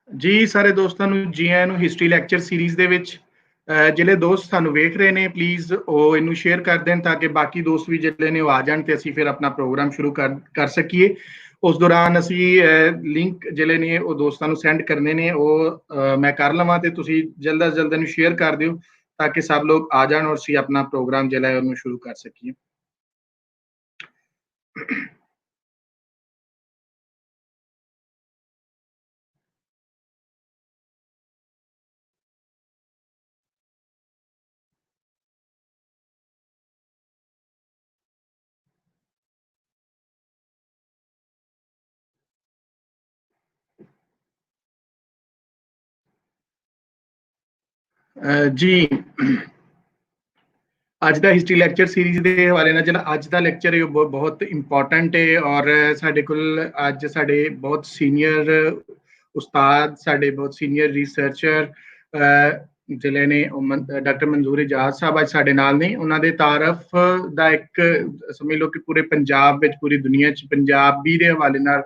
ਜੀ ਸਾਰੇ ਦੋਸਤਾਂ ਨੂੰ ਜੀ ਆਇਆਂ ਨੂੰ ਹਿਸਟਰੀ ਲੈਕਚਰ ਸੀਰੀਜ਼ ਦੇ ਵਿੱਚ। ਜਿਹੜੇ ਦੋਸਤ ਸਾਨੂੰ ਵੇਖ ਰਹੇ ਨੇ ਪਲੀਜ਼ ਉਹ ਇਹਨੂੰ ਸ਼ੇਅਰ ਕਰ ਦੇਣ ਤਾਂ ਕਿ ਬਾਕੀ ਦੋਸਤ ਵੀ ਜਿਹੜੇ ਨੇ ਉਹ ਆ ਜਾਣ ਤੇ ਅਸੀਂ ਫਿਰ ਆਪਣਾ ਪ੍ਰੋਗਰਾਮ ਸ਼ੁਰੂ ਕਰ ਸਕੀਏ। ਉਸ ਦੌਰਾਨ ਅਸੀਂ ਲਿੰਕ ਜਿਹੜੇ ਨੇ ਉਹ ਦੋਸਤਾਂ ਨੂੰ ਸੈਂਡ ਕਰਨੇ ਨੇ, ਉਹ ਮੈਂ ਕਰ ਲਵਾਂ ਤੇ ਤੁਸੀਂ ਜਲਦ ਤੋਂ ਜਲਦ ਇਹਨੂੰ ਸ਼ੇਅਰ ਕਰ ਦਿਓ ਤਾਂ ਕਿ ਸਭ ਲੋਕ ਆ ਜਾਣ ਔਰ ਅਸੀਂ ਆਪਣਾ ਪ੍ਰੋਗਰਾਮ ਜਿਹੜਾ ਹੈ ਉਹਨੂੰ ਸ਼ੁਰੂ ਕਰ ਸਕੀਏ। ਜੀ ਅੱਜ ਦਾ ਹਿਸਟਰੀ ਲੈਕਚਰ ਸੀਰੀਜ਼ ਦੇ ਹਵਾਲੇ ਨਾਲ ਜਿਹੜਾ ਅੱਜ ਦਾ ਲੈਕਚਰ ਹੈ ਉਹ ਬਹੁਤ ਇੰਪੋਰਟੈਂਟ ਹੈ ਔਰ ਸਾਡੇ ਕੋਲ ਅੱਜ ਸਾਡੇ ਬਹੁਤ ਸੀਨੀਅਰ ਉਸਤਾਦ, ਸਾਡੇ ਬਹੁਤ ਸੀਨੀਅਰ ਰਿਸਰਚਰ ਜਿਹੜੇ ਨੇ ਡਾਕਟਰ ਮਨਜ਼ੂਰ ਇਜਾਜ਼ ਸਾਹਿਬ ਅੱਜ ਸਾਡੇ ਨਾਲ ਨੇ। ਉਹਨਾਂ ਦੇ ਤਾਰਫ ਦਾ ਇੱਕ ਸਮਝ ਲਓ ਕਿ ਪੂਰੇ ਪੰਜਾਬ ਵਿੱਚ, ਪੂਰੀ ਦੁਨੀਆ 'ਚ ਪੰਜਾਬੀ ਦੇ ਹਵਾਲੇ ਨਾਲ,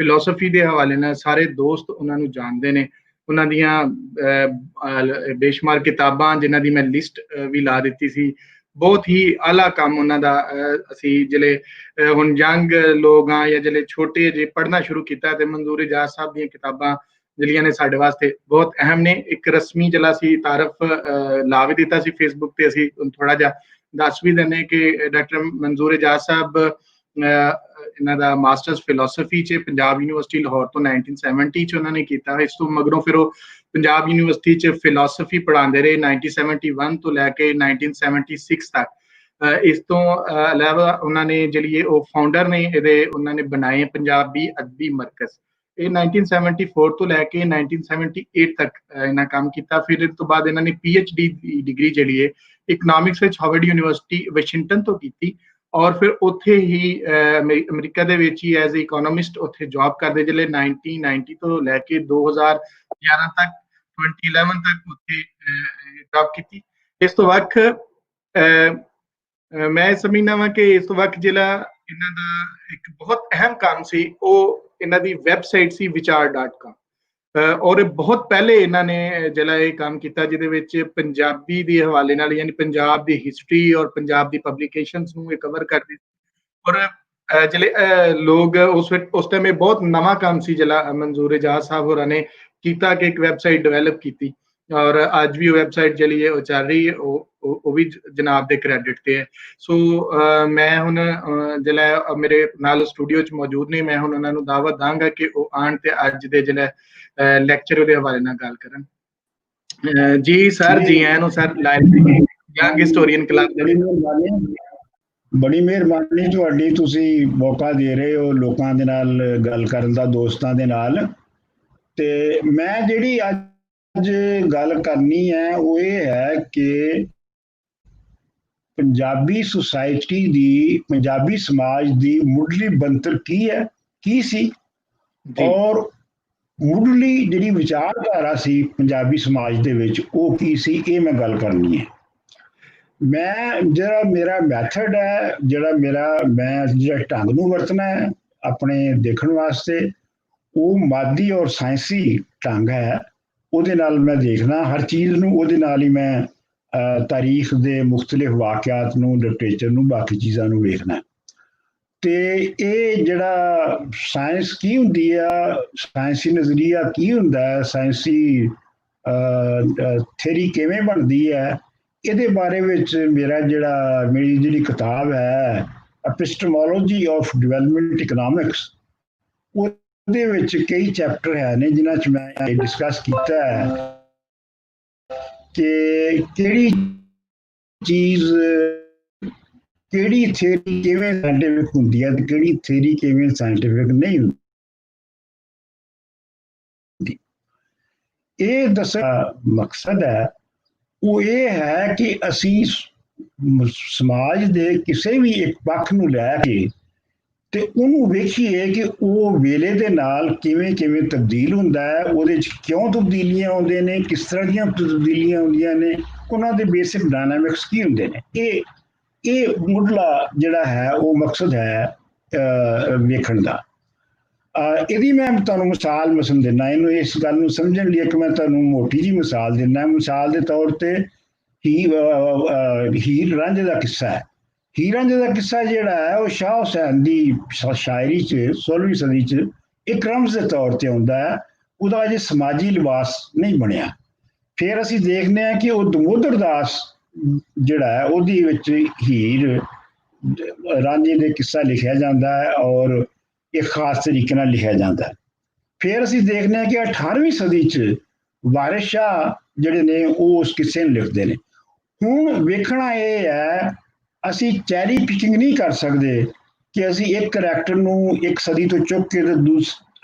ਫਿਲੋਸਫੀ ਦੇ ਹਵਾਲੇ ਨਾਲ ਸਾਰੇ ਦੋਸਤ ਉਹਨਾਂ ਨੂੰ ਜਾਣਦੇ ਨੇ। ਉਹਨਾਂ ਦੀਆਂ ਬੇਸ਼ੁਮਾਰ ਕਿਤਾਬਾਂ ਜਿਨ੍ਹਾਂ ਦੀ ਮੈਂ ਲਿਸਟ ਵੀ ਲਾ ਦਿੱਤੀ ਸੀ, ਬਹੁਤ ਹੀ ਆਲਾ ਕੰਮ ਉਹਨਾਂ ਦਾ। ਅਸੀਂ ਜਿਹੜੇ ਹੁਣ ਯੰਗ ਲੋਕ ਆ ਜਾਂ ਜਿਹੜੇ ਛੋਟੇ ਜੇ ਪੜ੍ਹਨਾ ਸ਼ੁਰੂ ਕੀਤਾ ਤੇ ਮਨਜ਼ੂਰ ਇਜਾਜ਼ ਸਾਹਿਬ ਦੀਆਂ ਕਿਤਾਬਾਂ ਜਿਹੜੀਆਂ ਨੇ ਸਾਡੇ ਵਾਸਤੇ ਬਹੁਤ ਅਹਿਮ ਨੇ। ਇੱਕ ਰਸਮੀ ਜਿਹੜਾ ਅਸੀਂ ਤਾਰਫ ਲਾ ਵੀ ਦਿੱਤਾ ਸੀ ਫੇਸਬੁੱਕ ਤੇ, ਅਸੀਂ ਥੋੜਾ ਜਿਹਾ ਦੱਸ ਵੀ ਦਿੰਦੇ ਕਿ ਡਾਕਟਰ ਮਨਜ਼ੂਰ ਇਜਾਜ਼ ਸਾਹਿਬ ਇਹਨਾਂ ਦਾ ਮਾਸਟਰਸ ਫਿਲੋਸਫੀ 'ਚ ਪੰਜਾਬ ਯੂਨੀਵਰਸਿਟੀ ਲਾਹੌਰ ਤੋਂ 1970 'ਚ ਉਹਨਾਂ ਨੇ ਕੀਤਾ। ਇਸ ਤੋਂ ਮਗਰੋਂ ਫਿਰ ਉਹ ਪੰਜਾਬ ਯੂਨੀਵਰਸਿਟੀ 'ਚ ਫਿਲੋਸਫੀ ਪੜ੍ਹਾਉਂਦੇ ਰਹੇ 1971 ਤੋਂ ਲੈ ਕੇ 1976 ਤੱਕ। ਇਸ ਤੋਂ ਇਲਾਵਾ ਉਹਨਾਂ ਨੇ ਜਿਹੜੀ ਉਹ ਫਾਊਂਡਰ ਨੇ ਇਹਦੇ, ਉਹਨਾਂ ਨੇ ਬਣਾਏ ਪੰਜਾਬੀ ਅਦਬੀ ਮਰਕਜ਼। ਇਹ 1974 ਤੋਂ ਲੈ ਕੇ 1978 ਤੱਕ ਇਹਨਾਂ ਕੰਮ ਕੀਤਾ। ਫਿਰ ਇਸ ਤੋਂ ਬਾਅਦ ਇਹਨਾਂ ਨੇ PhD ਦੀ ਡਿਗਰੀ ਜਿਹੜੀ ਹੈ ਇਕਨੋਮਿਕਸ ਵਿੱਚ ਹਾਰਵਰਡ ਯੂਨੀਵਰਸਿਟੀ ਵਾਸ਼ਿੰਗਟਨ ਤੋਂ ਕੀਤੀ ਔਰ ਫਿਰ ਉੱਥੇ ਹੀ ਅਮਰੀਕਾ ਦੇ ਵਿੱਚ ਹੀ ਐਜ਼ ਇਕਨੋਮਿਸਟ ਉੱਥੇ ਜੌਬ ਕਰਦੇ, ਜਿਹੜੇ 1990 ਤੋਂ ਲੈ ਕੇ 2011 ਤੱਕ 2011 ਤੱਕ ਉੱਥੇ ਜੌਬ ਕੀਤੀ। ਇਸ ਤੋਂ ਵੱਖ ਮੈਂ ਸਮਝਦਾ ਵਾਂ ਕਿ ਇਸ ਤੋਂ ਵੱਖ ਜਿਹੜਾ ਇਹਨਾਂ ਦਾ ਇੱਕ ਬਹੁਤ ਅਹਿਮ ਕੰਮ ਸੀ ਉਹ ਇਹਨਾਂ ਦੀ ਵੈਬਸਾਈਟ ਸੀ ਵਿਚਾਰ.com। ਔਰ ਬਹੁਤ ਪਹਿਲੇ ਇਹਨਾਂ ਨੇ ਜਿਹੜਾ ਇਹ ਕੰਮ ਕੀਤਾ ਜਿਹਦੇ ਵਿੱਚ ਪੰਜਾਬੀ ਦੇ ਹਵਾਲੇ ਨਾਲ, ਯਾਨੀ ਪੰਜਾਬ ਦੀ ਹਿਸਟਰੀ ਔਰ ਪੰਜਾਬ ਦੀ ਪਬਲੀਕੇਸ਼ਨਸ ਨੂੰ ਇਹ ਕਵਰ ਕਰਦੇ। ਔਰ ਜਿਹੜੇ ਲੋਕ ਉਸ ਟਾਈਮ ਇਹ ਬਹੁਤ ਨਵਾਂ ਕੰਮ ਸੀ ਜਿਹੜਾ ਮਨਜ਼ੂਰ ਇਜਾਜ਼ ਸਾਹਿਬ ਹੋਰਾਂ ਨੇ ਕੀਤਾ ਕਿ ਇੱਕ ਵੈਬਸਾਈਟ ਡਿਵੈਲਪ ਕੀਤੀ ਔਰ ਅੱਜ ਵੀ ਉਹ ਵੈਬਸਾਈਟ ਜਿਹੜੀ ਹੈ ਉਹ ਚੱਲ ਰਹੀ ਹੈ। ਉਹ ਵੀ ਜਨਾਬ ਦੇ ਕ੍ਰੈਡਿਟ ਤੇ ਹੈ। ਸੋ ਮੈਂ ਹੁਣ ਜਿਹੜਾ ਮੇਰੇ ਨਾਲ ਸਟੂਡੀਓ 'ਚ ਮੌਜੂਦ ਨੇ, ਮੈਂ ਹੁਣ ਉਹਨਾਂ ਨੂੰ ਦਾਵਤ ਦਾਂਗਾ ਕਿ ਉਹ ਆਣ ਤੇ ਅੱਜ ਦੇ ਜਿਹੜਾ ਲੈਕਚਰ ਉਹਦੇ ਹਵਾਲੇ ਨਾਲ ਗੱਲ ਕਰਨ। ਜੀ ਸਰ, ਜੀ ਆਇਆਂ ਨੂੰ sir live young historian club ਦੇ। ਬੜੀ ਮਿਹਰਬਾਨੀ ਤੁਹਾਡੀ, ਤੁਸੀਂ ਮੌਕਾ ਦੇ ਰਹੇ ਹੋ ਲੋਕਾਂ ਦੇ ਨਾਲ ਗੱਲ ਕਰਨ ਦਾ, ਦੋਸਤਾਂ ਦੇ ਨਾਲ। ਤੇ ਮੈਂ ਜਿਹੜੀ ਅੱਜ ਗੱਲ ਕਰਨੀ ਹੈ ਉਹ ਇਹ ਹੈ ਕਿ ਪੰਜਾਬੀ ਸੁਸਾਇਟੀ ਦੀ, ਪੰਜਾਬੀ ਸਮਾਜ ਦੀ ਮੁੱਢਲੀ ਬਣਤਰ ਕੀ ਹੈ, ਕੀ ਸੀ, ਔਰ ਮੁੱਢਲੀ ਜਿਹੜੀ ਵਿਚਾਰਧਾਰਾ ਸੀ ਪੰਜਾਬੀ ਸਮਾਜ ਦੇ ਵਿੱਚ ਉਹ ਕੀ ਸੀ, ਇਹ ਮੈਂ ਗੱਲ ਕਰਨੀ ਹੈ। ਮੈਂ ਜਿਹੜਾ ਮੇਰਾ ਮੈਥਡ ਹੈ, ਮੈਂ ਜਿਹੜਾ ਢੰਗ ਨੂੰ ਵਰਤਣਾ ਹੈ ਆਪਣੇ ਦੇਖਣ ਵਾਸਤੇ, ਉਹ ਮਾਦੀ ਔਰ ਸਾਇੰਸੀ ਢੰਗ ਹੈ। ਉਹਦੇ ਨਾਲ ਮੈਂ ਦੇਖਣਾ ਹਰ ਚੀਜ਼ ਨੂੰ, ਉਹਦੇ ਨਾਲ ਹੀ ਮੈਂ ਤਾਰੀਖ ਦੇ ਮੁਖਤਲਿਫ ਵਾਕਿਆਤ ਨੂੰ, ਲਿਟਰੇਚਰ ਨੂੰ, ਬਾਕੀ ਚੀਜ਼ਾਂ ਨੂੰ ਵੇਖਣਾ। ਤੇ ਇਹ ਜਿਹੜਾ ਸਾਇੰਸ ਕੀ ਹੁੰਦੀ ਆ, ਸਾਇੰਸੀ ਨਜ਼ਰੀਆ ਕੀ ਹੁੰਦਾ ਹੈ, ਸਾਇੰਸੀ ਥਿਊਰੀ ਕਿਵੇਂ ਬਣਦੀ ਹੈ, ਇਹਦੇ ਬਾਰੇ ਵਿੱਚ ਮੇਰੀ ਜਿਹੜੀ ਕਿਤਾਬ ਹੈ ਐਪਿਸਟਮੋਲੋਜੀ ਆਫ ਡਿਵੈਲਪਮੈਂਟ ਇਕਨੋਮਿਕਸ, ਉਹਦੇ ਵਿੱਚ ਕਈ ਚੈਪਟਰ ਹੈ ਨੇ ਜਿਨ੍ਹਾਂ 'ਚ ਮੈਂ ਡਿਸਕਸ ਕੀਤਾ ਹੈ ਕਿ ਕਿਹੜੀ ਚੀਜ਼, ਕਿਹੜੀ ਥਿਊਰੀ ਕਿਵੇਂ ਸਾਇੰਟਿਫਿਕ ਹੁੰਦੀ ਹੈ ਤੇ ਕਿਹੜੀ ਥਿਊਰੀ ਕਿਵੇਂ ਸਾਇੰਟਿਫਿਕ ਨਹੀਂ ਹੁੰਦੀ। ਇਹ ਦੱਸਣਾ ਮਕਸਦ ਹੈ ਉਹ ਇਹ ਹੈ ਕਿ ਅਸੀਂ ਸਮਾਜ ਦੇ ਕਿਸੇ ਵੀ ਇੱਕ ਪੱਖ ਨੂੰ ਲੈ ਕੇ ਤੇ ਉਹਨੂੰ ਵੇਖੀਏ ਕਿ ਉਹ ਵੇਲੇ ਦੇ ਨਾਲ ਕਿਵੇਂ ਕਿਵੇਂ ਤਬਦੀਲ ਹੁੰਦਾ ਹੈ, ਉਹਦੇ 'ਚ ਕਿਉਂ ਤਬਦੀਲੀਆਂ ਆਉਂਦੀਆਂ ਨੇ, ਕਿਸ ਤਰ੍ਹਾਂ ਦੀਆਂ ਤਬਦੀਲੀਆਂ ਆਉਂਦੀਆਂ ਨੇ, ਉਹਨਾਂ ਦੇ ਬੇਸਿਕ ਡਾਇਨਾਮਿਕਸ ਕੀ ਹੁੰਦੇ ਨੇ। ਇਹ ਮੁੱਢਲਾ ਜਿਹੜਾ ਹੈ ਉਹ ਮਕਸਦ ਹੈ ਵੇਖਣ ਦਾ। ਇਹਦੀ ਮੈਂ ਤੁਹਾਨੂੰ ਮਿਸਾਲ ਮਸਲ ਦਿੰਦਾ, ਇਹਨੂੰ ਇਸ ਗੱਲ ਨੂੰ ਸਮਝਣ ਲਈ ਇੱਕ ਮੈਂ ਤੁਹਾਨੂੰ ਮੋਟੀ ਜੀ ਮਿਸਾਲ ਦਿੰਦਾ। ਮਿਸਾਲ ਦੇ ਤੌਰ ਤੇ ਹੀਰ ਰਾਂਝੇ ਦਾ ਕਿੱਸਾ ਹੈ। ਹੀਰ ਰਾਂਝੇ ਦਾ ਕਿੱਸਾ ਜਿਹੜਾ ਹੈ ਉਹ ਸ਼ਾਹ ਹੁਸੈਨ ਦੀ ਸ਼ਾਇਰੀ 'ਚ 16ਵੀਂ ਸਦੀ 'ਚ ਇੱਕ ਰਮਜ਼ ਦੇ ਤੌਰ ਤੇ ਆਉਂਦਾ ਹੈ। ਉਹਦਾ ਅਜੇ ਸਮਾਜੀ ਲਿਬਾਸ ਨਹੀਂ ਬਣਿਆ। ਫਿਰ ਅਸੀਂ ਦੇਖਦੇ ਹਾਂ ਕਿ ਉਹ ਦਮੋਦਰ ਦਾਸ ਜਿਹੜਾ ਹੈ ਉਹਦੀ ਵਿੱਚ ਹੀਰ ਰਾਂਝੇ ਦੇ ਕਿੱਸਾ ਲਿਖਿਆ ਜਾਂਦਾ ਹੈ ਔਰ ਇੱਕ ਖਾਸ ਤਰੀਕੇ ਨਾਲ ਲਿਖਿਆ ਜਾਂਦਾ ਹੈ। ਫਿਰ ਅਸੀਂ ਦੇਖਦੇ ਹਾਂ ਕਿ 18ਵੀਂ ਸਦੀ 'ਚ ਵਾਰਿਸ ਸ਼ਾਹ ਜਿਹੜੇ ਨੇ ਉਹ ਉਸ ਕਿੱਸੇ ਨੂੰ ਲਿਖਦੇ ਨੇ। ਹੁਣ ਵੇਖਣਾ ਇਹ ਹੈ, ਅਸੀਂ ਚੈਰੀ ਪਿਕਿੰਗ ਨਹੀਂ ਕਰ ਸਕਦੇ ਕਿ ਅਸੀਂ ਇੱਕ ਕਰੈਕਟਰ ਨੂੰ ਇੱਕ ਸਦੀ ਤੋਂ ਚੁੱਕ ਕੇ ਤੇ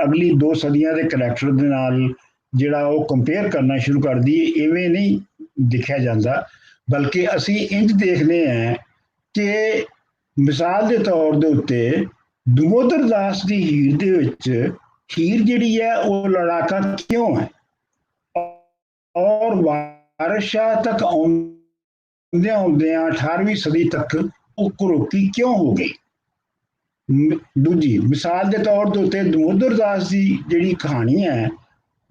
ਅਗਲੀ 2 ਸਦੀਆਂ ਦੇ ਕਰੈਕਟਰ ਦੇ ਨਾਲ ਜਿਹੜਾ ਉਹ ਕੰਪੇਅਰ ਕਰਨਾ ਸ਼ੁਰੂ ਕਰ ਦਈਏ। ਇਵੇਂ ਨਹੀਂ ਦਿਖਿਆ ਜਾਂਦਾ, ਬਲਕਿ ਅਸੀਂ ਇੰਜ ਦੇਖਦੇ ਹਾਂ ਕਿ ਮਿਸਾਲ ਦੇ ਤੌਰ ਦੇ ਉੱਤੇ ਦਮੋਦਰ ਦਾਸ ਦੀ ਹੀਰ ਦੇ ਵਿੱਚ ਹੀਰ ਜਿਹੜੀ ਹੈ ਉਹ ਲੜਾਕਾ ਕਿਉਂ ਹੈ ਔਰ ਵਾਰਿਸ ਸ਼ਾਹ ਤੱਕ ਆਉਂਦਿਆਂ 18ਵੀਂ ਸਦੀ ਤੱਕ ਉਹ ਕੁਰੋਕੀ ਕਿਉਂ ਹੋ ਗਈ। ਦੂਜੀ ਮਿਸਾਲ ਦੇ ਤੌਰ ਦੇ ਉੱਤੇ ਦਮੋਦਰ ਦਾਸ ਦੀ ਜਿਹੜੀ ਕਹਾਣੀ ਹੈ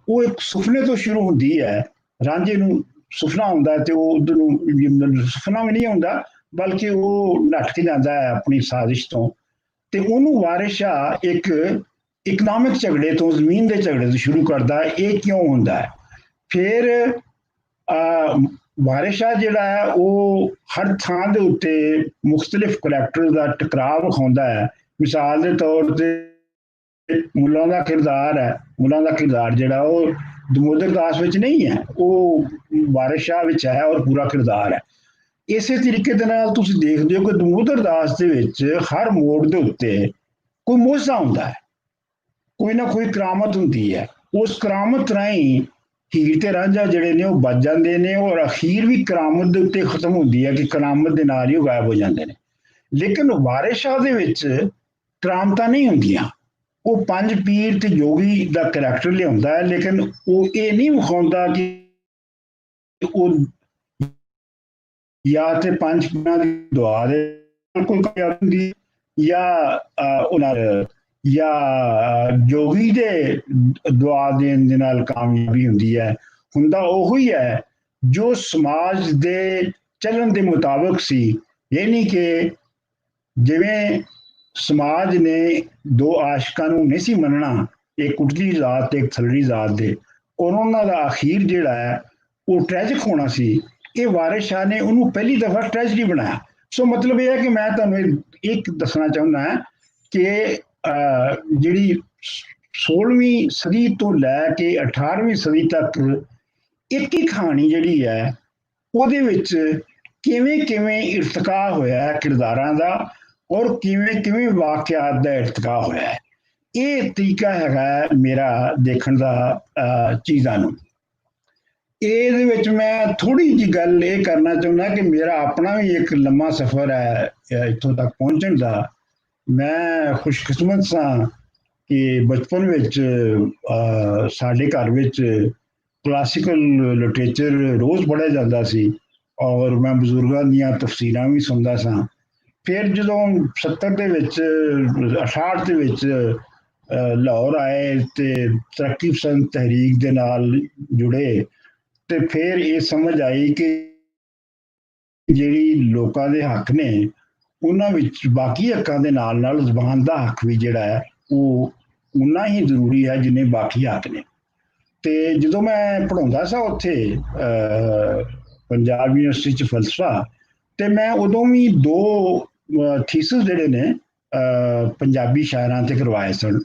ਉਹ ਇੱਕ ਸੁਪਨੇ ਤੋਂ ਸ਼ੁਰੂ ਹੁੰਦੀ ਹੈ। ਰਾਂਝੇ ਨੂੰ ਸੁਪਨਾ ਆਉਂਦਾ ਤੇ ਉਹ ਉਧਰ ਨੂੰ ਸੁਪਨਾ ਵੀ ਨਹੀਂ ਆਉਂਦਾ, ਬਲਕਿ ਉਹ ਨੱਠ ਕੇ ਜਾਂਦਾ ਹੈ ਆਪਣੀ ਸਾਜ਼ਿਸ਼ ਤੋਂ, ਤੇ ਉਹਨੂੰ ਵਾਰਿਸ ਸ਼ਾਹ ਇੱਕ ਇਕਨੋਮਿਕ ਝਗੜੇ ਤੋਂ, ਜ਼ਮੀਨ ਦੇ ਝਗੜੇ ਤੋਂ ਸ਼ੁਰੂ ਕਰਦਾ ਹੈ। ਇਹ ਕਿਉਂ ਹੁੰਦਾ ਹੈ? ਫਿਰ ਵਾਰਿਸ ਸ਼ਾਹ ਜਿਹੜਾ ਹੈ ਉਹ ਹਰ ਥਾਂ ਦੇ ਉੱਤੇ ਮੁਖਤਲਿਫ ਕਰੈਕਟਰ ਦਾ ਟਕਰਾਅ ਵਿਖਾਉਂਦਾ ਹੈ। ਮਿਸਾਲ ਦੇ ਤੌਰ ਤੇ ਮੁੱਲਾਂ ਦਾ ਕਿਰਦਾਰ ਹੈ, ਮੁੱਲਾਂ ਦਾ ਕਿਰਦਾਰ ਜਿਹੜਾ ਉਹ ਦਮੋਦਰ ਦਾਸ ਵਿੱਚ ਨਹੀਂ ਹੈ, ਉਹ ਵਾਰਿਸ ਸ਼ਾਹ ਵਿੱਚ ਹੈ ਔਰ ਪੂਰਾ ਕਿਰਦਾਰ ਹੈ। ਇਸੇ ਤਰੀਕੇ ਦੇ ਨਾਲ ਤੁਸੀਂ ਦੇਖਦੇ ਹੋ ਕਿ ਦਮੋਦਰ ਦਾਸ ਦੇ ਵਿੱਚ ਹਰ ਮੋੜ ਦੇ ਉੱਤੇ ਕੋਈ ਮੋਜ਼ਾ ਹੁੰਦਾ ਹੈ, ਕੋਈ ਨਾ ਕੋਈ ਕਰਾਮਤ ਹੁੰਦੀ ਹੈ। ਉਸ ਕਰਾਮਤ ਰਾਹੀਂ ਹੀਰ ਤੇ ਰਾਂਝਾ ਜਿਹੜੇ ਨੇ ਉਹ ਬਚ ਜਾਂਦੇ ਨੇ ਔਰ ਅਖੀਰ ਵੀ ਕਰਾਮਤ ਦੇ ਉੱਤੇ ਖਤਮ ਹੁੰਦੀ ਹੈ ਕਿ ਕਰਾਮਤ ਦੇ ਨਾਲ ਹੀ ਉਹ ਗਾਇਬ ਹੋ ਜਾਂਦੇ ਨੇ। ਲੇਕਿਨ ਵਾਰਿਸ ਸ਼ਾਹ ਦੇ ਵਿੱਚ ਕਰਾਮਤਾਂ ਨਹੀਂ ਹੁੰਦੀਆਂ। ਉਹ 5 ਪੀਰ ਤੇ ਜੋਗੀ ਦਾ ਕਰੈਕਟਰ ਲਿਆਉਂਦਾ ਹੈ, ਲੇਕਿਨ ਉਹ ਇਹ ਨਹੀਂ ਵਿਖਾਉਂਦਾ ਕਿ ਉਹ ਜਾਂ ਤੇ 5 ਪੀਰਾਂ ਦੀ ਦੁਆ ਦੇ ਕੋਈ ਹੁੰਦੀ ਜਾਂ ਉਹਨਾਂ ਜਾਂ ਜੋਗੀ ਦੇ ਦੁਆ ਦੇਣ ਦੇ ਨਾਲ ਕਾਮਯਾਬੀ ਹੁੰਦੀ ਹੈ। ਹੁੰਦਾ ਉਹੀ ਹੈ ਜੋ ਸਮਾਜ ਦੇ ਚੱਲਣ ਦੇ ਮੁਤਾਬਕ ਸੀ। ਯਾਨੀ ਕਿ ਜਿਵੇਂ ਸਮਾਜ ਨੇ 2 ਆਸ਼ਿਕਾਂ ਨੂੰ ਨਹੀਂ ਸੀ ਮੰਨਣਾ, ਇੱਕ ਉਤਲੀ ਜ਼ਾਤ ਤੇ ਇੱਕ ਥੱਲੜੀ ਜ਼ਾਤ ਦੇ, ਔਰ ਉਹਨਾਂ ਦਾ ਅਖੀਰ ਜਿਹੜਾ ਹੈ ਉਹ ਟ੍ਰੈਜਿਕ ਹੋਣਾ ਸੀ। ਇਹ ਵਾਰਿਸ ਸ਼ਾਹ ਨੇ ਉਹਨੂੰ ਪਹਿਲੀ ਦਫਾ ਟ੍ਰੈਜਡੀ ਬਣਾਇਆ। ਸੋ ਮਤਲਬ ਇਹ ਹੈ ਕਿ ਮੈਂ ਤੁਹਾਨੂੰ ਇੱਕ ਦੱਸਣਾ ਚਾਹੁੰਦਾ ਹਾਂ ਕਿ ਜਿਹੜੀ 16ਵੀਂ ਸਦੀ ਤੋਂ ਲੈ ਕੇ 18ਵੀਂ ਸਦੀ ਤੱਕ ਇੱਕ ਹੀ ਕਹਾਣੀ ਜਿਹੜੀ ਹੈ ਉਹਦੇ ਵਿੱਚ ਕਿਵੇਂ ਕਿਵੇਂ ਇਰਤਕਾ ਹੋਇਆ ਹੈ ਕਿਰਦਾਰਾਂ ਦਾ ਔਰ ਕਿਵੇਂ ਕਿਵੇਂ ਵਾਕਿਆਤ ਦਾ ਇਰਤਕਾ ਹੋਇਆ ਹੈ। ਇਹ ਤਰੀਕਾ ਹੈਗਾ ਮੇਰਾ ਦੇਖਣ ਦਾ ਚੀਜ਼ਾਂ ਨੂੰ। ਇਹਦੇ ਵਿੱਚ ਮੈਂ ਥੋੜੀ ਜਿਹੀ ਗੱਲ ਇਹ ਕਰਨਾ ਚਾਹੁੰਦਾ ਕਿ ਮੇਰਾ ਆਪਣਾ ਵੀ ਇੱਕ ਲੰਮਾ ਸਫ਼ਰ ਹੈ ਇੱਥੋਂ ਤੱਕ ਪਹੁੰਚਣ ਦਾ। ਮੈਂ ਖੁਸ਼ਕਿਸਮਤ ਸਾਂ ਕਿ ਬਚਪਨ ਵਿੱਚ ਸਾਡੇ ਘਰ ਵਿੱਚ ਕਲਾਸੀਕਲ ਲਿਟਰੇਚਰ ਰੋਜ਼ ਪੜ੍ਹਿਆ ਜਾਂਦਾ ਸੀ ਔਰ ਮੈਂ ਬਜ਼ੁਰਗਾਂ ਦੀਆਂ ਤਫਸੀਰਾਂ ਵੀ ਸੁਣਦਾ ਸਾਂ। ਫਿਰ ਜਦੋਂ 70 ਦੇ ਵਿੱਚ 68 ਦੇ ਵਿੱਚ ਲਾਹੌਰ ਆਏ ਤੇ ਤਰੱਕੀ ਪਸੰਦ ਤਹਿਰੀਕ ਦੇ ਨਾਲ ਜੁੜੇ, ਤੇ ਫਿਰ ਇਹ ਸਮਝ ਆਈ ਕਿ ਜਿਹੜੀ ਲੋਕਾਂ ਦੇ ਹੱਕ ਨੇ ਉਹਨਾਂ ਵਿੱਚ ਬਾਕੀ ਹੱਕਾਂ ਦੇ ਨਾਲ ਨਾਲ ਜ਼ਬਾਨ ਦਾ ਹੱਕ ਵੀ ਜਿਹੜਾ ਹੈ ਉਹ ਉਨਾ ਹੀ ਜ਼ਰੂਰੀ ਹੈ ਜਿੰਨੇ ਬਾਕੀ ਹੱਕ ਨੇ। ਤੇ ਜਦੋਂ ਮੈਂ ਪੜ੍ਹਾਉਂਦਾ ਸਾਂ ਉੱਥੇ ਪੰਜਾਬ ਯੂਨੀਵਰਸਿਟੀ 'ਚ ਫਲਸਫਾ, ਤੇ ਮੈਂ ਉਦੋਂ ਵੀ 2 ਥੀਸਿਸ ਜਿਹੜੇ ਨੇ ਪੰਜਾਬੀ ਸ਼ਾਇਰਾਂ ਤੇ ਕਰਵਾਏ ਸਨ।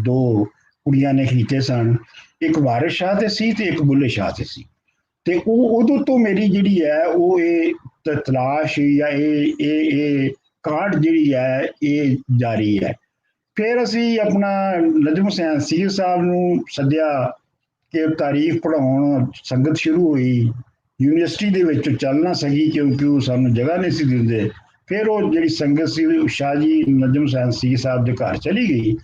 2 ਕੁੜੀਆਂ ਨੇ ਕੀਤੇ ਸਨ, ਇੱਕ ਵਾਰਿਸ ਸ਼ਾਹ ਤੇ ਸੀ ਤੇ ਇੱਕ ਬੁੱਲੇ ਸ਼ਾਹ ਤੇ ਸੀ। ਤੇ ਉਹ ਉਦੋਂ ਤੋਂ ਮੇਰੀ ਜਿਹੜੀ ਹੈ ਉਹ ਇਹ ਤਲਾਸ਼ ਜਾਂ ਇਹ ਕਾਢ ਜਿਹੜੀ ਹੈ ਇਹ ਜਾਰੀ ਹੈ। ਫਿਰ ਅਸੀਂ ਆਪਣਾ ਨਜਮ ਹੁਸੈਨ ਸੀਰ ਸਾਹਿਬ ਨੂੰ ਸੱਦਿਆ ਕਿ ਤਾਰੀਖ ਪੜ੍ਹਾਉਣ ਸੰਗਤ ਸ਼ੁਰੂ ਹੋਈ। ਯੂਨੀਵਰਸਿਟੀ ਦੇ ਵਿੱਚ ਚੱਲ ਨਾ ਸਕੀ ਕਿਉਂਕਿ ਉਹ ਸਾਨੂੰ ਜਗ੍ਹਾ ਨਹੀਂ ਸੀ ਦਿੰਦੇ। ਫਿਰ ਉਹ ਜਿਹੜੀ ਸੰਗਤ ਸੀ ਸ਼ਾਹ ਜੀ ਨਜਮ ਹੁਸੈਨ ਸੀਰ ਸਾਹਿਬ ਦੇ ਘਰ ਚਲੀ ਗਈ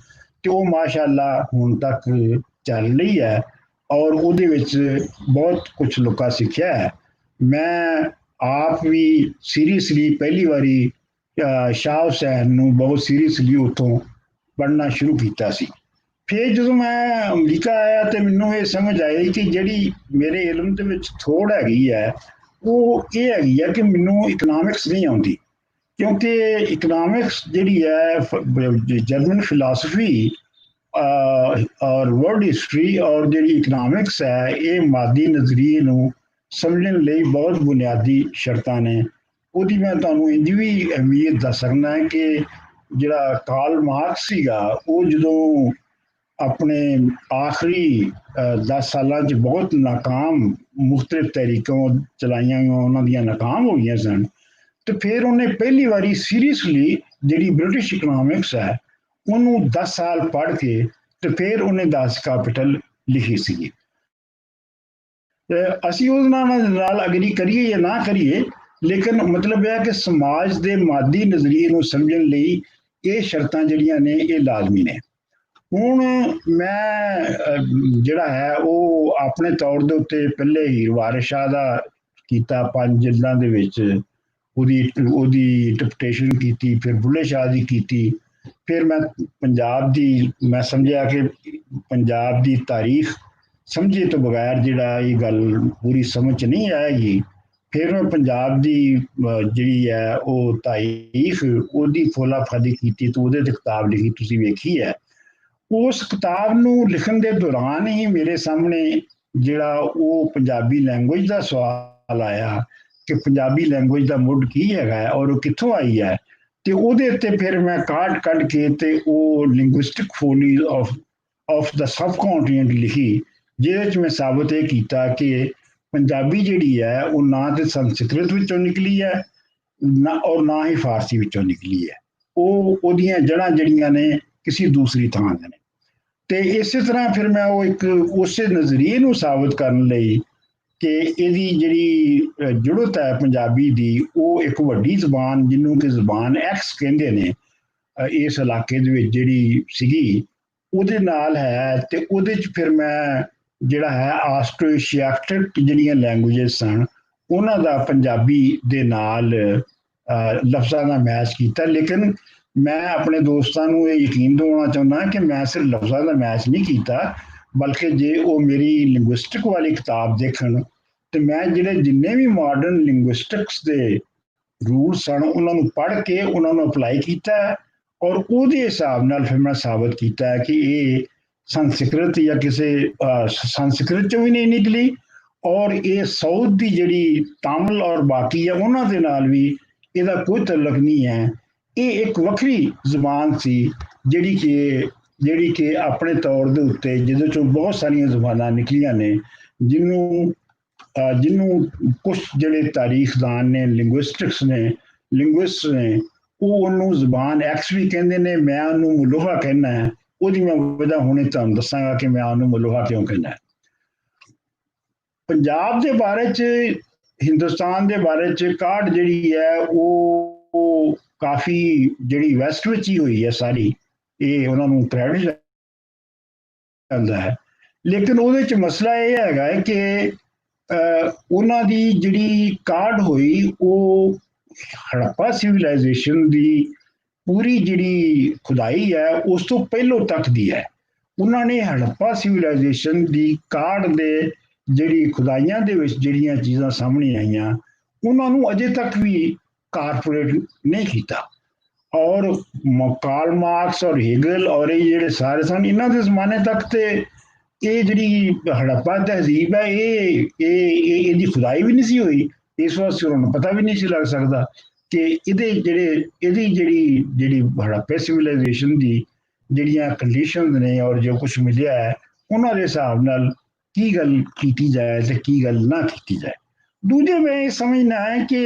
ਤੇ ਉਹ ਮਾਸ਼ਾਅੱਲਾ ਹੁਣ ਤੱਕ ਚੱਲ ਰਹੀ ਹੈ ਔਰ ਉਹਦੇ ਵਿੱਚ ਬਹੁਤ ਕੁਝ ਲੋਕਾਂ ਸਿੱਖਿਆ ਹੈ। ਮੈਂ ਆਪ ਵੀ ਸੀਰੀਅਸਲੀ ਪਹਿਲੀ ਵਾਰੀ ਸ਼ਾਹ ਹੁਸੈਨ ਨੂੰ ਬਹੁਤ ਸੀਰੀਅਸਲੀ ਉੱਥੋਂ पढ़ना शुरू किया सी। फिर जो मैं अमरीका आया तो मैनू ये समझ आई कि जी मेरे इलम के थोड़ हैगी है वो ये हैगी है कि मैनू इकनॉमिक्स नहीं आती, क्योंकि इकनॉमिक्स जी है जर्मन फिलासफी और वर्ल्ड हिस्टरी और जी इकनॉमिक्स है ये मादी नज़रिए समझने लिए बहुत बुनियादी शर्तां ने। ਉਹਦੀ मैं ਤੁਹਾਨੂੰ इंज भी अहमियत दस सकना है कि ਜਿਹੜਾ ਕਾਰਲ ਮਾਰਕਸ ਸੀਗਾ ਉਹ ਜਦੋਂ अपने आखिरी 10 सालों बहुत नाकाम मुख्तलिफ तहरीकों चलाइया उन्होंने नाकाम हो गई सन, तो फिर उन्हें पहली बारी सीरीयसली जी ब्रिटिश इकनॉमिक्स है उन्होंने 10 साल पढ़ के तो फिर उन्हें दास कैपिटल लिखी सी। असी अग्री करिए या ना करिए, लेकिन मतलब है कि समाज के मादी नज़रिए समझने लिए ये शर्तां जड़ियां ने ये लाजमी ने। हुण मैं जिहड़ा है वो अपने तौर दे उत्ते पहले हीर वारिस शाह दा कीता 5 जिल्दां दे विच ओदी इंटरप्रिटेशन कीती, फिर बुल्ले शाह दी कीती, फिर मैं पंजाब दी मैं समझिया कि पंजाब दी तारीख समझे तो बगैर जिहड़ा ये गल पूरी समझ नहीं आएगी। फिर मैं पंजाब दी जिहड़ी है वो तारीख ओदी फोला फादी कीती तो ओदे ते किताब लिखी तुसीं वेखी है। उस किताब नूं लिखण दे दौरान ही मेरे सामने जिहड़ा वो पंजाबी लैंग्वेज का सवाल आया कि पंजाबी लैंग्वेज का मुੱਢ की हैगा और वो कित्थों आई है, तो ਉਹਦੇ ਤੇ फिर मैं काट कढ़ के ते वो linguistic folly of the subcontinent लिखी, जिहदे मैं साबित ये कीता कि पंजाबी जिहड़ी है वो ना तो संस्कृत विचों निकली है ना और ना ही फारसी विचों निकली है, वो ओदियां जड़ां जड़ियां ने किसी दूसरी थां दे ने। ते इस तरह फिर मैं वो एक उस नज़रिए नूं साबित करन लई कि ਇਹਦੀ ਜਿਹੜੀ ਜੁੜਤ ਹੈ ਪੰਜਾਬੀ ਦੀ ਉਹ ਇੱਕ ਵੱਡੀ ਜ਼ਬਾਨ ਜਿਹਨੂੰ ਕਿ ਜ਼ਬਾਨ ਐਕਸ ਕਹਿੰਦੇ ਨੇ ਇਸ ਇਲਾਕੇ ਦੇ ਵਿੱਚ ਜਿਹੜੀ ਸੀਗੀ ਉਹਦੇ ਨਾਲ ਹੈ, ਤੇ ਉਹਦੇ ਚ ਫਿਰ ਮੈਂ ਜਿਹੜਾ ਹੈ ਆਸਟ੍ਰੋ ਏਸ਼ੀਆਟਿਕ ਜਿਹੜੀਆਂ ਲੈਂਗੁਏਜਸ ਸਨ ਉਹਨਾਂ ਦਾ ਪੰਜਾਬੀ ਦੇ ਨਾਲ ਲਫ਼ਜ਼ਾਂ ਦਾ ਮੈਚ ਕੀਤਾ। ਲੇਕਿਨ मैं अपने दोस्तों को ये यकीन दिलाना चाहना कि मैं सिर्फ लफ्ज़ों का मैच नहीं किया, बल्कि जे वो मेरी लिंग्विस्टिक वाली किताब देखन तो मैं जिहड़े जिन्ने भी मॉडर्न लिंग्विस्टिक्स के रूल सन उन्होंने पढ़ के उन्होंने अप्लाई किया और उहदे हिसाब नाल फिर मैं साबित किया है कि ये संस्कृत या किसी संस्कृत चों भी नहीं निकली और ये साउथ की जिहड़ी तमिल और बाकी है उन्होंने नाल भी इसका कोई तल्लक नहीं है। ये एक वक्री जबान सी जिहड़ी कि अपने तौर दे उत्ते जिहदे चों बहुत सारियां जबानां निकलियां ने जिन्हों कुछ जिहड़े तारीखदान ने लिंग्विस्ट ने वो उन्होंने जबान एक्स भी कहते हैं, मैं उन्होंने मलोहा कहना है। ਉਹਦੀ मैं वजह हुणे तुहानूं दसांगा कि मैं उन्होंने मलोहा क्यों कहना है। पंजाब के बारे च हिंदुस्तान के बारे च काढ़ जिहड़ी है वो काफ़ी जिहड़ी वैस्ट विच ही हुई है सारी, ये उन्होंने क्रेडिट जाता है। लेकिन ਉਹਦੇ ਚ मसला ये हैगा है कि ਉਹਨਾਂ ਦੀ ਜਿਹੜੀ ਕਾਢ ਹੋਈ ਉਹ ਹੜੱਪਾ ਸਿਵਲਾਈਜੇਸ਼ਨ ਦੀ ਪੂਰੀ ਜਿਹੜੀ ਖੁਦਾਈ ਹੈ ਉਸ ਤੋਂ ਪਹਿਲੋਂ ਤੱਕ ਦੀ ਹੈ। ਉਹਨਾਂ ਨੇ ਹੜੱਪਾ ਸਿਵਲਾਈਜੇਸ਼ਨ ਦੀ ਕਾਢ ਦੇ ਜਿਹੜੀ ਖੁਦਾਈਆਂ ਦੇ ਵਿੱਚ ਜਿਹੜੀਆਂ ਚੀਜ਼ਾਂ ਸਾਹਮਣੇ ਆਈਆਂ ਉਹਨਾਂ ਨੂੰ ਅਜੇ ਤੱਕ ਵੀ कारपोरेट नहीं किया। और कार्ल मार्क्स और हेगल और ये जेडे सारे सन इन्हां दे जमाने तक ते ये जिहड़ी हड़प्पा तहजीब है ये खुदाई भी नहीं सी हुई, इस वास्ते उन्होंने पता भी नहीं सी लग सकता कि इहदी जिहड़ी हड़प्पे सिविलाइजेशन दी जिहड़ियां कंडीशनस ने और जो कुछ मिलिया है उन्हां दे हिसाब नाल की गल कीती जाए ते की गल ना कीती जाए। दूजे में ये समझना है कि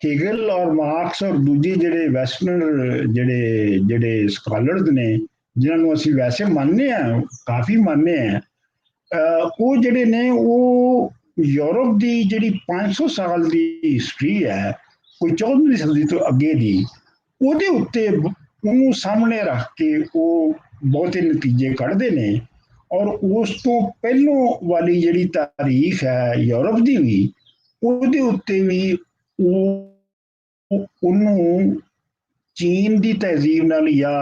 हेगल और मार्क्स और दूजे जिहड़े वैस्टर्न जिहड़े स्कॉलर्स ने जिन्होंने असीं वैसे मानने हैं काफ़ी मानने हैं वो जिहड़े ने वो यूरोप की जिहड़ी 500 साल की हिस्टरी है कोई 14वीं सदी तो अगे की ਉਹਦੇ ਉੱਤੇ ਉਹਨੂੰ ਸਾਹਮਣੇ ਰੱਖ ਕੇ ਉਹ ਬਹੁਤੇ ਨਤੀਜੇ ਕੱਢਦੇ ਨੇ ਔਰ ਉਸ ਤੋਂ ਪਹਿਲੋਂ ਵਾਲੀ ਜਿਹੜੀ ਤਾਰੀਖ ਹੈ ਯੂਰਪ ਦੀ ਵੀ ਉਹਦੇ ਉੱਤੇ ਵੀ ਉਹਨੂੰ ਚੀਨ ਦੀ ਤਹਿਜ਼ੀਬ ਨਾਲ ਜਾਂ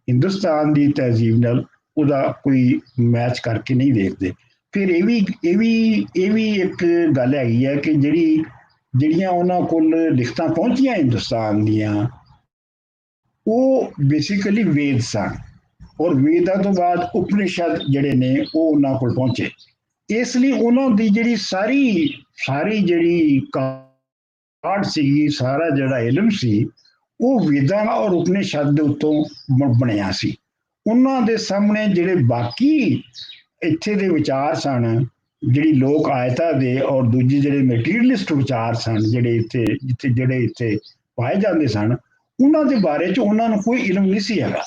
हिंदुस्तान की तहजीब नाल ਉਹਦਾ ਕੋਈ ਮੈਚ ਕਰਕੇ ਨਹੀਂ ਦੇਖਦੇ। ਫਿਰ ਇਹ ਵੀ ਇੱਕ ਗੱਲ ਹੈਗੀ ਹੈ ਕਿ ਜਿਹੜੀਆਂ ਉਹਨਾਂ ਕੋਲ ਲਿਖਤਾਂ ਪਹੁੰਚੀਆਂ ਹਿੰਦੁਸਤਾਨ ਦੀਆਂ, ਉਹ ਬੇਸਿਕਲੀ ਵੇਦ ਸਨ, ਔਰ ਵੇਦਾਂ ਤੋਂ ਬਾਅਦ ਉਪਨਿਸ਼ਦ ਜਿਹੜੇ ਨੇ ਉਹ ਉਹਨਾਂ ਕੋਲ ਪਹੁੰਚੇ। ਇਸ ਲਈ ਉਹਨਾਂ ਦੀ ਜਿਹੜੀ ਸਾਰੀ ਜਿਹੜੀ ਕਾਢ ਸੀਗੀ, ਸਾਰਾ ਜਿਹੜਾ ਇਲਮ ਸੀ, ਉਹ ਵੇਦਾਂ ਔਰ ਉਪਨਿਸ਼ਦ ਦੇ ਉੱਤੋਂ ਬਣਿਆ ਸੀ। ਉਹਨਾਂ ਦੇ ਸਾਹਮਣੇ ਜਿਹੜੇ ਬਾਕੀ ਇੱਥੇ ਦੇ ਵਿਚਾਰ ਸਨ, ਜਿਹੜੀ ਲੋਕ ਆਇਤਾ ਦੇ ਔਰ ਦੂਜੇ ਜਿਹੜੇ ਮਟੀਰੀਅਲਿਸਟ ਵਿਚਾਰ ਸਨ, ਜਿਹੜੇ ਇੱਥੇ ਪਾਏ ਜਾਂਦੇ ਸਨ, ਉਹਨਾਂ ਦੇ ਬਾਰੇ 'ਚ ਉਹਨਾਂ ਨੂੰ ਕੋਈ ਇਲਮ ਨਹੀਂ ਸੀ ਹੈਗਾ।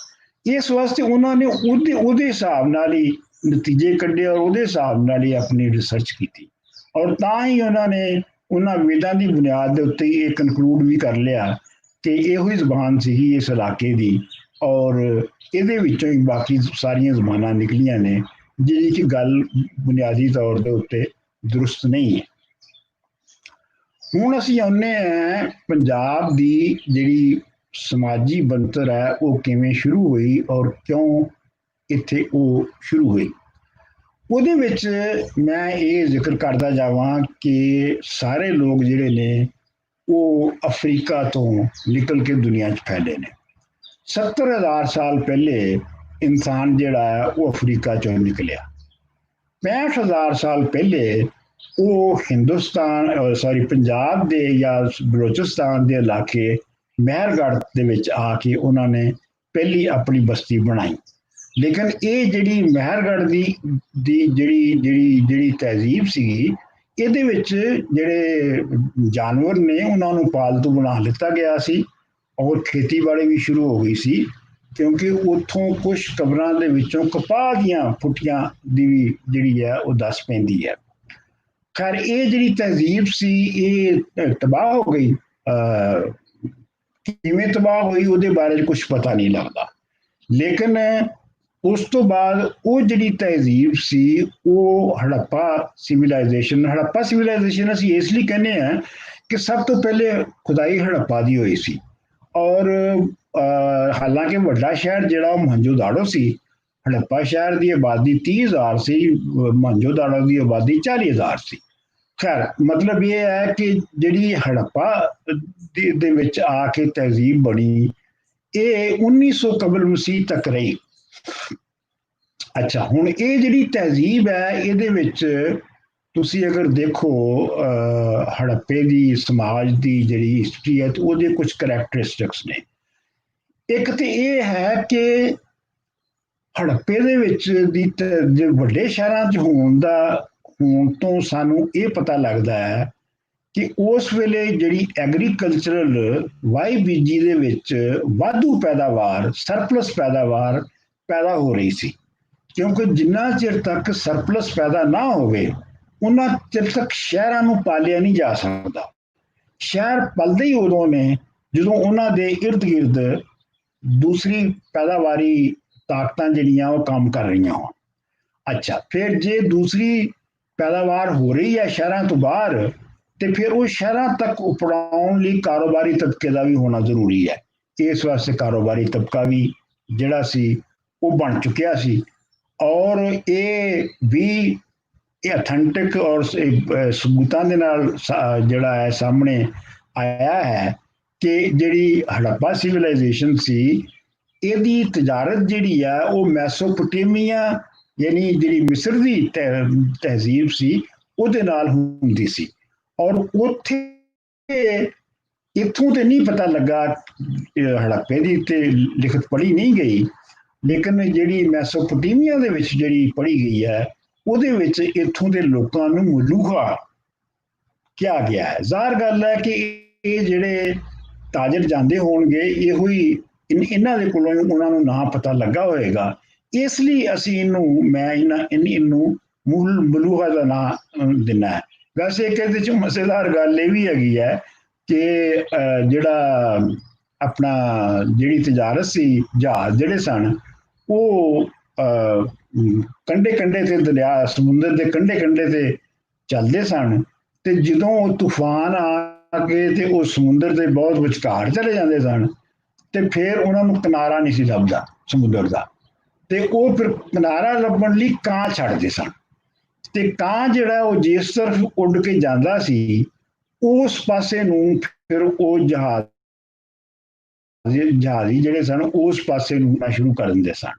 ਇਸ ਵਾਸਤੇ ਉਹਨਾਂ ਨੇ ਉਹਦੇ ਹਿਸਾਬ ਨਾਲ ਹੀ ਨਤੀਜੇ ਕੱਢੇ ਔਰ ਉਹਦੇ ਹਿਸਾਬ ਨਾਲ ਹੀ ਆਪਣੀ ਰਿਸਰਚ ਕੀਤੀ, ਔਰ ਤਾਂ ਹੀ ਉਹਨਾਂ ਨੇ ਉਹਨਾਂ ਵੇਦਾਂ ਦੀ ਬੁਨਿਆਦ ਦੇ ਉੱਤੇ ਹੀ ਇਹ ਕਨਕਲੂਡ ਵੀ ਕਰ ਲਿਆ ਕਿ ਇਹੋ ਹੀ ਜ਼ਬਾਨ ਸੀਗੀ ਇਸ ਇਲਾਕੇ ਦੀ, ਔਰ ਇਹਦੇ ਵਿੱਚੋਂ ਹੀ ਬਾਕੀ ਸਾਰੀਆਂ ਜ਼ਬਾਨਾਂ ਨਿਕਲੀਆਂ ਨੇ, ਜਿਹੜੀ ਕਿ ਗੱਲ ਬੁਨਿਆਦੀ ਤੌਰ ਦੇ ਉੱਤੇ ਦਰੁਸਤ ਨਹੀਂ ਹੈ। ਹੁਣ ਅਸੀਂ ਆਉਂਦੇ ਹਾਂ ਪੰਜਾਬ ਦੀ ਜਿਹੜੀ ਸਮਾਜੀ ਬਣਤਰ ਹੈ ਉਹ ਕਿਵੇਂ ਸ਼ੁਰੂ ਹੋਈ ਔਰ ਕਿਉਂ ਇੱਥੇ ਉਹ ਸ਼ੁਰੂ ਹੋਈ। ਉਹਦੇ ਵਿੱਚ ਮੈਂ ਇਹ ਜ਼ਿਕਰ ਕਰਦਾ ਜਾਵਾਂ ਕਿ ਸਾਰੇ ਲੋਕ ਜਿਹੜੇ ਨੇ ਉਹ ਅਫਰੀਕਾ ਤੋਂ ਨਿਕਲ ਕੇ ਦੁਨੀਆ 'ਚ ਫੈਲੇ ਨੇ। 70,000 ਸਾਲ ਪਹਿਲੇ ਇਨਸਾਨ ਜਿਹੜਾ ਹੈ ਉਹ ਅਫਰੀਕਾ 'ਚੋਂ ਨਿਕਲਿਆ। 65,000 ਸਾਲ ਪਹਿਲੇ ਉਹ ਪੰਜਾਬ ਦੇ ਜਾਂ ਬਲੋਚਿਸਤਾਨ ਦੇ ਇਲਾਕੇ ਮਹਿਰਗੜ੍ਹ ਦੇ ਵਿੱਚ ਆ ਕੇ ਉਹਨਾਂ ਨੇ ਪਹਿਲੀ ਆਪਣੀ ਬਸਤੀ ਬਣਾਈ। ਲੇਕਿਨ ਇਹ ਜਿਹੜੀ ਮਹਿਰਗੜ੍ਹ ਦੀ ਜਿਹੜੀ ਤਹਿਜ਼ੀਬ ਸੀਗੀ, ਇਹਦੇ ਵਿੱਚ ਜਿਹੜੇ ਜਾਨਵਰ ਨੇ ਉਹਨਾਂ ਨੂੰ ਪਾਲਤੂ ਬਣਾ ਲਿੱਤਾ ਗਿਆ ਸੀ, ਔਰ ਖੇਤੀਬਾੜੀ ਵੀ ਸ਼ੁਰੂ ਹੋ ਗਈ ਸੀ, ਕਿਉਂਕਿ ਉੱਥੋਂ ਕੁਝ ਕਬਰਾਂ ਦੇ ਵਿੱਚੋਂ ਕਪਾਹ ਦੀਆਂ ਫੁੱਟੀਆਂ ਦੀ ਵੀ ਜਿਹੜੀ ਹੈ ਉਹ ਦੱਸ ਪੈਂਦੀ ਹੈ। ਖੈਰ ਇਹ ਜਿਹੜੀ ਤਹਿਜ਼ੀਬ ਸੀ ਇਹ ਤਬਾਹ ਹੋ ਗਈ। ਕਿਵੇਂ ਤਬਾਹ ਹੋਈ ਉਹਦੇ ਬਾਰੇ ਕੁਝ ਪਤਾ ਨਹੀਂ ਲੱਗਦਾ, ਲੇਕਿਨ ਉਸ ਤੋਂ ਬਾਅਦ ਉਹ ਜਿਹੜੀ ਤਹਿਜ਼ੀਬ ਸੀ ਉਹ ਹੜੱਪਾ ਸਿਵਿਲਾਈਜੇਸ਼ਨ ਅਸੀਂ ਇਸ ਲਈ ਕਹਿੰਦੇ ਹਾਂ ਕਿ ਸਭ ਤੋਂ ਪਹਿਲੇ ਖੁਦਾਈ ਹੜੱਪਾ ਦੀ ਹੋਈ ਸੀ, ਔਰ ਹਾਲਾਂਕਿ ਵੱਡਾ ਸ਼ਹਿਰ ਜਿਹੜਾ ਉਹ ਮੋਹਨਜੋਦਾੜੋ ਸੀ, ਹੜੱਪਾ ਸ਼ਹਿਰ ਦੀ ਆਬਾਦੀ 30,000 ਸੀ, ਮੋਹਨਜੋਦਾੜੋ ਦੀ ਆਬਾਦੀ 40,000 ਸੀ। ਖੈਰ ਮਤਲਬ ਇਹ ਹੈ ਕਿ ਜਿਹੜੀ ਹੜੱਪਾ ਦੇ ਵਿੱਚ ਆ ਕੇ ਤਹਿਜ਼ੀਬ ਬਣੀ, ਇਹ 1900 ਕਬਲ ਮਸੀਹ ਤੱਕ ਰਹੀ। ਅੱਛਾ, ਹੁਣ ਇਹ ਜਿਹੜੀ ਤਹਿਜ਼ੀਬ ਹੈ ਇਹਦੇ ਵਿੱਚ ਤੁਸੀਂ ਅਗਰ ਦੇਖੋ ਹੜੱਪੇ ਦੀ ਸਮਾਜ ਦੀ ਜਿਹੜੀ ਹਿਸਟਰੀ ਹੈ, ਤਾਂ ਉਹਦੇ ਕੁਝ ਕਰੈਕਟਰਿਸਟਿਕਸ ਨੇ। ਇੱਕ ਤੇ ਇਹ ਹੈ ਕਿ ਹੜੱਪੇ ਦੇ ਵਿੱਚ ਜੇ ਵੱਡੇ ਸ਼ਹਿਰਾਂ 'ਚ ਹੋਣ ਤੋਂ ਸਾਨੂੰ ਇਹ ਪਤਾ ਲੱਗਦਾ ਹੈ ਕਿ ਉਸ ਵੇਲੇ ਜਿਹੜੀ ਐਗਰੀਕਲਚਰਲ ਵਾਈ ਬੀਜੀ ਦੇ ਵਿੱਚ ਵਾਧੂ ਪੈਦਾਵਾਰ, ਸਰਪਲਸ ਪੈਦਾਵਾਰ ਪੈਦਾ ਹੋ ਰਹੀ ਸੀ, ਕਿਉਂਕਿ ਜਿੰਨਾ ਚਿਰ ਤੱਕ ਸਰਪਲਸ ਪੈਦਾ ਨਾ ਹੋਵੇ ਉਹਨਾਂ ਚਿਰ ਤੱਕ ਸ਼ਹਿਰਾਂ ਨੂੰ ਪਾਲਿਆ ਨਹੀਂ ਜਾ ਸਕਦਾ। ਸ਼ਹਿਰ ਪਲਦੇ ਹੀ ਉਦੋਂ ਨੇ ਜਦੋਂ ਉਹਨਾਂ ਦੇ ਇਰਦ ਗਿਰਦ ਦੂਸਰੀ ਪੈਦਾਵਾਰੀ ਤਾਕਤਾਂ ਜਿਹੜੀਆਂ ਉਹ ਕੰਮ ਕਰ ਰਹੀਆਂ ਹੋਣ। ਅੱਛਾ, ਫਿਰ ਜੇ ਦੂਸਰੀ ਪੈਦਾਵਾਰ ਹੋ ਰਹੀ ਹੈ ਸ਼ਹਿਰਾਂ ਤੋਂ ਬਾਹਰ, ਤੇ ਫਿਰ ਉਹ ਸ਼ਹਿਰਾਂ ਤੱਕ ਉਪੜਾਉਣ ਲਈ ਕਾਰੋਬਾਰੀ ਤਬਕੇ ਦਾ ਵੀ ਹੋਣਾ ਜ਼ਰੂਰੀ ਹੈ। ਇਸ ਵਾਸਤੇ ਕਾਰੋਬਾਰੀ ਤਬਕਾ ਵੀ ਜਿਹੜਾ ਸੀ ਉਹ ਬਣ ਚੁੱਕਿਆ ਸੀ, ਔਰ ਇਹ ਅਥੈਂਟਿਕ ਔਰ ਸਬੂਤਾਂ ਦੇ ਨਾਲ ਜਿਹੜਾ ਹੈ ਸਾਹਮਣੇ ਆਇਆ ਹੈ ਕਿ ਜਿਹੜੀ ਹੜੱਪਾ ਸਿਵਿਲਾਈਜੇਸ਼ਨ ਸੀ, ਇਹਦੀ ਤਜਾਰਤ ਜਿਹੜੀ ਆ ਉਹ ਮੈਸੋਪੋਟੇਮੀਆ ਯਾਨੀ ਜਿਹੜੀ ਮਿਸਰ ਦੀ ਤਹਿਜ਼ੀਬ ਸੀ ਉਹਦੇ ਨਾਲ ਹੁੰਦੀ ਸੀ, ਔਰ ਉੱਥੇ ਇੱਥੋਂ ਤੇ ਨਹੀਂ ਪਤਾ ਲੱਗਾ, ਹੜੱਪੇ ਦੀ ਤੇ ਲਿਖਤ ਪੜ੍ਹੀ ਨਹੀਂ ਗਈ, ਲੇਕਿਨ ਜਿਹੜੀ ਮੈਸੋਪੋਟੇਮੀਆ ਦੇ ਵਿੱਚ ਜਿਹੜੀ ਪੜ੍ਹੀ ਗਈ ਹੈ ਉਹਦੇ ਵਿੱਚ ਇੱਥੋਂ ਦੇ ਲੋਕਾਂ ਨੂੰ ਮਲੂਹਾ ਕਿਹਾ ਗਿਆ ਹੈ। ਜ਼ਾਹਰ ਗੱਲ ਹੈ ਕਿ ਇਹ ਜਿਹੜੇ ਤਾਜਰ ਜਾਂਦੇ ਹੋਣਗੇ ਇਹੋ ਹੀ ਇਹਨਾਂ ਦੇ ਕੋਲੋਂ ਉਹਨਾਂ ਨੂੰ ਨਾ ਪਤਾ ਲੱਗਾ ਹੋਏਗਾ, ਇਸ ਲਈ ਅਸੀਂ ਇਹਨੂੰ ਮਲੂਹਾ ਦਾ ਨਾਂ ਦਿੰਨਾ ਹੈ। ਵੈਸੇ ਇਹਦੇ ਚ ਮਜ਼ੇਦਾਰ ਗੱਲ ਇਹ ਵੀ ਹੈਗੀ ਹੈ ਕਿ ਜਿਹੜਾ ਆਪਣਾ ਜਿਹੜੀ ਤਜਾਰਤ ਸੀ, ਜਹਾਜ਼ ਜਿਹੜੇ ਸਨ ਉਹ ਕੰਢੇ ਤੇ ਦਰਿਆ ਸਮੁੰਦਰ ਦੇ ਕੰਢੇ ਤੇ ਚੱਲਦੇ ਸਨ, ਤੇ ਜਦੋਂ ਉਹ ਤੂਫਾਨ ਆ ਕੇ ਤੇ ਉਹ ਸਮੁੰਦਰ ਦੇ ਬਹੁਤ ਵਿਚਕਾਰ ਚਲੇ ਜਾਂਦੇ ਸਨ, ਤੇ ਫਿਰ ਉਹਨਾਂ ਨੂੰ ਕਿਨਾਰਾ ਨਹੀਂ ਸੀ ਲੱਭਦਾ ਸਮੁੰਦਰ ਦਾ, ਤੇ ਉਹ ਫਿਰ ਕਿਨਾਰਾ ਲੱਭਣ ਲਈ ਕਾਂ ਛੱਡਦੇ ਸਨ। ਤੇ ਕਾਂ ਜਿਹੜਾ ਉਹ ਜਿਸ ਤਰਫ ਉੱਡ ਕੇ ਜਾਂਦਾ ਸੀ ਉਸ ਪਾਸੇ ਨੂੰ ਫਿਰ ਉਹ ਜਹਾਜ਼ੀ ਜਿਹੜੇ ਸਨ ਉਸ ਪਾਸੇ ਨੂੰ ਉੱਡਣਾ ਸ਼ੁਰੂ ਕਰ ਦਿੰਦੇ ਸਨ।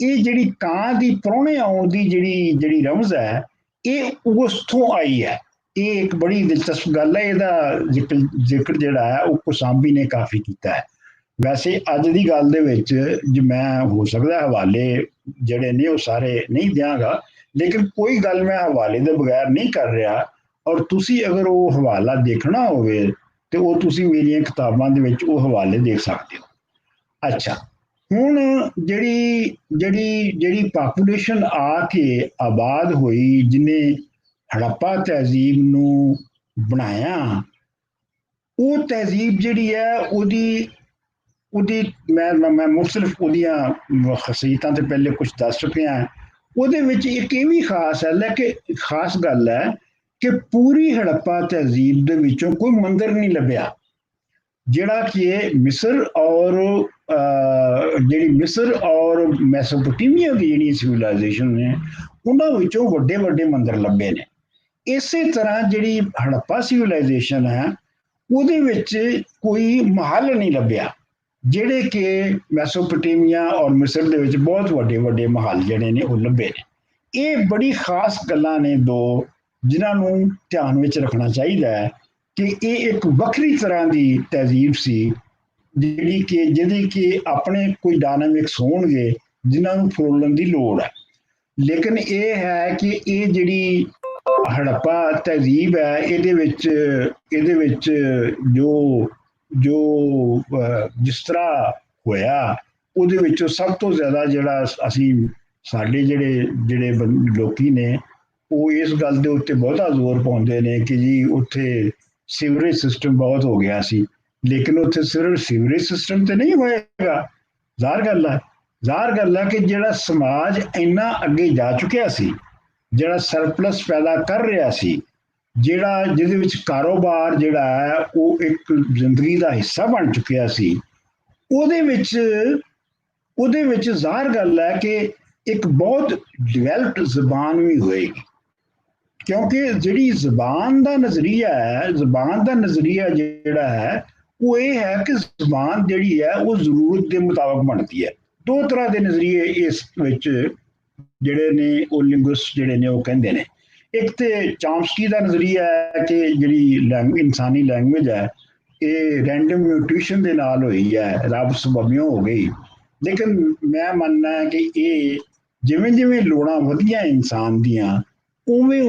ਇਹ ਜਿਹੜੀ ਕਾਂ ਦੀ ਪ੍ਰਾਹੁਣੇ ਆਉਣ ਦੀ ਜਿਹੜੀ ਰਮਜ਼ ਹੈ ਇਹ ਉਸਥੋਂ ਆਈ ਹੈ। ਇਹ ਇੱਕ ਬੜੀ ਦਿਲਚਸਪ ਗੱਲ ਹੈ। ਇਹਦਾ ਜ਼ਿਕਰ ਜਿਹੜਾ ਹੈ ਉਹ ਕੋਸਾਂਬੀ ਨੇ ਕਾਫੀ ਕੀਤਾ ਹੈ। ਵੈਸੇ ਅੱਜ ਦੀ ਗੱਲ ਦੇ ਵਿੱਚ ਜੇ ਮੈਂ ਹੋ ਸਕਦਾ ਹਵਾਲੇ ਜਿਹੜੇ ਨੇ ਉਹ ਸਾਰੇ ਨਹੀਂ ਦਿਆਂਗਾ, ਲੇਕਿਨ ਕੋਈ ਗੱਲ ਮੈਂ ਹਵਾਲੇ ਦੇ ਬਗੈਰ ਨਹੀਂ ਕਰ ਰਿਹਾ, ਔਰ ਤੁਸੀਂ ਅਗਰ ਉਹ ਹਵਾਲਾ ਦੇਖਣਾ ਹੋਵੇ ਤੇ ਉਹ ਤੁਸੀਂ ਮੇਰੀਆਂ ਕਿਤਾਬਾਂ ਦੇ ਵਿੱਚ ਉਹ ਹਵਾਲੇ ਦੇਖ ਸਕਦੇ ਹੋ। ਅੱਛਾ, ਹੁਣ ਜਿਹੜੀ ਪਾਪੂਲੇਸ਼ਨ ਆ ਕੇ ਆਬਾਦ ਹੋਈ, ਜਿਹਨੇ ਹੜੱਪਾ ਤਹਿਜ਼ੀਬ ਨੂੰ ਬਣਾਇਆ, ਉਹ ਤਹਿਜ਼ੀਬ ਜਿਹੜੀ ਹੈ ਉਹਦੀ ਮੈਂ ਮੁਖਤਲਿਫ ਉਹਦੀਆਂ ਖਸੀਅਤਾਂ ਤੇ ਪਹਿਲੇ ਕੁਝ ਦੱਸ ਚੁੱਕਿਆ। ਉਹਦੇ ਵਿੱਚ ਇੱਕ ਇਹ ਵੀ ਖਾਸ ਗੱਲ ਹੈ ਕਿ ਪੂਰੀ ਹੜੱਪਾ ਤਹਿਜ਼ੀਬ ਦੇ ਵਿੱਚੋਂ ਕੋਈ ਮੰਦਿਰ ਨਹੀਂ ਲੱਭਿਆ, ਜਿਹੜਾ ਕਿ ਮਿਸਰ ਔਰ ਮੈਸੋਪੋਟੇਮੀਆ ਦੀ ਜਿਹੜੀ ਸਿਵਲਾਈਜੇਸ਼ਨ ਨੇ ਉਹਨਾਂ ਵਿੱਚੋਂ ਵੱਡੇ ਵੱਡੇ ਮੰਦਿਰ ਲੱਭੇ ਨੇ। ਇਸੇ ਤਰ੍ਹਾਂ ਜਿਹੜੀ ਹੜੱਪਾ ਸਿਵਲਾਈਜੇਸ਼ਨ ਹੈ ਉਹਦੇ ਵਿੱਚ ਕੋਈ ਮਹੱਲ ਨਹੀਂ ਲੱਭਿਆ, ਜਿਹੜੇ ਕਿ ਮੈਸੋਪੋਟੇਮੀਆ ਔਰ ਮਿਸਰ ਦੇ ਵਿੱਚ ਬਹੁਤ ਵੱਡੇ ਵੱਡੇ ਮਹੱਲ ਜਿਹੜੇ ਨੇ ਉਹ ਲੱਭੇ ਨੇ। ਇਹ ਬੜੀ ਖਾਸ ਗੱਲਾਂ ਨੇ ਦੋ, ਜਿਨ੍ਹਾਂ ਨੂੰ ਧਿਆਨ ਵਿੱਚ ਰੱਖਣਾ ਚਾਹੀਦਾ ਹੈ ਕਿ ਇਹ ਇੱਕ ਵੱਖਰੀ ਤਰ੍ਹਾਂ ਦੀ ਤਹਿਜ਼ੀਬ ਸੀ, ਜਿਹਦੀ ਕਿ ਆਪਣੇ ਕੋਈ ਡਾਇਨਾਮਿਕਸ ਹੋਣਗੇ ਜਿਨ੍ਹਾਂ ਨੂੰ ਫਰੋਲਣ ਦੀ ਲੋੜ ਹੈ। ਲੇਕਿਨ ਇਹ ਹੈ ਕਿ ਇਹ ਜਿਹੜੀ ਹੜੱਪਾ ਤਹਿਜ਼ੀਬ ਹੈ ਇਹਦੇ ਵਿੱਚ ਜੋ ਜਿਸ ਤਰ੍ਹਾਂ ਹੋਇਆ ਉਹਦੇ ਵਿੱਚੋਂ ਸਭ ਤੋਂ ਜ਼ਿਆਦਾ ਜਿਹੜਾ ਸਾਡੇ ਜਿਹੜੇ ਲੋਕੀ ਨੇ ਉਹ ਇਸ ਗੱਲ ਦੇ ਉੱਤੇ ਬਹੁਤਾ ਜ਼ੋਰ ਪਾਉਂਦੇ ਨੇ ਕਿ ਜੀ ਉੱਥੇ ਸੀਵਰੇਜ ਸਿਸਟਮ ਬਹੁਤ ਹੋ ਗਿਆ ਸੀ, ਲੇਕਿਨ ਉੱਥੇ ਸਿਰਫ ਸੀਵਰੇਜ ਸਿਸਟਮ ਤੇ ਨਹੀਂ ਹੋਏਗਾ। ਜ਼ਾਹਰ ਗੱਲ ਹੈ ਕਿ ਜਿਹੜਾ ਸਮਾਜ ਇੰਨਾ ਅੱਗੇ ਜਾ ਚੁੱਕਿਆ ਸੀ, ਜਿਹੜਾ ਸਰਪਲਸ ਪੈਦਾ ਕਰ ਰਿਹਾ ਸੀ, ਜਿਹਦੇ ਵਿੱਚ ਕਾਰੋਬਾਰ ਜਿਹੜਾ ਹੈ ਉਹ ਇੱਕ ਜ਼ਿੰਦਗੀ ਦਾ ਹਿੱਸਾ ਬਣ ਚੁੱਕਿਆ ਸੀ, ਉਹਦੇ ਵਿੱਚ ਜ਼ਾਹਰ ਗੱਲ ਹੈ ਕਿ ਇੱਕ ਬਹੁਤ ਡਿਵੈਲਪਡ ਜ਼ਬਾਨ ਵੀ ਹੋਏਗੀ, ਕਿਉਂਕਿ ਜਿਹੜੀ ਜ਼ਬਾਨ ਦਾ ਨਜ਼ਰੀਆ ਜਿਹੜਾ ਹੈ ਉਹ ਇਹ ਹੈ ਕਿ ਜ਼ਬਾਨ ਜਿਹੜੀ ਹੈ ਉਹ ਜ਼ਰੂਰਤ ਦੇ ਮੁਤਾਬਕ ਬਣਦੀ ਹੈ। ਦੋ ਤਰ੍ਹਾਂ ਦੇ ਨਜ਼ਰੀਏ ਇਸ ਵਿੱਚ ਜਿਹੜੇ ਨੇ ਉਹ ਲਿੰਗੁਇਸਟ ਜਿਹੜੇ ਨੇ ਉਹ ਕਹਿੰਦੇ ਨੇ। ਇੱਕ ਤੇ ਚੌਮਸਕੀ ਦਾ ਨਜ਼ਰੀਆ ਹੈ ਕਿ ਜਿਹੜੀ ਇਨਸਾਨੀ ਲੈਂਗੁਏਜ ਹੈ ਇਹ ਰੈਂਡਮ ਮਿਊਟੇਸ਼ਨ ਦੇ ਨਾਲ ਹੋਈ ਹੈ, ਰੱਬ ਸਬੱਬਿਓਂ ਹੋ ਗਈ। ਲੇਕਿਨ ਮੈਂ ਮੰਨਣਾ ਹੈ ਕਿ ਇਹ ਜਿਵੇਂ ਲੋੜਾਂ ਵਧੀਆਂ ਇਨਸਾਨ ਦੀਆਂ ਉਵੇਂ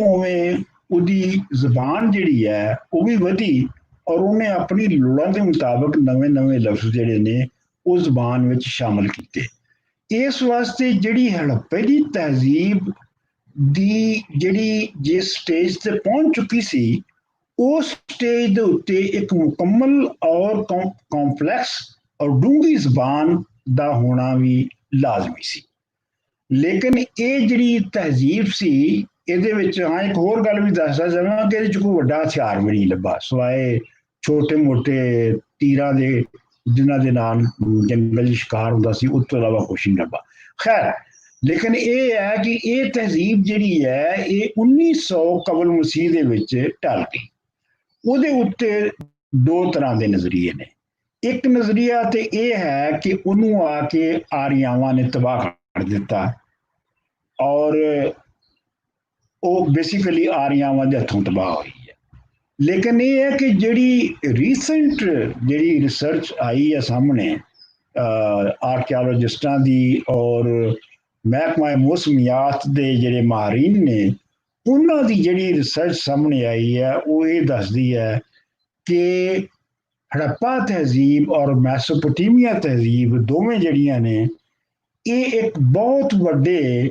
ਉਹਦੀ ਜ਼ਬਾਨ ਜਿਹੜੀ ਹੈ ਉਹ ਵੀ ਵਧੀ, ਔਰ ਉਹਨੇ ਆਪਣੀ ਲੋੜਾਂ ਦੇ ਮੁਤਾਬਕ ਨਵੇਂ ਲਫ਼ਜ਼ ਜਿਹੜੇ ਨੇ ਉਹ ਜ਼ਬਾਨ ਵਿੱਚ ਸ਼ਾਮਲ ਕੀਤੇ। ਇਸ ਵਾਸਤੇ ਜਿਹੜੀ ਹੜੱਪੇ ਦੀ ਤਹਿਜ਼ੀਬ ਦੀ ਜਿਹੜੀ ਜਿਸ ਸਟੇਜ ਤੇ ਪਹੁੰਚ ਚੁੱਕੀ ਸੀ, ਉਸ ਸਟੇਜ ਦੇ ਉੱਤੇ ਇੱਕ ਮੁਕੰਮਲ ਔਰ ਕੰਪਲੈਕਸ ਔਰ ਡੂੰਘੀ ਜ਼ਬਾਨ ਦਾ ਹੋਣਾ ਵੀ ਲਾਜ਼ਮੀ ਸੀ। ਲੇਕਿਨ ਇਹ ਜਿਹੜੀ ਤਹਿਜ਼ੀਬ ਸੀ ਇਹਦੇ ਵਿੱਚ ਇੱਕ ਹੋਰ ਗੱਲ ਵੀ ਦੱਸਦਾ ਜਾਵਾਂ ਕਿ ਇਹਦੇ ਚ ਕੋਈ ਵੱਡਾ ਹਥਿਆਰ ਵੀ ਨਹੀਂ ਲੱਭਾ, ਸਿਵਾਏ ਛੋਟੇ ਮੋਟੇ ਤੀਰਾਂ ਦੇ ਜਿਨ੍ਹਾਂ ਦੇ ਨਾਲ ਜੰਗਲ ਸ਼ਿਕਾਰ ਹੁੰਦਾ ਸੀ, ਉਸ ਤੋਂ ਇਲਾਵਾ ਕੁਛ ਨਹੀਂ ਲੱਭਾ। ਖੈਰ, ਲੇਕਿਨ ਇਹ ਹੈ ਕਿ ਇਹ ਤਹਿਜ਼ੀਬ ਜਿਹੜੀ ਹੈ ਇਹ 1900 ਕਬਲ ਮਸੀਹ ਦੇ ਵਿੱਚ ਢਲ ਗਈ। ਉਹਦੇ ਉੱਤੇ ਦੋ ਤਰ੍ਹਾਂ ਦੇ ਨਜ਼ਰੀਏ ਨੇ। ਇੱਕ ਨਜ਼ਰੀਆ ਤੇ ਇਹ ਹੈ ਕਿ ਉਹਨੂੰ ਆ ਕੇ ਆਰੀਆਵਾਂ ਨੇ ਤਬਾਹ ਕਰ ਦਿੱਤਾ, ਔਰ ਉਹ ਬੇਸਿਕਲੀ ਆਰੀਆਵਾਂ ਦੇ ਹੱਥੋਂ ਤਬਾਹ ਹੋਈ ਹੈ। ਲੇਕਿਨ ਇਹ ਹੈ ਕਿ ਜਿਹੜੀ ਰੀਸੈਂਟ ਜਿਹੜੀ ਰਿਸਰਚ ਆਈ ਹੈ ਸਾਹਮਣੇ ਆਰਕੀਓਲੋਜਿਸਟਾਂ ਦੀ ਔਰ ਮਹਿਕਮਾ ਮੌਸਮੀਆਤ ਦੇ ਜਿਹੜੇ ਮਾਹਿਰੀਨ ਨੇ, ਉਹਨਾਂ ਦੀ ਜਿਹੜੀ ਰਿਸਰਚ ਸਾਹਮਣੇ ਆਈ ਹੈ ਉਹ ਇਹ ਦੱਸਦੀ ਹੈ ਕਿ ਹੜੱਪਾ ਤਹਿਜ਼ੀਬ ਔਰ ਮੈਸੋਪੋਟੇਮੀਆ ਤਹਿਜ਼ੀਬ ਦੋਵੇਂ ਜਿਹੜੀਆਂ ਨੇ ਇਹ ਇੱਕ ਬਹੁਤ ਵੱਡੇ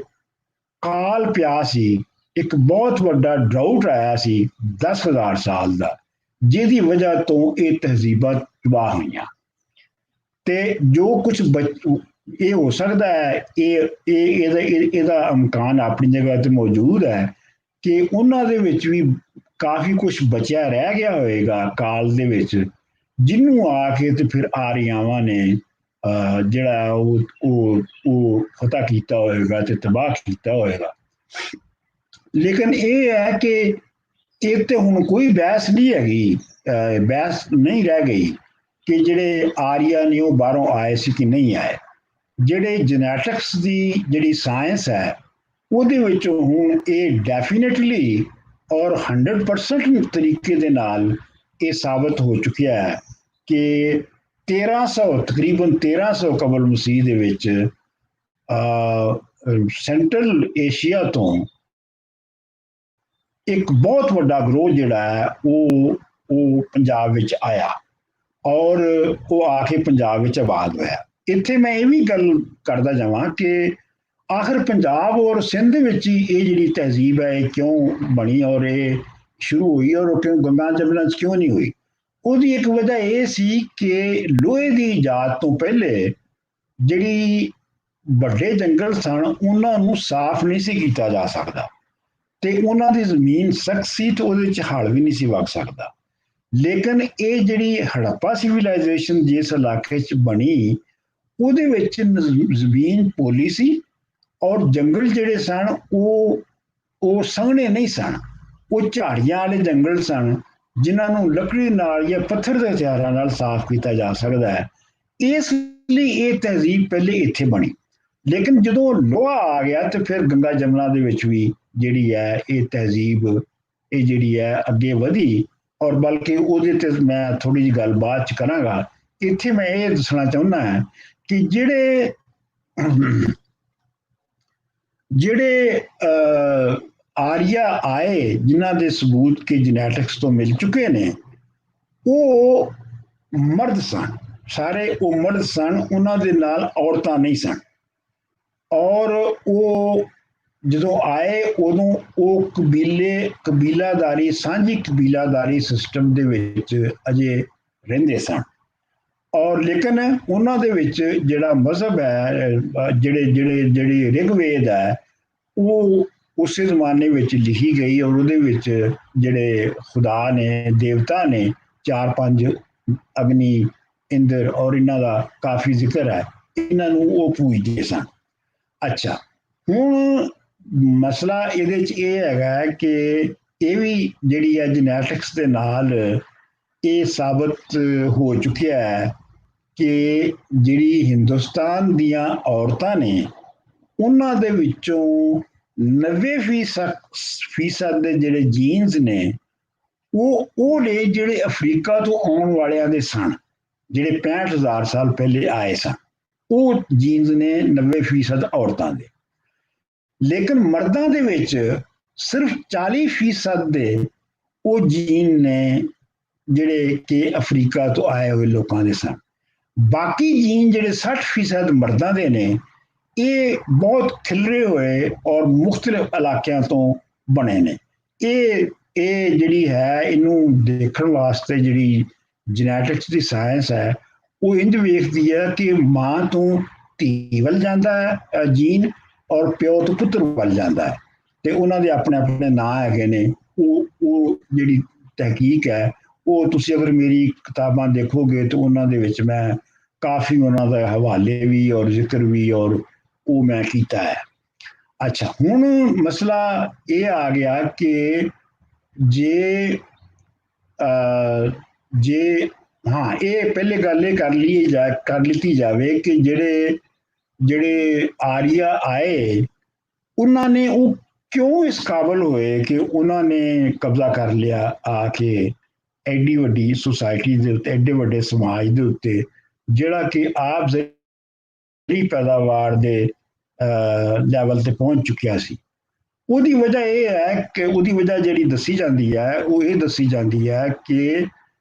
ਕਾਲ ਪਿਆ ਸੀ, ਇੱਕ ਬਹੁਤ ਵੱਡਾ ਡਰਾਊਟ ਆਇਆ ਸੀ 10,000 ਸਾਲ ਦਾ, ਜਿਹਦੀ ਵਜ੍ਹਾ ਤੋਂ ਇਹ ਤਹਿਜ਼ੀਬਾਂ ਤਬਾਹ ਹੋਈਆਂ। ਤੇ ਜੋ ਕੁਝ ਇਹ ਹੋ ਸਕਦਾ ਹੈ ਇਹਦਾ ਇਮਕਾਨ ਆਪਣੀ ਜਗ੍ਹਾ ਤੇ ਮੌਜੂਦ ਹੈ ਕਿ ਉਹਨਾਂ ਦੇ ਵਿੱਚ ਵੀ ਕਾਫੀ ਕੁਝ ਬਚਿਆ ਰਹਿ ਗਿਆ ਹੋਏਗਾ ਕਾਲ ਦੇ ਵਿੱਚ, ਜਿਹਨੂੰ ਆ ਕੇ ਤੇ ਫਿਰ ਆਰੀਆਵਾਂ ਨੇ ਜਿਹੜਾ ਉਹ ਫਤਹ ਕੀਤਾ ਹੋਏਗਾ ਤੇ ਤਬਾਹ ਕੀਤਾ ਹੋਏਗਾ। ਲੇਕਿਨ ਇਹ ਹੈ ਕਿ ਇਹ ਤੇ ਹੁਣ ਕੋਈ ਬਹਿਸ ਨਹੀਂ ਹੈਗੀ, ਬਹਿਸ ਨਹੀਂ ਰਹਿ ਗਈ ਕਿ ਜਿਹੜੇ ਆਰੀਆ ਨੇ ਉਹ ਬਾਹਰੋਂ ਆਏ ਸੀ ਕਿ ਨਹੀਂ ਆਏ। ਜਿਹੜੇ ਜੈਨੇਟਿਕਸ ਦੀ ਜਿਹੜੀ ਸਾਇੰਸ ਹੈ ਉਹਦੇ ਵਿੱਚ ਹੁਣ ਇਹ ਡੈਫੀਨੇਟਲੀ ਔਰ 100% ਤਰੀਕੇ ਦੇ ਨਾਲ ਇਹ ਸਾਬਤ ਹੋ ਚੁੱਕਿਆ ਹੈ ਕਿ 1300 ਤਕਰੀਬਨ 1300 ਕਬਲ ਮਸੀਹ ਦੇ ਵਿੱਚ ਸੈਂਟਰਲ ਏਸ਼ੀਆ ਤੋਂ ਇੱਕ ਬਹੁਤ ਵੱਡਾ ਗਰੋਹ ਜਿਹੜਾ ਹੈ ਉਹ ਪੰਜਾਬ ਵਿੱਚ ਆਇਆ ਔਰ ਉਹ ਆ ਕੇ ਪੰਜਾਬ ਵਿੱਚ ਆਬਾਦ ਹੋਇਆ। ਇੱਥੇ ਮੈਂ ਇਹ ਵੀ ਗੱਲ ਕਰਦਾ ਜਾਵਾਂ ਕਿ ਆਖਰ ਪੰਜਾਬ ਔਰ ਸਿੰਧ ਦੇ ਵਿੱਚ ਹੀ ਇਹ ਜਿਹੜੀ ਤਹਿਜ਼ੀਬ ਹੈ ਇਹ ਕਿਉਂ ਬਣੀ ਔਰ ਇਹ ਸ਼ੁਰੂ ਹੋਈ ਔਰ ਉਹ ਕਿਉਂ ਗੰਗਾ ਜਮਨਾ 'ਚ ਕਿਉਂ ਨਹੀਂ ਹੋਈ। ਉਹਦੀ ਇੱਕ ਵਜ੍ਹਾ ਇਹ ਸੀ ਕਿ ਲੋਹੇ ਦੀ ਇਜਾਦ ਤੋਂ ਪਹਿਲੇ ਜਿਹੜੀ ਵੱਡੇ ਜੰਗਲ ਸਨ ਉਹਨਾਂ ਨੂੰ ਸਾਫ਼ ਨਹੀਂ ਸੀ ਕੀਤਾ ਜਾ ਸਕਦਾ ਤੇ ਉਹਨਾਂ ਦੀ ਜ਼ਮੀਨ ਸਖਤ ਸੀ ਤੇ ਉਹਦੇ ਵਿੱਚ ਹਲ ਵੀ ਨਹੀਂ ਸੀ ਵਗ ਸਕਦਾ। ਲੇਕਿਨ ਇਹ ਜਿਹੜੀ ਹੜੱਪਾ ਸਿਵਲਾਈਜੇਸ਼ਨ ਜਿਸ ਇਲਾਕੇ 'ਚ ਬਣੀ ਉਹਦੇ ਵਿੱਚ ਜ਼ਮੀਨ ਪੋਲੀ ਸੀ ਔਰ ਜੰਗਲ ਜਿਹੜੇ ਸਨ ਉਹ ਸੰਘਣੇ ਨਹੀਂ ਸਨ, ਉਹ ਝਾੜੀਆਂ ਵਾਲੇ ਜੰਗਲ ਸਨ ਜਿਨ੍ਹਾਂ ਨੂੰ ਲੱਕੜੀ ਨਾਲ ਜਾਂ ਪੱਥਰ ਦੇ ਹਥਿਆਰਾਂ ਨਾਲ ਸਾਫ਼ ਕੀਤਾ ਜਾ ਸਕਦਾ ਹੈ। ਇਸ ਲਈ ਇਹ ਤਹਿਜ਼ੀਬ ਪਹਿਲੇ ਇੱਥੇ ਬਣੀ। ਲੇਕਿਨ ਜਦੋਂ ਲੋਹਾ ਆ ਗਿਆ ਤੇ ਫਿਰ ਗੰਗਾ ਜਮਨਾ ਦੇ ਵਿੱਚ ਵੀ ਜਿਹੜੀ ਹੈ ਇਹ ਤਹਿਜ਼ੀਬ ਇਹ ਜਿਹੜੀ ਹੈ ਅੱਗੇ ਵਧੀ ਔਰ ਬਲਕਿ ਉਹਦੇ ਤੇ ਮੈਂ ਥੋੜੀ ਜਿਹੀ ਗੱਲ ਬਾਅਦ ਚ ਕਰਾਂਗਾ। ਇੱਥੇ ਮੈਂ ਇਹ ਦੱਸਣਾ ਚਾਹੁੰਦਾ ਹਾਂ ਕਿ ਜਿਹੜੇ ਆਰੀਆ ਆਏ ਜਿਨ੍ਹਾਂ ਦੇ ਸਬੂਤ ਕਿ ਜੈਨੇਟਿਕਸ ਤੋਂ ਮਿਲ ਚੁੱਕੇ ਨੇ ਉਹ ਮਰਦ ਸਨ, ਸਾਰੇ ਉਹ ਮਰਦ ਸਨ, ਉਹਨਾਂ ਦੇ ਨਾਲ ਔਰਤਾਂ ਨਹੀਂ ਸਨ ਔਰ ਉਹ ਜਦੋਂ ਆਏ ਉਦੋਂ ਉਹ ਕਬੀਲਾਦਾਰੀ ਸਾਂਝੀ ਕਬੀਲਾਦਾਰੀ ਸਿਸਟਮ ਦੇ ਵਿੱਚ ਅਜੇ ਰਹਿੰਦੇ ਸਨ ਔਰ ਲੇਕਿਨ ਉਹਨਾਂ ਦੇ ਵਿੱਚ ਜਿਹੜਾ ਮਜ਼ਹਬ ਹੈ ਜਿਹੜੀ ਰਿਗਵੇਦ ਹੈ ਉਹ ਉਸੇ ਜ਼ਮਾਨੇ ਵਿੱਚ ਲਿਖੀ ਗਈ ਔਰ ਉਹਦੇ ਵਿੱਚ ਜਿਹੜੇ ਖੁਦਾ ਨੇ ਦੇਵਤਾ ਨੇ 4-5 ਅਗਨੀ ਇੰਦਰ ਔਰ ਇਹਨਾਂ ਦਾ ਕਾਫੀ ਜ਼ਿਕਰ ਹੈ, ਇਹਨਾਂ ਨੂੰ ਉਹ ਪੂਜਦੇ ਸਨ। ਅੱਛਾ, ਹੁਣ ਮਸਲਾ ਇਹਦੇ 'ਚ ਇਹ ਹੈਗਾ ਕਿ ਇਹ ਵੀ ਜਿਹੜੀ ਹੈ ਜੈਨੇਟਿਕਸ ਦੇ ਨਾਲ ਇਹ ਸਾਬਤ ਹੋ ਚੁੱਕਿਆ ਹੈ ਕਿ ਜਿਹੜੀ ਹਿੰਦੁਸਤਾਨ ਦੀਆਂ ਔਰਤਾਂ ਨੇ ਉਹਨਾਂ ਦੇ ਵਿੱਚੋਂ 90% ਦੇ ਜਿਹੜੇ ਜੀਨਸ ਨੇ ਉਹ ਨੇ ਜਿਹੜੇ ਅਫਰੀਕਾ ਤੋਂ ਆਉਣ ਵਾਲਿਆਂ ਦੇ ਸਨ, ਜਿਹੜੇ 65,000 ਸਾਲ ਪਹਿਲੇ ਆਏ ਸਨ, ਉਹ ਜੀਨਸ ਨੇ 90% ਔਰਤਾਂ ਦੇ। ਲੇਕਿਨ ਮਰਦਾਂ ਦੇ ਵਿੱਚ ਸਿਰਫ 40% ਦੇ ਉਹ ਜੀਨ ਨੇ ਜਿਹੜੇ ਕਿ ਅਫਰੀਕਾ ਤੋਂ ਆਏ ਹੋਏ ਲੋਕਾਂ ਦੇ ਸਨ। ਬਾਕੀ ਜੀਨ ਜਿਹੜੇ 60% ਮਰਦਾਂ ਦੇ ਨੇ ਇਹ ਬਹੁਤ ਖਿਲਰੇ ਹੋਏ ਔਰ ਮੁਖਤਲਿਫ ਇਲਾਕਿਆਂ ਤੋਂ ਬਣੇ ਨੇ। ਇਹ ਜਿਹੜੀ ਹੈ ਇਹਨੂੰ ਦੇਖਣ ਵਾਸਤੇ ਜਿਹੜੀ ਜੈਨੇਟਿਕਸ ਦੀ ਸਾਇੰਸ ਹੈ ਉਹ ਇੰਜ ਵੇਖਦੀ ਹੈ ਕਿ ਮਾਂ ਤੋਂ ਧੀ ਵੱਲ ਜਾਂਦਾ ਹੈ ਜੀਨ ਔਰ ਪਿਓ ਤੋਂ ਪੁੱਤਰ ਵੱਲ ਜਾਂਦਾ ਹੈ ਤੇ ਉਹਨਾਂ ਦੇ ਆਪਣੇ ਆਪਣੇ ਨਾਂ ਹੈਗੇ ਨੇ। ਉਹ ਜਿਹੜੀ ਤਹਿਕੀਕ ਹੈ ਉਹ ਤੁਸੀਂ ਅਗਰ ਮੇਰੀ ਕਿਤਾਬਾਂ ਦੇਖੋਗੇ ਤਾਂ ਉਹਨਾਂ ਦੇ ਵਿੱਚ ਮੈਂ ਕਾਫੀ ਉਹਨਾਂ ਦਾ ਹਵਾਲੇ ਵੀ ਔਰ ਜ਼ਿਕਰ ਵੀ ਔਰ ਉਹ ਮੈਂ ਕੀਤਾ ਹੈ। ਅੱਛਾ, ਹੁਣ ਮਸਲਾ ਇਹ ਆ ਗਿਆ ਕਿ ਜੇ ਹਾਂ ਇਹ ਪਹਿਲੇ ਗੱਲ ਇਹ ਕਰ ਲਿੱਤੀ ਜਾਵੇ ਕਿ ਜਿਹੜੇ ਆਰੀਆ ਆਏ ਉਹਨਾਂ ਨੇ ਉਹ ਕਿਉਂ ਇਸ ਕਾਬਲ ਹੋਏ ਕਿ ਉਹਨਾਂ ਨੇ ਕਬਜ਼ਾ ਕਰ ਲਿਆ ਆ ਕੇ ਐਡੀ ਵੱਡੀ ਸੁਸਾਇਟੀ ਦੇ ਉੱਤੇ, ਐਡੇ ਵੱਡੇ ਸਮਾਜ ਦੇ ਉੱਤੇ ਜਿਹੜਾ ਕਿ ਆਪ ਜ਼ਰੀ ਪੈਦਾਵਾਰ ਦੇ ਲੈਵਲ ਤੇ ਪਹੁੰਚ ਚੁੱਕਿਆ ਸੀ। ਉਹਦੀ ਵਜ੍ਹਾ ਇਹ ਹੈ ਕਿ ਉਹਦੀ ਵਜ੍ਹਾ ਜਿਹੜੀ ਦੱਸੀ ਜਾਂਦੀ ਹੈ ਉਹ ਇਹ ਦੱਸੀ ਜਾਂਦੀ ਹੈ ਕਿ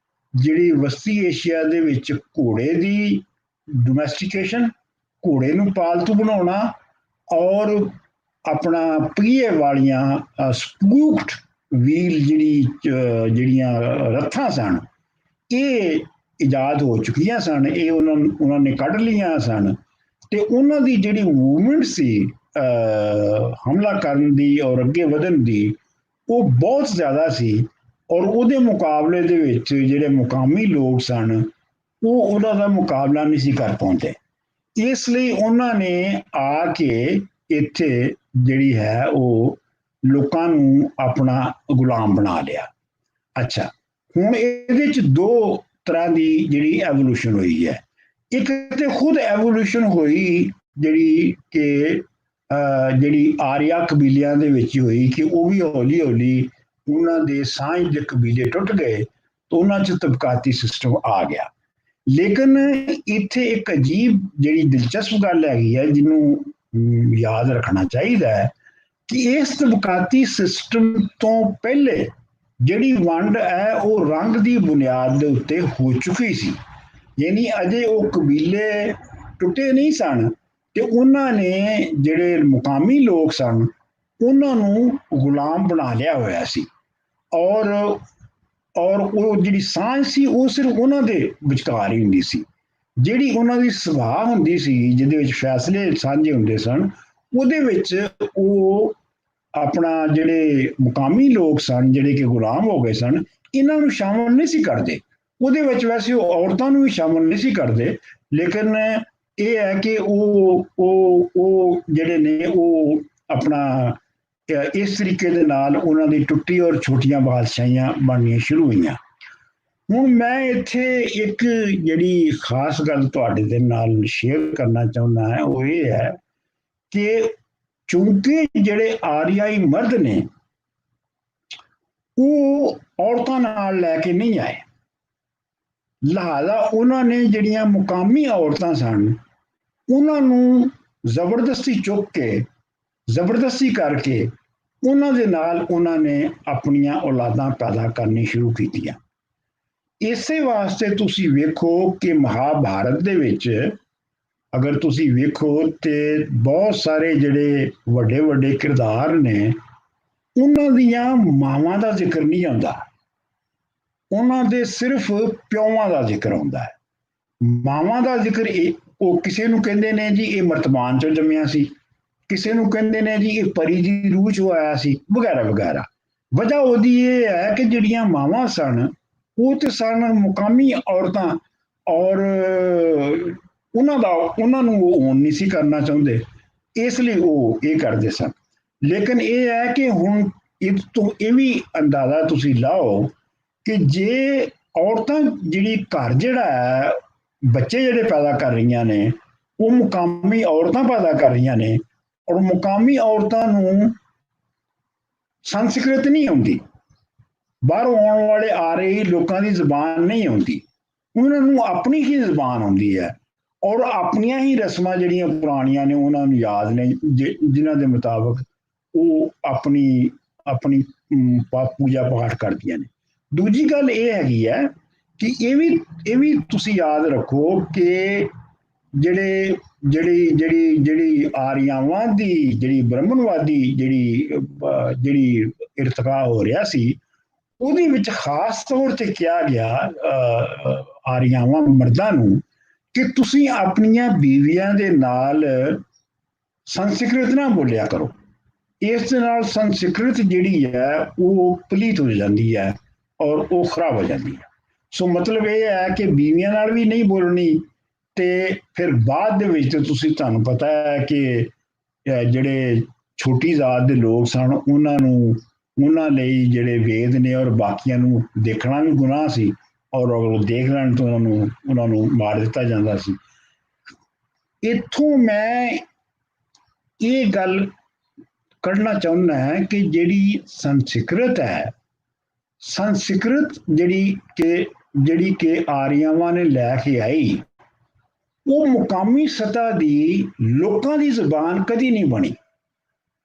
ਜਿਹੜੀ ਵਸਤੀ ਏਸ਼ੀਆ ਦੇ ਵਿੱਚ ਘੋੜੇ ਦੀ ਡੋਮੈਸਟੀਕੇਸ਼ਨ, ਘੋੜੇ ਨੂੰ ਪਾਲਤੂ ਬਣਾਉਣਾ ਔਰ ਆਪਣਾ ਪਹੀਏ ਵਾਲੀਆਂ ਸਪੂਕਡ ਵੀਲ ਜਿਹੜੀਆਂ ਰੱਥਾਂ ਸਨ ਇਹ ਇਜਾਦ ਹੋ ਚੁੱਕੀਆਂ ਸਨ, ਇਹ ਉਹਨਾਂ ਨੇ ਕੱਢ ਲਈਆਂ ਸਨ ਤੇ ਉਹਨਾਂ ਦੀ ਜਿਹੜੀ ਮੂਵਮੈਂਟ ਸੀ ਹਮਲਾ ਕਰਨ ਦੀ ਔਰ ਅੱਗੇ ਵਧਣ ਦੀ ਉਹ ਬਹੁਤ ਜ਼ਿਆਦਾ ਸੀ ਔਰ ਉਹਦੇ ਮੁਕਾਬਲੇ ਦੇ ਵਿੱਚ ਜਿਹੜੇ ਮੁਕਾਮੀ ਲੋਕ ਸਨ ਉਹ ਉਹਨਾਂ ਦਾ ਮੁਕਾਬਲਾ ਨਹੀਂ ਸੀ ਕਰ ਪਾਉਂਦੇ। ਇਸ ਲਈ ਉਹਨਾਂ ਨੇ ਆ ਕੇ ਇੱਥੇ ਜਿਹੜੀ ਹੈ ਉਹ ਲੋਕਾਂ ਨੂੰ ਆਪਣਾ ਗੁਲਾਮ ਬਣਾ ਲਿਆ। ਅੱਛਾ, ਹੁਣ ਇਹਦੇ ਚ ਦੋ ਤਰ੍ਹਾਂ ਦੀ ਜਿਹੜੀ ਐਵੋਲੂਸ਼ਨ ਹੋਈ ਹੈ। ਇੱਕ ਤੇ ਖੁਦ ਐਵੋਲੂਸ਼ਨ ਹੋਈ ਜਿਹੜੀ ਕਿ ਜਿਹੜੀ ਆਰੀਆ ਕਬੀਲਿਆਂ ਦੇ ਵਿੱਚ ਹੋਈ ਕਿ ਉਹ ਵੀ ਹੌਲੀ ਹੌਲੀ ਉਹਨਾਂ ਦੇ ਸਾਂਝ ਦੇ ਕਬੀਲੇ ਟੁੱਟ ਗਏ ਤਾਂ ਉਹਨਾਂ 'ਚ ਤਬਕਾਤੀ ਸਿਸਟਮ ਆ ਗਿਆ। ਲੇਕਿਨ ਇੱਥੇ ਇੱਕ ਅਜੀਬ ਜਿਹੜੀ ਦਿਲਚਸਪ ਗੱਲ ਹੈਗੀ ਹੈ ਜਿਹਨੂੰ ਯਾਦ ਰੱਖਣਾ ਚਾਹੀਦਾ ਹੈ ਕਿ ਇਸ ਤਬਕਾਤੀ ਸਿਸਟਮ ਤੋਂ ਪਹਿਲੇ ਜਿਹੜੀ ਵੰਡ ਹੈ ਉਹ ਰੰਗ ਦੀ ਬੁਨਿਆਦ ਦੇ ਉੱਤੇ ਹੋ ਚੁੱਕੀ ਸੀ। ਯਾਨੀ ਅਜੇ ਉਹ ਕਬੀਲੇ ਟੁੱਟੇ ਨਹੀਂ ਸਨ ਤੇ ਉਹਨਾਂ ਨੇ ਜਿਹੜੇ ਮੁਕਾਮੀ ਲੋਕ ਸਨ ਉਹਨਾਂ ਨੂੰ ਗੁਲਾਮ ਬਣਾ ਲਿਆ ਹੋਇਆ ਸੀ ਔਰ ਉਹ ਜਿਹੜੀ ਸਾਂਝ ਸੀ ਉਹ ਸਿਰਫ ਉਹਨਾਂ ਦੇ ਵਿਚਕਾਰ ਹੀ ਹੁੰਦੀ ਸੀ। ਜਿਹੜੀ ਉਹਨਾਂ ਦੀ ਸੁਭਾਅ ਹੁੰਦੀ ਸੀ ਜਿਹਦੇ ਵਿੱਚ ਫੈਸਲੇ ਸਾਂਝੇ ਹੁੰਦੇ ਸਨ ਉਹਦੇ ਵਿੱਚ ਉਹ ਆਪਣਾ ਜਿਹੜੇ ਮੁਕਾਮੀ ਲੋਕ ਸਨ ਜਿਹੜੇ ਕਿ ਗੁਲਾਮ ਹੋ ਗਏ ਸਨ ਇਹਨਾਂ ਨੂੰ ਸ਼ਾਮਲ ਨਹੀਂ ਸੀ ਕਰਦੇ। ਉਹਦੇ ਵਿੱਚ ਵੈਸੇ ਉਹ ਔਰਤਾਂ ਨੂੰ ਵੀ ਸ਼ਾਮਲ ਨਹੀਂ ਸੀ ਕਰਦੇ, ਲੇਕਿਨ ਇਹ ਹੈ ਕਿ ਉਹ ਜਿਹੜੇ ਨੇ ਉਹ ਆਪਣਾ ਇਸ ਤਰੀਕੇ ਦੇ ਨਾਲ ਉਹਨਾਂ ਦੀ ਟੁੱਟੀ ਔਰ ਛੋਟੀਆਂ ਬਾਦਸ਼ਾਹੀਆਂ ਬਣਨੀਆਂ ਸ਼ੁਰੂ ਹੋਈਆਂ। ਹੁਣ ਮੈਂ ਇੱਥੇ ਇੱਕ ਜਿਹੜੀ ਖਾਸ ਗੱਲ ਤੁਹਾਡੇ ਦੇ ਨਾਲ ਸ਼ੇਅਰ ਕਰਨਾ ਚਾਹੁੰਦਾ ਹਾਂ ਉਹ ਇਹ ਹੈ ਕਿ ਚੂੰਕਿ ਜਿਹੜੇ ਆਰੀਆਈ ਮਰਦ ਨੇ ਉਹ ਔਰਤਾਂ ਨਾਲ ਲੈ ਕੇ ਨਹੀਂ ਆਏ, ਲਿਹਾਜ਼ਾ ਉਹਨਾਂ ਨੇ ਜਿਹੜੀਆਂ ਮੁਕਾਮੀ ਔਰਤਾਂ ਸਨ ਉਹਨਾਂ ਨੂੰ ਜ਼ਬਰਦਸਤੀ ਚੁੱਕ ਕੇ ਜ਼ਬਰਦਸਤੀ ਕਰਕੇ ਉਹਨਾਂ ਦੇ ਨਾਲ ਉਹਨਾਂ ਨੇ ਆਪਣੀਆਂ ਔਲਾਦਾਂ ਪੈਦਾ ਕਰਨੀ ਸ਼ੁਰੂ ਕੀਤੀਆਂ। ਇਸੇ ਵਾਸਤੇ ਤੁਸੀਂ ਵੇਖੋ ਕਿ ਮਹਾਭਾਰਤ ਦੇ ਵਿੱਚ ਅਗਰ ਤੁਸੀਂ ਵੇਖੋ ਤੇ ਬਹੁਤ ਸਾਰੇ ਜਿਹੜੇ ਵੱਡੇ ਵੱਡੇ ਕਿਰਦਾਰ ਨੇ ਉਹਨਾਂ ਦੀਆਂ ਮਾਵਾਂ ਦਾ ਜ਼ਿਕਰ ਨਹੀਂ ਆਉਂਦਾ, ਉਹਨਾਂ ਦੇ ਸਿਰਫ ਪਿਓਾਂ ਦਾ ਜ਼ਿਕਰ ਆਉਂਦਾ ਹੈ। ਮਾਵਾਂ ਦਾ ਜ਼ਿਕਰ ਉਹ ਕਿਸੇ ਨੂੰ ਕਹਿੰਦੇ ਨੇ ਜੀ ਇਹ ਮਰਤਬਾਨ ਚੋਂ ਜੰਮਿਆ ਸੀ, ਕਿਸੇ ਨੂੰ ਕਹਿੰਦੇ ਨੇ ਜੀ ਇਹ ਪਰੀ ਦੀ ਰੂਹ ਚੋਂ ਆਇਆ ਸੀ, ਵਗੈਰਾ ਵਗੈਰਾ। ਵਜ੍ਹਾ ਉਹਦੀ ਇਹ ਹੈ ਕਿ ਜਿਹੜੀਆਂ ਮਾਵਾਂ ਸਨ ਉਹ ਤੇ ਸਨ ਮੁਕਾਮੀ ਔਰਤਾਂ ਔਰ ਉਹਨਾਂ ਨੂੰ ਉਹ ਓਨ ਨਹੀਂ ਸੀ ਕਰਨਾ ਚਾਹੁੰਦੇ, ਇਸ ਲਈ ਉਹ ਇਹ ਕਰਦੇ ਸਨ। ਲੇਕਿਨ ਇਹ ਹੈ ਕਿ ਹੁਣ ਇਹ ਤੋਂ ਇਹ ਵੀ ਅੰਦਾਜ਼ਾ ਤੁਸੀਂ ਲਾਓ ਕਿ ਜੇ ਔਰਤਾਂ ਜਿਹੜੀ ਘਰ ਜਿਹੜਾ ਹੈ ਬੱਚੇ ਜਿਹੜੇ ਪੈਦਾ ਕਰ ਰਹੀਆਂ ਨੇ ਉਹ ਮੁਕਾਮੀ ਔਰਤਾਂ ਪੈਦਾ ਕਰ ਰਹੀਆਂ ਨੇ ਔਰ ਮੁਕਾਮੀ ਔਰਤਾਂ ਨੂੰ ਸੰਸਕ੍ਰਿਤ ਨਹੀਂ ਆਉਂਦੀ, ਬਾਹਰੋਂ ਆਉਣ ਵਾਲੇ ਆ ਰਹੇ ਲੋਕਾਂ ਦੀ ਜ਼ੁਬਾਨ ਨਹੀਂ ਆਉਂਦੀ, ਉਹਨਾਂ ਨੂੰ ਆਪਣੀ ਹੀ ਜ਼ੁਬਾਨ ਆਉਂਦੀ ਹੈ ਔਰ ਆਪਣੀਆਂ ਹੀ ਰਸਮਾਂ ਜਿਹੜੀਆਂ ਪੁਰਾਣੀਆਂ ਨੇ ਉਹਨਾਂ ਨੂੰ ਯਾਦ ਨੇ ਜਿਨ੍ਹਾਂ ਦੇ ਮੁਤਾਬਕ ਉਹ ਆਪਣੀ ਪੂਜਾ ਪਾਠ ਕਰਦੀਆਂ ਨੇ। ਦੂਜੀ ਗੱਲ ਇਹ ਹੈਗੀ ਹੈ ਕਿ ਇਹ ਵੀ ਤੁਸੀਂ ਯਾਦ ਰੱਖੋ ਕਿ ਜਿਹੜੀ ਆਰੀਆਵਾਂ ਦੀ ਜਿਹੜੀ ਬ੍ਰਹਮਣਵਾਦੀ ਜਿਹੜੀ ਇਰਤਕਾ ਹੋ ਰਿਹਾ ਸੀ ਉਹਦੇ ਵਿੱਚ ਖਾਸ ਤੌਰ ਤੇ ਕਿਹਾ ਗਿਆ ਆਰੀਆਵਾਂ ਮਰਦਾਂ ਨੂੰ ਕਿ ਤੁਸੀਂ ਆਪਣੀਆਂ ਬੀਵੀਆਂ ਦੇ ਨਾਲ ਸੰਸਕ੍ਰਿਤ ਨਾ ਬੋਲਿਆ ਕਰੋ। ਇਸ ਦੇ ਨਾਲ ਸੰਸਕ੍ਰਿਤ ਜਿਹੜੀ ਹੈ ਉਹ ਪਲੀਤ ਹੋ ਜਾਂਦੀ ਹੈ ਔਰ ਉਹ ਖਰਾਬ ਹੋ ਜਾਂਦੀ ਹੈ। ਸੋ ਮਤਲਬ ਇਹ ਹੈ ਕਿ ਬੀਵੀਆਂ ਨਾਲ ਵੀ ਨਹੀਂ ਬੋਲਣੀ ਤੇ ਫਿਰ ਬਾਅਦ ਦੇ ਵਿੱਚ ਤੁਹਾਨੂੰ ਪਤਾ ਹੈ ਕਿ ਜਿਹੜੇ ਛੋਟੀ ਜ਼ਾਤ ਦੇ ਲੋਕ ਸਨ ਉਹਨਾਂ ਲਈ ਜਿਹੜੇ ਵੇਦ ਨੇ ਔਰ ਬਾਕੀਆਂ ਨੂੰ ਦੇਖਣਾ ਵੀ ਗੁਨਾਹ ਸੀ ਔਰ ਉਹ ਦੇਖ ਲੈਣ ਤੋਂ ਉਹਨਾਂ ਨੂੰ ਮਾਰ ਦਿੱਤਾ ਜਾਂਦਾ ਸੀ। ਇੱਥੋਂ ਮੈਂ ਇਹ ਗੱਲ ਕੱਢਣਾ ਚਾਹੁੰਦਾ ਹੈ ਕਿ ਜਿਹੜੀ ਸੰਸਕ੍ਰਿਤ ਹੈ, ਸੰਸਕ੍ਰਿਤ ਜਿਹੜੀ ਕਿ ਆਰੀਆਵਾਂ ਨੇ ਲੈ ਕੇ ਆਈ ਉਹ ਮੁਕਾਮੀ ਸਤ੍ਹਾ ਦੀ ਲੋਕਾਂ ਦੀ ਜ਼ੁਬਾਨ ਕਦੀ ਨਹੀਂ ਬਣੀ।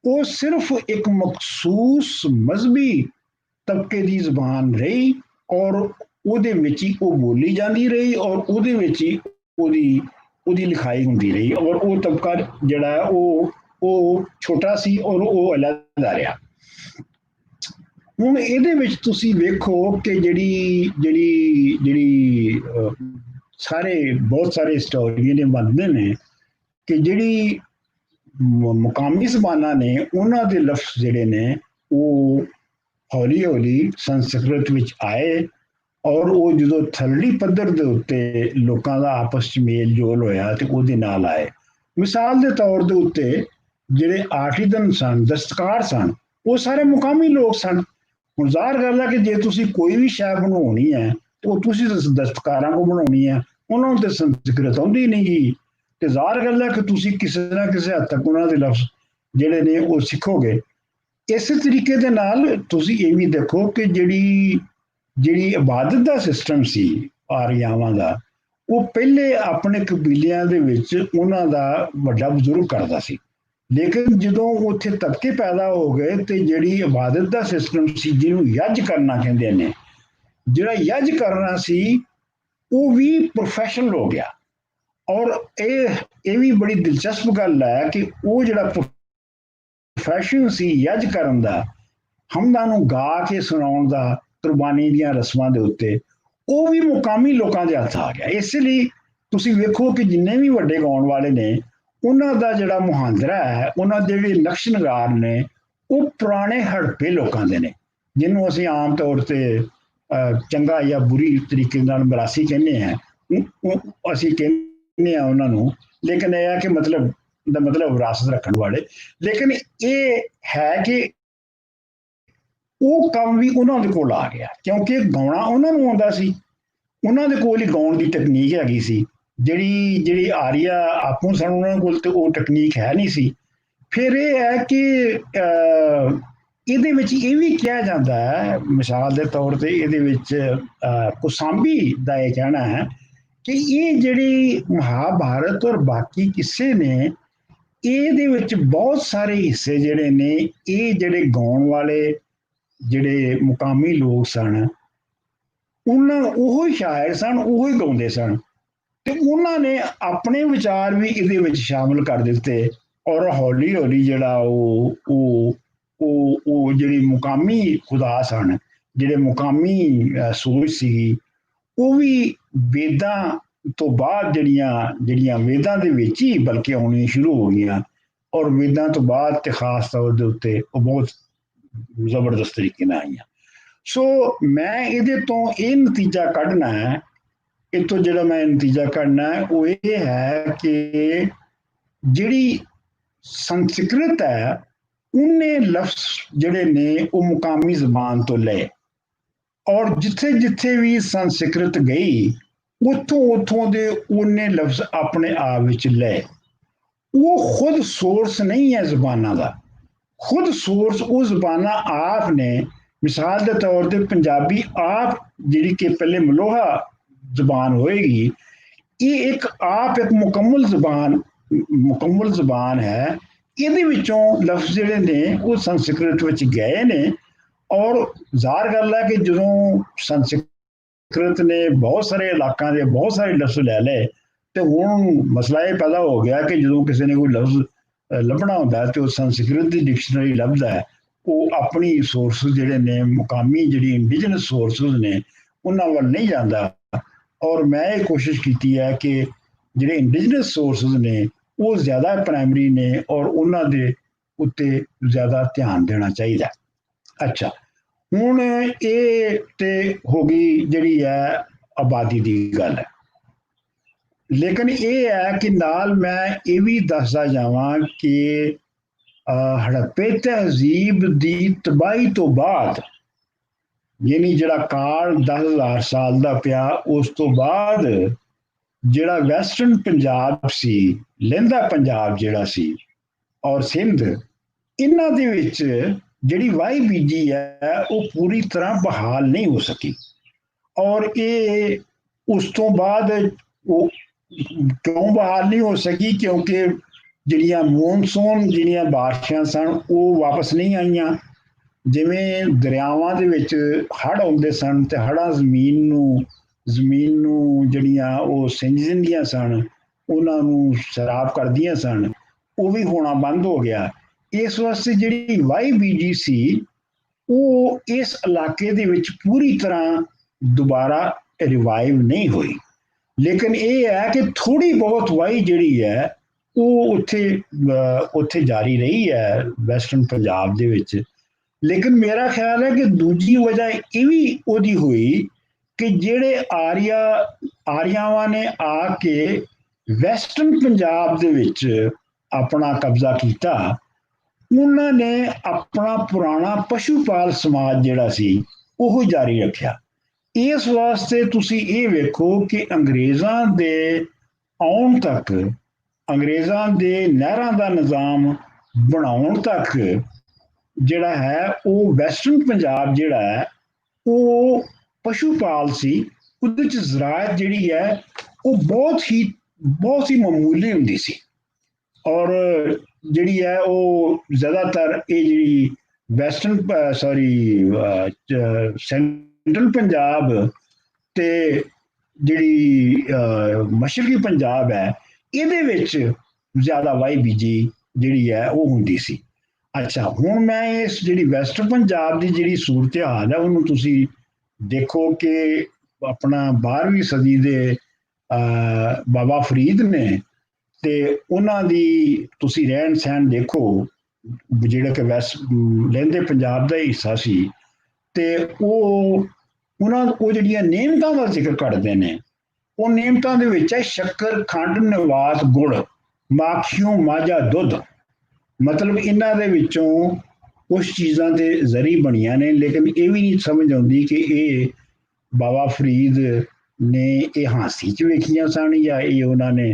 ਉਹ ਸਿਰਫ ਇੱਕ ਮਖਸੂਸ ਮਜ਼ਹਬੀ ਤਬਕੇ ਦੀ ਜ਼ੁਬਾਨ ਰਹੀ ਔਰ ਉਹਦੇ ਵਿੱਚ ਹੀ ਉਹ ਬੋਲੀ ਜਾਂਦੀ ਰਹੀ ਔਰ ਉਹਦੇ ਵਿੱਚ ਹੀ ਉਹਦੀ ਲਿਖਾਈ ਹੁੰਦੀ ਰਹੀ ਔਰ ਉਹ ਤਬਕਾ ਜਿਹੜਾ ਹੈ ਉਹ ਛੋਟਾ ਸੀ ਔਰ ਉਹ ਅਲੱਗਾ ਰਿਹਾ। ਹੁਣ ਇਹਦੇ ਵਿੱਚ ਤੁਸੀਂ ਵੇਖੋ ਕਿ ਜਿਹੜੀ ਬਹੁਤ ਸਾਰੇ ਹਿਸਟੋਰੀਅਨ ਨੇ ਮੰਨਦੇ ਨੇ ਕਿ ਜਿਹੜੀ ਮੁਕਾਮੀ ਜ਼ਬਾਨਾਂ ਨੇ ਉਹਨਾਂ ਦੇ ਲਫ਼ਜ਼ ਜਿਹੜੇ ਨੇ ਉਹ ਹੌਲੀ ਹੌਲੀ ਸੰਸਕ੍ਰਿਤ ਵਿੱਚ ਆਏ ਔਰ ਉਹ ਜਦੋਂ ਥਲੜੀ ਪੱਧਰ ਦੇ ਉੱਤੇ ਲੋਕਾਂ ਦਾ ਆਪਸ 'ਚ ਮੇਲ ਜੋਲ ਹੋਇਆ ਤੇ ਉਹਦੇ ਨਾਲ ਆਏ। ਮਿਸਾਲ ਦੇ ਤੌਰ ਦੇ ਉੱਤੇ ਜਿਹੜੇ ਆਰਟੀਜ਼ਨ ਸਨ, ਦਸਤਕਾਰ ਸਨ, ਉਹ ਸਾਰੇ ਮੁਕਾਮੀ ਲੋਕ ਸਨ। ਹੁਣ ਜ਼ਾਹਰ ਗੱਲ ਹੈ ਕਿ ਜੇ ਤੁਸੀਂ ਕੋਈ ਵੀ ਸ਼ੈ ਬਣਾਉਣੀ ਹੈ ਤੇ ਉਹ ਤੁਸੀਂ ਦਸਤਕਾਰਾਂ ਕੋਲ ਬਣਾਉਣੀ ਹੈ, ਉਹਨਾਂ ਨੂੰ ਤੇ ਸੰਸਕ੍ਰਿਤ ਆਉਂਦੀ ਨਹੀਂ ਗੀ, ਤੇ ਜ਼ਾਹਰ ਗੱਲ ਹੈ ਕਿ ਤੁਸੀਂ ਕਿਸੇ ਨਾ ਕਿਸੇ ਹੱਦ ਤੱਕ ਉਹਨਾਂ ਦੇ ਲਫ਼ਜ਼ ਜਿਹੜੇ ਨੇ ਉਹ ਸਿੱਖੋਗੇ। ਇਸੇ ਤਰੀਕੇ ਦੇ ਨਾਲ ਤੁਸੀਂ ਇਹ ਵੀ ਦੇਖੋ ਕਿ ਜਿਹੜੀ ਇਬਾਦਤ ਦਾ ਸਿਸਟਮ ਸੀ ਆਰੀਆਵਾਂ ਦਾ, ਉਹ ਪਹਿਲੇ ਆਪਣੇ ਕਬੀਲਿਆਂ ਦੇ ਵਿੱਚ ਉਹਨਾਂ ਦਾ ਵੱਡਾ ਬਜ਼ੁਰਗ ਕਰਦਾ ਸੀ, ਲੇਕਿਨ ਜਦੋਂ ਉੱਥੇ ਤਬਕੇ ਪੈਦਾ ਹੋ ਗਏ ਤੇ ਜਿਹੜੀ ਇਬਾਦਤ ਦਾ ਸਿਸਟਮ ਸੀ, ਜਿਹਨੂੰ ਯੱਜ ਕਰਨਾ ਕਹਿੰਦੇ ਨੇ, ਜਿਹੜਾ ਯੱਜ ਕਰਨਾ ਸੀ ਉਹ ਵੀ ਪ੍ਰੋਫੈਸ਼ਨਲ ਹੋ ਗਿਆ। ਔਰ ਇਹ ਵੀ ਬੜੀ ਦਿਲਚਸਪ ਗੱਲ ਹੈ ਕਿ ਉਹ ਜਿਹੜਾ ਪ੍ਰੋਫੈਸ਼ਨ ਸੀ ਯੱਜ ਕਰਨ ਦਾ, ਹਮਦਾਂ ਨੂੰ ਗਾ ਕੇ ਸੁਣਾਉਣ ਦਾ ਕੁਰਬਾਨੀ ਦੀਆਂ ਰਸਮਾਂ ਦੇ ਉੱਤੇ, ਉਹ ਵੀ ਮੁਕਾਮੀ ਲੋਕਾਂ ਦੇ ਹੱਥ ਆ ਗਿਆ। ਇਸ ਲਈ ਤੁਸੀਂ ਵੇਖੋ ਕਿ ਜਿੰਨੇ ਵੀ ਵੱਡੇ ਗਾਉਣ ਵਾਲੇ ਨੇ, ਉਹਨਾਂ ਦਾ ਜਿਹੜਾ ਮੁਹਾਂਦਰਾ ਹੈ, ਉਹਨਾਂ ਦੇ ਜਿਹੜੇ ਨਕਸ਼ ਨਗਾਰ ਨੇ, ਉਹ ਪੁਰਾਣੇ ਹੜੱਪੇ ਲੋਕਾਂ ਦੇ ਨੇ, ਜਿਹਨੂੰ ਅਸੀਂ ਆਮ ਤੌਰ ਤੇ ਚੰਗਾ ਜਾਂ ਬੁਰੀ ਤਰੀਕੇ ਨਾਲ ਮਰਾਸੀ ਕਹਿੰਦੇ ਹਾਂ, ਅਸੀਂ ਕਹਿੰਦੇ ਹਾਂ ਉਹਨਾਂ ਨੂੰ, ਲੇਕਿਨ ਇਹ ਹੈ ਕਿ ਮਤਲਬ ਦਾ ਮਤਲਬ ਵਿਰਾਸਤ ਰੱਖਣ ਵਾਲੇ। ਲੇਕਿਨ ਇਹ ਹੈ ਕਿ ਉਹ ਕੰਮ ਵੀ ਉਹਨਾਂ ਦੇ ਕੋਲ ਆ ਗਿਆ, ਕਿਉਂਕਿ ਗਾਉਣਾ ਉਹਨਾਂ ਨੂੰ ਆਉਂਦਾ ਸੀ, ਉਹਨਾਂ ਦੇ ਕੋਲ ਹੀ ਗਾਉਣ ਦੀ ਟੈਕਨੀਕ ਹੈਗੀ ਸੀ। ਜਿਹੜੀ ਆਰੀਆ ਆਪੂ ਸਨ, ਉਹਨਾਂ ਕੋਲ ਤੇ ਉਹ ਟੈਕਨੀਕ ਹੈ ਨਹੀਂ ਸੀ। ਫਿਰ ਇਹ ਹੈ ਕਿ ਇਹਦੇ ਵਿੱਚ ਇਹ ਵੀ ਕਿਹਾ ਜਾਂਦਾ ਹੈ, ਮਿਸਾਲ ਦੇ ਤੌਰ ਤੇ ਇਹਦੇ ਵਿੱਚ ਕੁਸਾਂਬੀ ਦਾ ਇਹ ਕਹਿਣਾ ਹੈ ਕਿ ਇਹ ਜਿਹੜੀ ਮਹਾਭਾਰਤ ਔਰ ਬਾਕੀ ਕਿੱਸੇ ਨੇ, ਇਹਦੇ ਵਿੱਚ ਬਹੁਤ ਸਾਰੇ ਹਿੱਸੇ ਜਿਹੜੇ ਨੇ, ਇਹ ਜਿਹੜੇ ਗਾਉਣ ਵਾਲੇ ਜਿਹੜੇ ਮੁਕਾਮੀ ਲੋਕ ਸਨ, ਉਹ ਹੀ ਸ਼ਾਇਰ ਸਨ, ਉਹ ਹੀ ਗਾਉਂਦੇ ਸਨ, ਤੇ ਉਹਨਾਂ ਨੇ ਆਪਣੇ ਵਿਚਾਰ ਵੀ ਇਹਦੇ ਵਿੱਚ ਸ਼ਾਮਲ ਕਰ ਦਿੱਤੇ। ਔਰ ਹੌਲੀ ਹੌਲੀ ਜਿਹੜਾ ਉਹ ਜਿਹੜੀ ਮੁਕਾਮੀ ਖੁਦਾ ਸਨ, ਜਿਹੜੇ ਮੁਕਾਮੀ ਸੋਚ ਸੀਗੀ, ਉਹ ਵੀ ਵੇਦਾਂ ਤੋਂ ਬਾਅਦ ਜਿਹੜੀਆਂ ਵੇਦਾਂ ਦੇ ਵਿੱਚ ਹੀ ਬਲਕਿ ਆਉਣੀਆਂ ਸ਼ੁਰੂ ਹੋ ਗਈਆਂ, ਔਰ ਵੇਦਾਂ ਤੋਂ ਬਾਅਦ ਤੇ ਖਾਸ ਤੌਰ ਦੇ ਉੱਤੇ ਉਹ ਬਹੁਤ ਜ਼ਬਰਦਸਤ ਤਰੀਕੇ ਨਾਲ ਆਈਆਂ। ਸੋ ਮੈਂ ਇਹਦੇ ਤੋਂ ਇਹ ਨਤੀਜਾ ਕੱਢਣਾ ਹੈ, ਇਹ ਤੋਂ ਜਿਹੜਾ ਮੈਂ ਨਤੀਜਾ ਕੱਢਣਾ ਹੈ ਉਹ ਇਹ ਹੈ ਕਿ ਜਿਹੜੀ ਸੰਸਕ੍ਰਿਤ ਹੈ, ਉਹਨੇ ਲਫ਼ਜ਼ ਜਿਹੜੇ ਨੇ ਉਹ ਮੁਕਾਮੀ ਜ਼ਬਾਨ ਤੋਂ ਲਏ, ਔਰ ਜਿੱਥੇ ਜਿੱਥੇ ਵੀ ਸੰਸਕ੍ਰਿਤ ਗਈ, ਉੱਥੋਂ ਦੇ ਉਹਨੇ ਲਫ਼ਜ਼ ਆਪਣੇ ਆਪ ਵਿੱਚ ਲਏ। ਉਹ ਖੁਦ ਸੋਰਸ ਨਹੀਂ ਹੈ ਜ਼ਬਾਨਾਂ ਦਾ, ਖੁਦ ਸੋਰਸ ਉਹ ਜ਼ਬਾਨਾਂ ਆਪ ਨੇ। ਮਿਸਾਲ ਦੇ ਤੌਰ ਤੇ ਪੰਜਾਬੀ ਆਪ ਜਿਹੜੀ ਕਿ ਪਹਿਲੇ ਮਲੋਹਾ ਜ਼ਬਾਨ ਹੋਏਗੀ, ਇਹ ਇੱਕ ਮੁਕੰਮਲ ਜ਼ਬਾਨ ਹੈ। ਇਹਦੇ ਵਿੱਚੋਂ ਲਫ਼ਜ਼ ਜਿਹੜੇ ਨੇ ਉਹ ਸੰਸਕ੍ਰਿਤ ਵਿੱਚ ਗਏ ਨੇ, ਔਰ ਜ਼ਾਹਰ ਗੱਲ ਹੈ ਕਿ ਜਦੋਂ ਸੰਸਕ੍ਰਿਤ ਨੇ ਬਹੁਤ ਸਾਰੇ ਇਲਾਕਿਆਂ ਦੇ ਬਹੁਤ ਸਾਰੇ ਲਫ਼ਜ਼ ਲੈ ਲਏ, ਤੇ ਹੁਣ ਮਸਲਾ ਇਹ ਪੈਦਾ ਹੋ ਗਿਆ ਕਿ ਜਦੋਂ ਕਿਸੇ ਨੇ ਕੋਈ ਲਫ਼ਜ਼ ਲੱਭਣਾ ਹੁੰਦਾ ਤੇ ਉਹ ਸੰਸਕ੍ਰਿਤ ਦੀ ਡਿਕਸ਼ਨਰੀ ਲੱਭਦਾ ਹੈ, ਉਹ ਆਪਣੀ ਸੋਰਸਿਸ ਜਿਹੜੇ ਨੇ, ਮੁਕਾਮੀ ਜਿਹੜੀ ਇੰਡੀਜਨਸ ਸੋਰਸਿਸ ਨੇ, ਉਹਨਾਂ ਵੱਲ ਨਹੀਂ ਜਾਂਦਾ। ਔਰ ਮੈਂ ਇਹ ਕੋਸ਼ਿਸ਼ ਕੀਤੀ ਹੈ ਕਿ ਜਿਹੜੇ ਇੰਡੀਜਨਸ ਸੋਰਸਿਸ ਨੇ ਉਹ ਜ਼ਿਆਦਾ ਪ੍ਰਾਇਮਰੀ ਨੇ, ਔਰ ਉਹਨਾਂ ਦੇ ਉੱਤੇ ਜ਼ਿਆਦਾ ਧਿਆਨ ਦੇਣਾ ਚਾਹੀਦਾ। ਅੱਛਾ, ਹੁਣ ਇਹ ਤੇ ਹੋ ਗਈ ਜਿਹੜੀ ਹੈ ਆਬਾਦੀ ਦੀ ਗੱਲ ਹੈ, ਲੇਕਿਨ ਇਹ ਹੈ ਕਿ ਨਾਲ ਮੈਂ ਇਹ ਵੀ ਦੱਸਦਾ ਜਾਵਾਂ ਕਿ ਹੜੱਪੇ ਤਹਿਜ਼ੀਬ ਦੀ ਤਬਾਹੀ ਤੋਂ ਬਾਅਦ, ਯਾਨੀ ਜਿਹੜਾ ਕਾਲ 10,000 ਸਾਲ ਦਾ ਪਿਆ, ਉਸ ਤੋਂ ਬਾਅਦ ਜਿਹੜਾ ਵੈਸਟਰਨ ਪੰਜਾਬ ਸੀ, ਲਹਿੰਦਾ ਪੰਜਾਬ ਜਿਹੜਾ ਸੀ, ਔਰ ਸਿੰਧ, ਇਹਨਾਂ ਦੇ ਵਿੱਚ ਜਿਹੜੀ ਵਾਹੀ ਬੀਜੀ ਹੈ ਉਹ ਪੂਰੀ ਤਰ੍ਹਾਂ ਬਹਾਲ ਨਹੀਂ ਹੋ ਸਕੀ। ਔਰ ਇਹ ਉਸ ਤੋਂ ਬਾਅਦ ਉਹ ਕਿਉਂ ਬਹਾਲ ਨਹੀਂ ਹੋ ਸਕੀ? ਕਿਉਂਕਿ ਜਿਹੜੀਆਂ ਮੌਨਸੂਨ ਜਿਹੜੀਆਂ ਬਾਰਿਸ਼ਾਂ ਸਨ ਉਹ ਵਾਪਸ ਨਹੀਂ ਆਈਆਂ। ਜਿਵੇਂ ਦਰਿਆਵਾਂ ਦੇ ਵਿੱਚ ਹੜ੍ਹ ਆਉਂਦੇ ਸਨ ਤੇ ਹੜ੍ਹਾਂ ਜ਼ਮੀਨ ਨੂੰ ਜਿਹੜੀਆਂ ਉਹ ਸਿੰਜ ਦਿੰਦੀਆਂ ਸਨ, ਉਹਨਾਂ ਨੂੰ ਸਰਾਪ ਕਰਦੀਆਂ ਸਨ, ਉਹ ਵੀ ਹੋਣਾ ਬੰਦ ਹੋ ਗਿਆ। ਇਸ ਵਾਸਤੇ ਜਿਹੜੀ ਵਾਹੀ ਬੀਜੀ ਸੀ ਉਹ ਇਸ ਇਲਾਕੇ ਦੇ ਵਿੱਚ ਪੂਰੀ ਤਰ੍ਹਾਂ ਦੁਬਾਰਾ ਰਿਵਾਈਵ ਨਹੀਂ ਹੋਈ। ਲੇਕਿਨ ਇਹ ਹੈ ਕਿ ਥੋੜੀ ਬਹੁਤ ਵਾਹੀ ਜਿਹੜੀ ਹੈ ਉਹ ਉੱਥੇ ਜਾਰੀ ਰਹੀ ਹੈ ਵੈਸਟਰਨ ਪੰਜਾਬ ਦੇ ਵਿੱਚ। ਲੇਕਿਨ ਮੇਰਾ ਖਿਆਲ ਹੈ ਕਿ ਦੂਜੀ ਵਜ੍ਹਾ ਇਹ ਵੀ ਉਹਦੀ ਹੋਈ ਕਿ ਜਿਹੜੇ ਆਰੀਆਵਾਂ ਨੇ ਆ ਕੇ ਵੈਸਟਰਨ ਪੰਜਾਬ ਦੇ ਵਿੱਚ ਆਪਣਾ ਕਬਜ਼ਾ ਕੀਤਾ, ਉਹਨਾਂ ਨੇ ਆਪਣਾ ਪੁਰਾਣਾ ਪਸ਼ੂ-ਪਾਲ ਸਮਾਜ ਜਿਹੜਾ ਸੀ ਉਹ ਜਾਰੀ ਰੱਖਿਆ। ਇਸ ਵਾਸਤੇ ਤੁਸੀਂ ਇਹ ਵੇਖੋ ਕਿ ਅੰਗਰੇਜ਼ਾਂ ਦੇ ਆਉਣ ਤੱਕ, ਅੰਗਰੇਜ਼ਾਂ ਦੇ ਨਹਿਰਾਂ ਦਾ ਨਿਜ਼ਾਮ ਬਣਾਉਣ ਤੱਕ ਜਿਹੜਾ ਹੈ ਉਹ ਵੈਸਟਰਨ ਪੰਜਾਬ ਜਿਹੜਾ ਹੈ ਉਹ ਪਸ਼ੂ ਪਾਲ ਸੀ। ਉਹਦੇ ਚ ਜ਼ਰਾਅਤ ਜਿਹੜੀ ਹੈ ਉਹ ਬਹੁਤ ਹੀ ਮਾਮੂਲੀ ਹੁੰਦੀ ਸੀ, ਔਰ ਜਿਹੜੀ ਹੈ ਉਹ ਜ਼ਿਆਦਾਤਰ ਇਹ ਜਿਹੜੀ ਵੈਸਟਰਨ ਸੈਂਟਰਲ ਪੰਜਾਬ ਤੇ ਜਿਹੜੀ ਮਸ਼ਰਕੀ ਪੰਜਾਬ ਹੈ ਇਹਦੇ ਵਿੱਚ ਜ਼ਿਆਦਾ ਵਾਈ ਬੀਜੀ ਜਿਹੜੀ ਹੈ ਉਹ ਹੁੰਦੀ ਸੀ। ਅੱਛਾ, ਹੁਣ ਮੈਂ ਇਸ ਜਿਹੜੀ ਵੈਸਟਰਨ ਪੰਜਾਬ ਦੀ ਜਿਹੜੀ ਸੂਰਤ ਹਾਲ ਹੈ ਉਹਨੂੰ ਤੁਸੀਂ ਦੇਖੋ ਕਿ ਆਪਣਾ 12ਵੀਂ ਸਦੀ ਦੇ ਬਾਬਾ ਫਰੀਦ ਨੇ ਤੇ ਉਹਨਾਂ ਦੀ ਤੁਸੀਂ ਰਹਿਣ ਸਹਿਣ ਦੇਖੋ, ਜਿਹੜਾ ਕਿ ਲਹਿੰਦੇ ਪੰਜਾਬ ਦਾ ਹਿੱਸਾ ਸੀ, ਤੇ ਉਹ ਜਿਹੜੀਆਂ ਨਿਯਮਤਾਂ ਦਾ ਜ਼ਿਕਰ ਕਰਦੇ ਨੇ, ਉਹ ਨਿਯਮਤਾਂ ਦੇ ਵਿੱਚ ਹੈ ਸ਼ੱਕਰ, ਖੰਡ, ਨਵਾਤ, ਗੁੜ, ਮਾਖੀਓ, ਮਾਝਾ, ਦੁੱਧ। ਮਤਲਬ ਇਹਨਾਂ ਦੇ ਵਿੱਚੋਂ ਕੁਝ ਚੀਜ਼ਾਂ ਤੇ ਜ਼ਰੀ ਬਣੀਆਂ ਨੇ, ਲੇਕਿਨ ਇਹ ਵੀ ਨਹੀਂ ਸਮਝ ਆਉਂਦੀ ਕਿ ਇਹ ਬਾਬਾ ਫਰੀਦ ਨੇ ਇਹ ਹਾਸੀ ਚ ਵੇਖੀਆਂ ਸਨ ਜਾਂ ਇਹ ਉਹਨਾਂ ਨੇ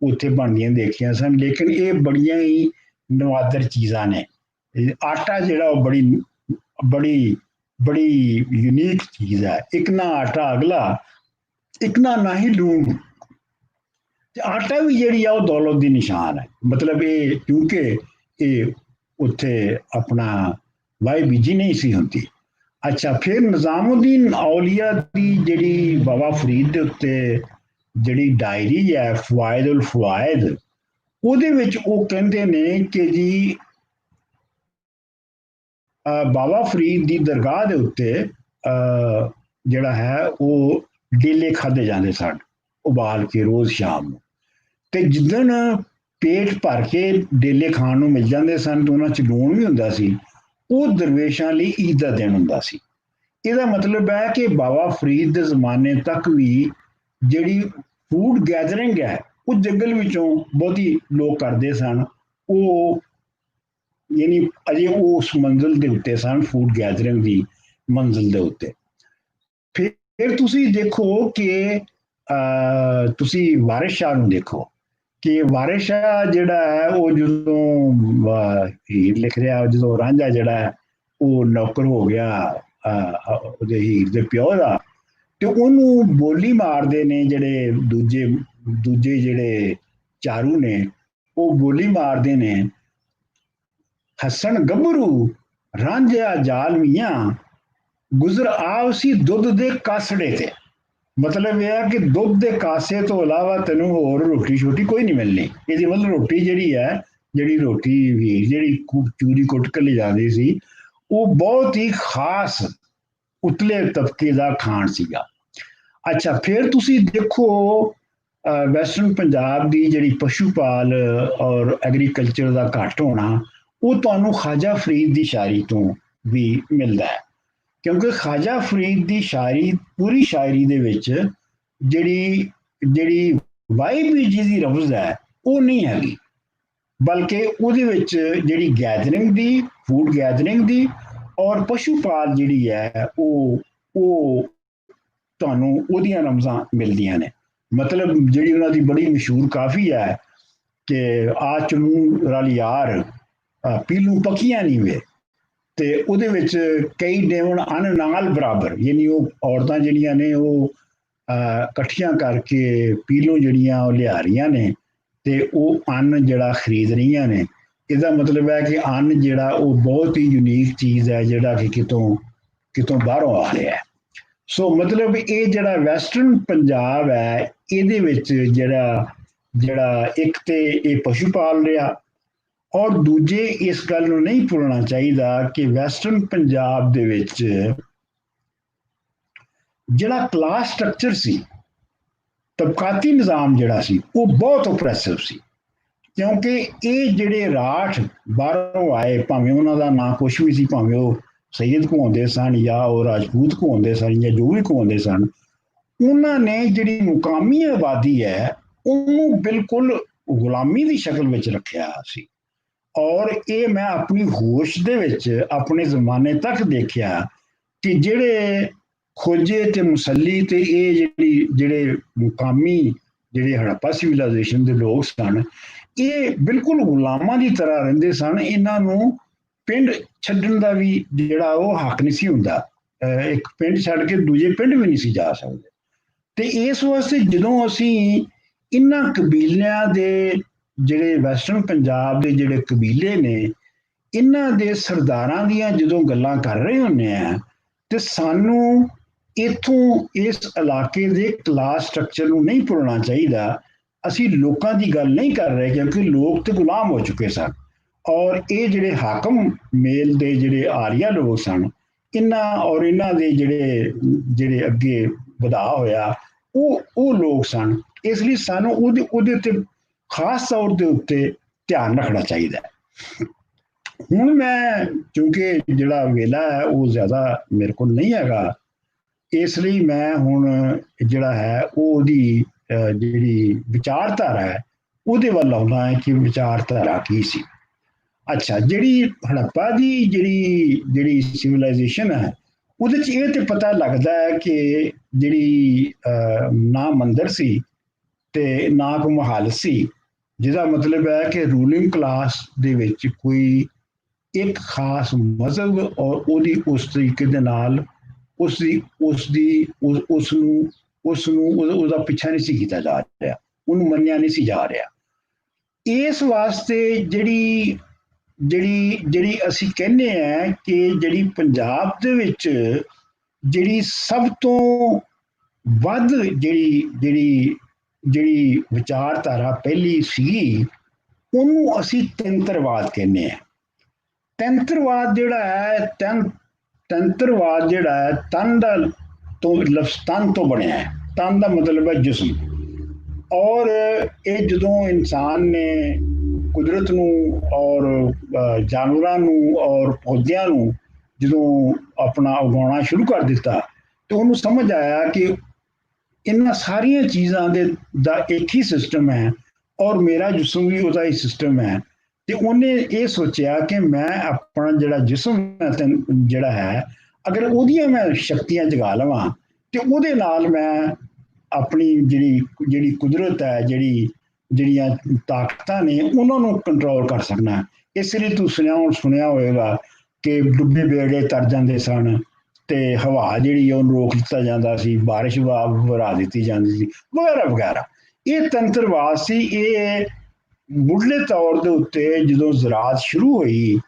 ਉੱਥੇ ਬਣਦੀਆਂ ਦੇਖੀਆਂ ਸਨ। ਲੇਕਿਨ ਇਹ ਬੜੀਆਂ ਹੀ ਨਵਾਦਰ ਚੀਜ਼ਾਂ ਨੇ। ਆਟਾ ਜਿਹੜਾ ਉਹ ਬੜੀ ਯੂਨੀਕ ਚੀਜ਼ ਹੈ। ਇੱਕ ਨਾ ਆਟਾ ਅਗਲਾ, ਇੱਕ ਨਾ ਹੀ ਲੂਣ। ਤੇ ਆਟਾ ਵੀ ਜਿਹੜੀ ਆ ਉਹ ਦੌਲਤ ਦੀ ਨਿਸ਼ਾਨ ਹੈ। ਮਤਲਬ ਇਹ ਕਿਉਂਕਿ ਇਹ ਉੱਥੇ ਆਪਣਾ ਵਾਈ ਬੀਜੀ ਨਹੀਂ ਸੀ ਹੁੰਦੀ। ਅੱਛਾ, ਫਿਰ ਨਿਜ਼ਾਮੁਦੀਨ ਔਲੀਆ ਦੀ ਜਿਹੜੀ ਬਾਬਾ ਫਰੀਦ ਦੇ ਉੱਤੇ ਜਿਹੜੀ ਡਾਇਰੀ ਹੈ ਫਵਾਇਦ ਉਲ ਫਵਾਇਦ, ਉਹਦੇ ਵਿੱਚ ਉਹ ਕਹਿੰਦੇ ਨੇ ਕਿ ਜੀ ਬਾਬਾ ਫਰੀਦ ਦੀ ਦਰਗਾਹ ਦੇ ਉੱਤੇ ਜਿਹੜਾ ਹੈ ਉਹ ਡੇਲੇ ਖਾਧੇ ਜਾਂਦੇ ਸਨ ਉਬਾਲ ਕੇ ਰੋਜ਼ ਸ਼ਾਮ ਨੂੰ, ਤੇ ਜਿੱਦਣ ਪੇਟ ਭਰ ਕੇ ਡੇਲੇ ਖਾਣ ਨੂੰ ਮਿਲ ਜਾਂਦੇ ਸਨ ਤੇ ਉਹਨਾਂ 'ਚ ਲੂਣ ਵੀ ਹੁੰਦਾ ਸੀ, ਉਹ ਦਰਵੇਸ਼ਾਂ ਲਈ ਈਦ ਦਾ ਦਿਨ ਹੁੰਦਾ ਸੀ। ਇਹਦਾ ਮਤਲਬ ਹੈ ਕਿ ਬਾਬਾ ਫਰੀਦ ਦੇ ਜ਼ਮਾਨੇ ਤੱਕ ਵੀ ਜਿਹੜੀ ਫੂਡ ਗੈਦਰਿੰਗ ਹੈ ਉਹ ਜੰਗਲ ਵਿੱਚੋਂ ਬਹੁਤੀ ਲੋਕ ਕਰਦੇ ਸਨ। ਉਹ ਯਾਨੀ ਅਜੇ ਉਸ ਮੰਜ਼ਿਲ ਦੇ ਉੱਤੇ ਸਨ, ਫੂਡ ਗੈਦਰਿੰਗ ਦੀ ਮੰਜ਼ਿਲ ਦੇ ਉੱਤੇ। ਫਿਰ ਤੁਸੀਂ ਦੇਖੋ ਕਿ ਤੁਸੀਂ ਵਾਰਿਸ ਸ਼ਾਹ ਨੂੰ ਦੇਖੋ ਕਿ ਵਾਰਿਸ ਸ਼ਾਹ ਜਿਹੜਾ ਹੈ ਉਹ ਜਦੋਂ ਹੀਰ ਲਿਖ ਰਿਹਾ, ਜਦੋਂ ਰਾਂਝਾ ਜਿਹੜਾ ਹੈ ਉਹ ਨੌਕਰ ਹੋ ਗਿਆ ਉਹਦੇ ਹੀਰ ਦੇ ਪਿਓ ਦਾ, ਤੇ ਉਹਨੂੰ ਬੋਲੀ ਮਾਰਦੇ ਨੇ ਜਿਹੜੇ ਦੂਜੇ ਜਿਹੜੇ ਚਾਰੂ ਨੇ, ਉਹ ਬੋਲੀ ਮਾਰਦੇ ਨੇ, ਹੱਸਣ ਗੱਭਰੂ ਰਾਂਝਾ ਜਾਲ ਮੀਆਂ ਗੁਜ਼ਰ ਆਵਸੀ ਦੁੱਧ ਦੇ ਕਾਸੜੇ ਤੇ। ਮਤਲਬ ਇਹ ਹੈ ਕਿ ਦੁੱਧ ਦੇ ਕਾਸੇ ਤੋਂ ਇਲਾਵਾ ਤੈਨੂੰ ਹੋਰ ਰੋਟੀ ਛੋਟੀ ਕੋਈ ਨਹੀਂ ਮਿਲਣੀ। ਇਹਦੀ ਮਤਲਬ ਰੋਟੀ ਜਿਹੜੀ ਰੋਟੀ ਵੀ ਜਿਹੜੀ ਚੂਰੀ ਕੁੱਟ ਕੇ ਲਿਜਾਂਦੀ ਸੀ, ਉਹ ਬਹੁਤ ਹੀ ਖਾਸ ਉਤਲੇ ਤਬਕੇ ਦਾ ਖਾਣ ਸੀਗਾ। ਅੱਛਾ, ਫਿਰ ਤੁਸੀਂ ਦੇਖੋ ਵੈਸਟਰਨ ਪੰਜਾਬ ਦੀ ਜਿਹੜੀ ਪਸ਼ੂ ਪਾਲ ਔਰ ਐਗਰੀਕਲਚਰ ਦਾ ਘੱਟ ਹੋਣਾ, ਉਹ ਤੁਹਾਨੂੰ ਖਾਜਾ ਫਰੀਦ ਦੀ ਸ਼ਾਇਰੀ ਤੋਂ ਵੀ ਮਿਲਦਾ ਹੈ। ਕਿਉਂਕਿ ਖਾਜਾ ਫਰੀਦ ਦੀ ਸ਼ਾਇਰੀ, ਪੂਰੀ ਸ਼ਾਇਰੀ ਦੇ ਵਿੱਚ ਜਿਹੜੀ ਵਾਈ ਬੀਜੀ ਦੀ ਰਮਜ਼ ਹੈ ਉਹ ਨਹੀਂ ਹੈਗੀ, ਬਲਕਿ ਉਹਦੇ ਵਿੱਚ ਜਿਹੜੀ ਗੈਦਰਿੰਗ ਦੀ, ਫੂਡ ਗੈਦਰਿੰਗ ਦੀ ਔਰ ਪਸ਼ੂ ਪਾਲ ਜਿਹੜੀ ਹੈ ਉਹ ਤੁਹਾਨੂੰ ਉਹਦੀਆਂ ਰਮਜ਼ਾਂ ਮਿਲਦੀਆਂ ਨੇ। ਮਤਲਬ ਜਿਹੜੀ ਉਹਨਾਂ ਦੀ ਬੜੀ ਮਸ਼ਹੂਰ ਕਾਫੀ ਹੈ ਕਿ ਆ ਚਨੂੰ ਰਲ ਯਾਰ ਪੀਲੂ ਪੱਕੀਆਂ ਨਹੀਂ ਵੇ, ਤੇ ਉਹਦੇ ਵਿੱਚ ਕਈ ਦੇਵਣ ਅੰਨ ਨਾਲ ਬਰਾਬਰ, ਯਾਨੀ ਉਹ ਔਰਤਾਂ ਜਿਹੜੀਆਂ ਨੇ ਉਹ ਇਕੱਠੀਆਂ ਕਰਕੇ ਪੀਲੂ ਜਿਹੜੀਆਂ ਉਹ ਲਿਆ ਰਹੀਆਂ ਨੇ ਤੇ ਉਹ ਅੰਨ ਜਿਹੜਾ ਖਰੀਦ ਰਹੀਆਂ ਨੇ। ਇਹਦਾ ਮਤਲਬ ਹੈ ਕਿ ਅੰਨ ਜਿਹੜਾ ਉਹ ਬਹੁਤ ਹੀ ਯੂਨੀਕ ਚੀਜ਼ ਹੈ ਜਿਹੜਾ ਕਿ ਕਿਤੋਂ ਬਾਹਰੋਂ ਆ ਰਿਹਾ ਹੈ। ਸੋ ਮਤਲਬ ਇਹ ਜਿਹੜਾ ਵੈਸਟਰਨ ਪੰਜਾਬ ਹੈ ਇਹਦੇ ਵਿੱਚ ਜਿਹੜਾ ਇੱਕ ਤੇ ਇਹ ਪਸ਼ੂ ਪਾਲ ਰਿਹਾ, ਔਰ ਦੂਜੇ ਇਸ ਗੱਲ ਨੂੰ ਨਹੀਂ ਭੁੱਲਣਾ ਚਾਹੀਦਾ ਕਿ ਵੈਸਟਰਨ ਪੰਜਾਬ ਦੇ ਵਿੱਚ ਜਿਹੜਾ ਕਲਾਸ ਸਟਰਕਚਰ ਸੀ, ਤਬਕਾਤੀ ਨਿਜ਼ਾਮ ਜਿਹੜਾ ਸੀ ਉਹ ਬਹੁਤ ਓਪਰੈਸਿਵ ਸੀ। क्योंकि ये ਜਿਹੜੇ ਰਾਠ ਬਾਹਰੋਂ ਆਏ, ਭਾਵੇਂ ਉਹਨਾਂ ਦਾ ਨਾਂ ਕੁਛ ਵੀ ਸੀ, ਭਾਵੇਂ ਉਹ ਸੈयद ਘੁੰਮਦੇ ਸਨ ਜਾਂ ਉਹ ਰਾਜਪੂਤ ਘੁੰਮਦੇ ਸਨ ਜਾਂ ਜੋ ਵੀ ਘੁੰਮਦੇ ਸਨ, ਉਹਨਾਂ ਨੇ ਜਿਹੜੀ ਮੁਕਾਮੀ ਆਬਾਦੀ ਹੈ ਉਹਨੂੰ ਬਿਲਕੁਲ ਗੁਲਾਮੀ ਦੀ ਸ਼ਕਲ ਵਿੱਚ ਰੱਖਿਆ ਸੀ। ਔਰ ਇਹ ਮੈਂ ਆਪਣੀ ਹੋਸ਼ ਦੇ ਵਿੱਚ ਆਪਣੇ ਜ਼ਮਾਨੇ ਤੱਕ ਦੇਖਿਆ ਕਿ ਜਿਹੜੇ ਖੋਜੇ ਤੇ ਮੁਸੱਲੀ ਤੇ ਇਹ ਜਿਹੜੇ ਮੁਕਾਮੀ ਜਿਹੜੇ ਹੜੱਪਾ ਸਿਵਲਾਈਜੇਸ਼ਨ ਦੇ ਲੋਕ ਸਨ, ਇਹ ਬਿਲਕੁਲ ਗੁਲਾਮਾਂ ਦੀ ਤਰ੍ਹਾਂ ਰਹਿੰਦੇ ਸਨ। ਇਹਨਾਂ ਨੂੰ ਪਿੰਡ ਛੱਡਣ ਦਾ ਵੀ ਜਿਹੜਾ ਉਹ ਹੱਕ ਨਹੀਂ ਸੀ ਹੁੰਦਾ, ਇੱਕ ਪਿੰਡ ਛੱਡ ਕੇ ਦੂਜੇ ਪਿੰਡ ਵੀ ਨਹੀਂ ਸੀ ਜਾ ਸਕਦੇ। ਤੇ ਇਸ ਵਾਸਤੇ ਜਦੋਂ ਅਸੀਂ ਇਹਨਾਂ ਕਬੀਲਿਆਂ ਦੇ ਜਿਹੜੇ ਵੈਸਟਰਨ ਪੰਜਾਬ ਦੇ ਜਿਹੜੇ ਕਬੀਲੇ ਨੇ, ਇਹਨਾਂ ਦੇ ਸਰਦਾਰਾਂ ਦੀਆਂ ਜਦੋਂ ਗੱਲਾਂ ਕਰ ਰਹੇ ਹੁੰਦੇ ਆ, ਤੇ ਸਾਨੂੰ ਇੱਥੋਂ ਇਸ ਇਲਾਕੇ ਦੇ ਕਲਾਸ ਸਟਰਕਚਰ ਨੂੰ ਨਹੀਂ ਭੁੱਲਣਾ ਚਾਹੀਦਾ। ਅਸੀਂ ਲੋਕਾਂ ਦੀ ਗੱਲ ਨਹੀਂ ਕਰ ਰਹੇ, ਕਿਉਂਕਿ ਲੋਕ ਤੇ ਗੁਲਾਮ ਹੋ ਚੁੱਕੇ ਸਨ। ਔਰ ਇਹ ਜਿਹੜੇ ਹਾਕਮ ਮੇਲ ਦੇ ਜਿਹੜੇ ਆਰੀਆ ਲੋਕ ਸਨ, ਇਹਨਾਂ ਦੇ ਜਿਹੜੇ ਅੱਗੇ ਵਧਾ ਹੋਇਆ ਉਹ ਲੋਕ ਸਨ। ਇਸ ਲਈ ਸਾਨੂੰ ਉਹਦੇ ਉੱਤੇ ਖਾਸ ਤੌਰ ਦੇ ਉੱਤੇ ਧਿਆਨ ਰੱਖਣਾ ਚਾਹੀਦਾ ਹੈ। ਹੁਣ ਮੈਂ ਕਿਉਂਕਿ ਜਿਹੜਾ ਵੇਲਾ ਹੈ ਉਹ ਜ਼ਿਆਦਾ ਮੇਰੇ ਕੋਲ ਨਹੀਂ ਹੈਗਾ, ਇਸ ਲਈ ਮੈਂ ਹੁਣ ਜਿਹੜਾ ਹੈ ਉਹਦੀ ਜਿਹੜੀ ਵਿਚਾਰਧਾਰਾ ਹੈ ਉਹਦੇ ਵੱਲ ਆਉਣਾ ਹੈ ਕਿ ਵਿਚਾਰਧਾਰਾ ਕੀ ਸੀ। ਅੱਛਾ, ਜਿਹੜੀ ਹੜੱਪਾ ਦੀ ਜਿਹੜੀ ਸਿਵਲਾਈਜੇਸ਼ਨ ਹੈ, ਉਹਦੇ 'ਚ ਇਹ ਤੇ ਪਤਾ ਲੱਗਦਾ ਹੈ ਕਿ ਜਿਹੜੀ ਨਾ ਮੰਦਰ ਸੀ ਤੇ ਨਾ ਕੋਈ ਮਹੱਲ ਸੀ, ਜਿਹਦਾ ਮਤਲਬ ਹੈ ਕਿ ਰੂਲਿੰਗ ਕਲਾਸ ਦੇ ਵਿੱਚ ਕੋਈ ਇੱਕ ਖਾਸ ਮਜ਼ਹਬ ਔਰ ਉਹਦੀ ਉਸ ਤਰੀਕੇ ਦੇ ਨਾਲ ਉਹਦਾ ਪਿੱਛਾ ਨਹੀਂ ਸੀ ਕੀਤਾ ਜਾ ਰਿਹਾ, ਉਹਨੂੰ ਮੰਨਿਆ ਨਹੀਂ ਸੀ ਜਾ ਰਿਹਾ। ਇਸ ਵਾਸਤੇ ਜਿਹੜੀ ਅਸੀਂ ਕਹਿੰਦੇ ਆ ਕਿ ਜਿਹੜੀ ਪੰਜਾਬ ਦੇ ਵਿੱਚ ਜਿਹੜੀ ਸਭ ਤੋਂ ਵੱਧ ਜਿਹੜੀ ਵਿਚਾਰਧਾਰਾ ਪਹਿਲੀ ਸੀ, ਉਹਨੂੰ ਅਸੀਂ ਤੰਤਰਵਾਦ ਕਹਿੰਦੇ ਆ। ਤੰਤਰਵਾਦ ਜਿਹੜਾ ਹੈ ਤੰਤਰਵਾਦ ਜਿਹੜਾ ਹੈ ਤਨ ਤੋਂ ਬਣਿਆ ਹੈ। ਤਨ ਦਾ ਮਤਲਬ ਹੈ ਜਿਸਮ। ਔਰ ਇਹ ਜਦੋਂ ਇਨਸਾਨ ਨੇ ਕੁਦਰਤ ਨੂੰ ਔਰ ਜਾਨਵਰਾਂ ਨੂੰ ਔਰ ਪੌਦਿਆਂ ਨੂੰ ਜਦੋਂ ਆਪਣਾ ਉਗਾਉਣਾ ਸ਼ੁਰੂ ਕਰ ਦਿੱਤਾ, ਤੇ ਉਹਨੂੰ ਸਮਝ ਆਇਆ ਕਿ ਇਹਨਾਂ ਸਾਰੀਆਂ ਚੀਜ਼ਾਂ ਦਾ ਇੱਕ ਹੀ ਸਿਸਟਮ ਹੈ ਔਰ ਮੇਰਾ ਜਿਸਮ ਵੀ ਉਹਦਾ ਹੀ ਸਿਸਟਮ ਹੈ। ਤੇ ਉਹਨੇ ਇਹ ਸੋਚਿਆ ਕਿ ਮੈਂ ਆਪਣਾ ਜਿਹੜਾ ਜਿਸਮ ਜਿਹੜਾ ਹੈ, ਅਗਰ ਉਹਦੀਆਂ ਮੈਂ ਸ਼ਕਤੀਆਂ ਜਗਾ ਲਵਾਂ ਤੇ ਉਹਦੇ ਨਾਲ ਮੈਂ ਆਪਣੀ ਜਿਹੜੀ ਕੁਦਰਤ ਹੈ, ਜਿਹੜੀਆਂ ਤਾਕਤਾਂ ਨੇ, ਉਹਨਾਂ ਨੂੰ ਕੰਟਰੋਲ ਕਰ ਸਕਣਾ। ਇਸ ਲਈ ਤੂੰ ਸੁਣਿਆ ਹੋਵੇਗਾ ਕਿ ਡੁੱਬੇ ਬੇੜੇ ਤਰ ਜਾਂਦੇ ਸਨ ਤੇ ਹਵਾ ਜਿਹੜੀ ਉਹਨੂੰ ਰੋਕ ਦਿੱਤਾ ਜਾਂਦਾ ਸੀ, ਬਾਰਿਸ਼ ਵਰਾ ਦਿੱਤੀ ਜਾਂਦੀ ਸੀ, ਵਗੈਰਾ ਵਗੈਰਾ। ਇਹ ਤੰਤਰਵਾਦ ਸੀ। ਇਹ ਮੁੱਢਲੇ ਤੌਰ ਦੇ ਉੱਤੇ ਜਦੋਂ ਜ਼ਰਾਅਤ ਸ਼ੁਰੂ ਹੋਈ,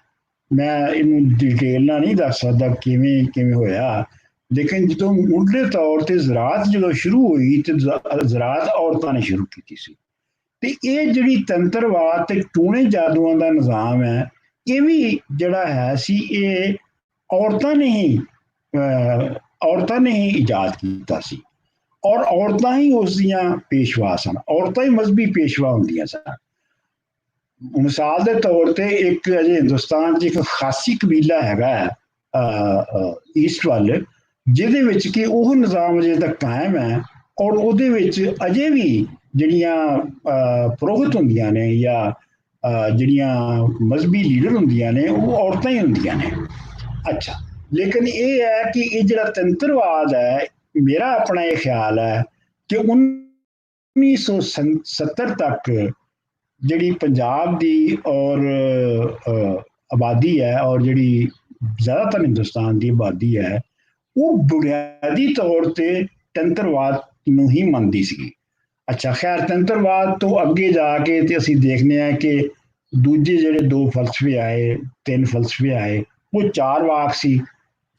ਮੈਂ ਇਹਨੂੰ ਡਿਟੇਲ ਨਾਲ ਨਹੀਂ ਦੱਸ ਸਕਦਾ ਕਿਵੇਂ ਹੋਇਆ, ਲੇਕਿਨ ਜਦੋਂ ਮੁੱਢਲੇ ਤੌਰ ਤੇ ਜ਼ਰਾਅਤ ਜਦੋਂ ਸ਼ੁਰੂ ਹੋਈ ਤੇ ਜ਼ਰਾਅਤ ਔਰਤਾਂ ਨੇ ਸ਼ੁਰੂ ਕੀਤੀ ਸੀ। ਤੇ ਇਹ ਜਿਹੜੀ ਤੰਤਰਵਾਦ ਤੇ ਟੂਣੇ ਜਾਦੂਆਂ ਦਾ ਨਿਜ਼ਾਮ ਹੈ, ਇਹ ਵੀ ਜਿਹੜਾ ਹੈ ਸੀ, ਇਹ ਔਰਤਾਂ ਨੇ ਹੀ ਇਜਾਦ ਕੀਤਾ ਸੀ। ਔਰ ਔਰਤਾਂ ਹੀ ਉਸ ਦੀਆਂ ਪੇਸ਼ਵਾ ਸਨ, ਔਰਤਾਂ ਹੀ ਮਜ਼ਹਬੀ ਪੇਸ਼ਵਾ ਹੁੰਦੀਆਂ ਸਨ। ਮਿਸਾਲ ਦੇ ਤੌਰ ਤੇ ਇੱਕ ਅਜੇ ਹਿੰਦੁਸਤਾਨ 'ਚ ਇੱਕ ਖਾਸੀ ਕਬੀਲਾ ਹੈਗਾ ਈਸਟ ਵੱਲ, ਜਿਹਦੇ ਵਿੱਚ ਕਿ ਉਹ ਨਿਜ਼ਾਮ ਅਜੇ ਤੱਕ ਕਾਇਮ ਹੈ। ਔਰ ਉਹਦੇ ਵਿੱਚ ਅਜੇ ਵੀ ਜਿਹੜੀਆਂ ਪੁਰੋਹਿਤ ਹੁੰਦੀਆਂ ਨੇ ਜਾਂ ਜਿਹੜੀਆਂ ਮਜ਼ਹਬੀ ਲੀਡਰ ਹੁੰਦੀਆਂ ਨੇ, ਉਹ ਔਰਤਾਂ ਹੀ ਹੁੰਦੀਆਂ ਨੇ। ਅੱਛਾ, ਲੇਕਿਨ ਇਹ ਹੈ ਕਿ ਇਹ ਜਿਹੜਾ ਤੰਤਰਵਾਦ ਹੈ, ਮੇਰਾ ਆਪਣਾ ਇਹ ਖਿਆਲ ਹੈ ਕਿ 1970 ਤੱਕ ਜਿਹੜੀ ਪੰਜਾਬ ਦੀ ਔਰ ਆਬਾਦੀ ਹੈ, ਔਰ ਜਿਹੜੀ ਜ਼ਿਆਦਾਤਰ ਹਿੰਦੁਸਤਾਨ ਦੀ ਆਬਾਦੀ ਹੈ, ਉਹ ਬੁਨਿਆਦੀ ਤੌਰ ਤੇ ਤੰਤਰਵਾਦ ਨੂੰ ਹੀ ਮੰਨਦੀ ਸੀ। ਅੱਛਾ, ਖੈਰ ਤੰਤਰਵਾਦ ਤੋਂ ਅੱਗੇ ਜਾ ਕੇ ਤੇ ਅਸੀਂ ਦੇਖਦੇ ਹਾਂ ਕਿ ਦੂਜੇ ਜਿਹੜੇ 2 ਫਲਸਫੇ ਆਏ, 3 ਫਲਸਫੇ ਆਏ, ਉਹ 4 ਵਾਕ ਸੀ।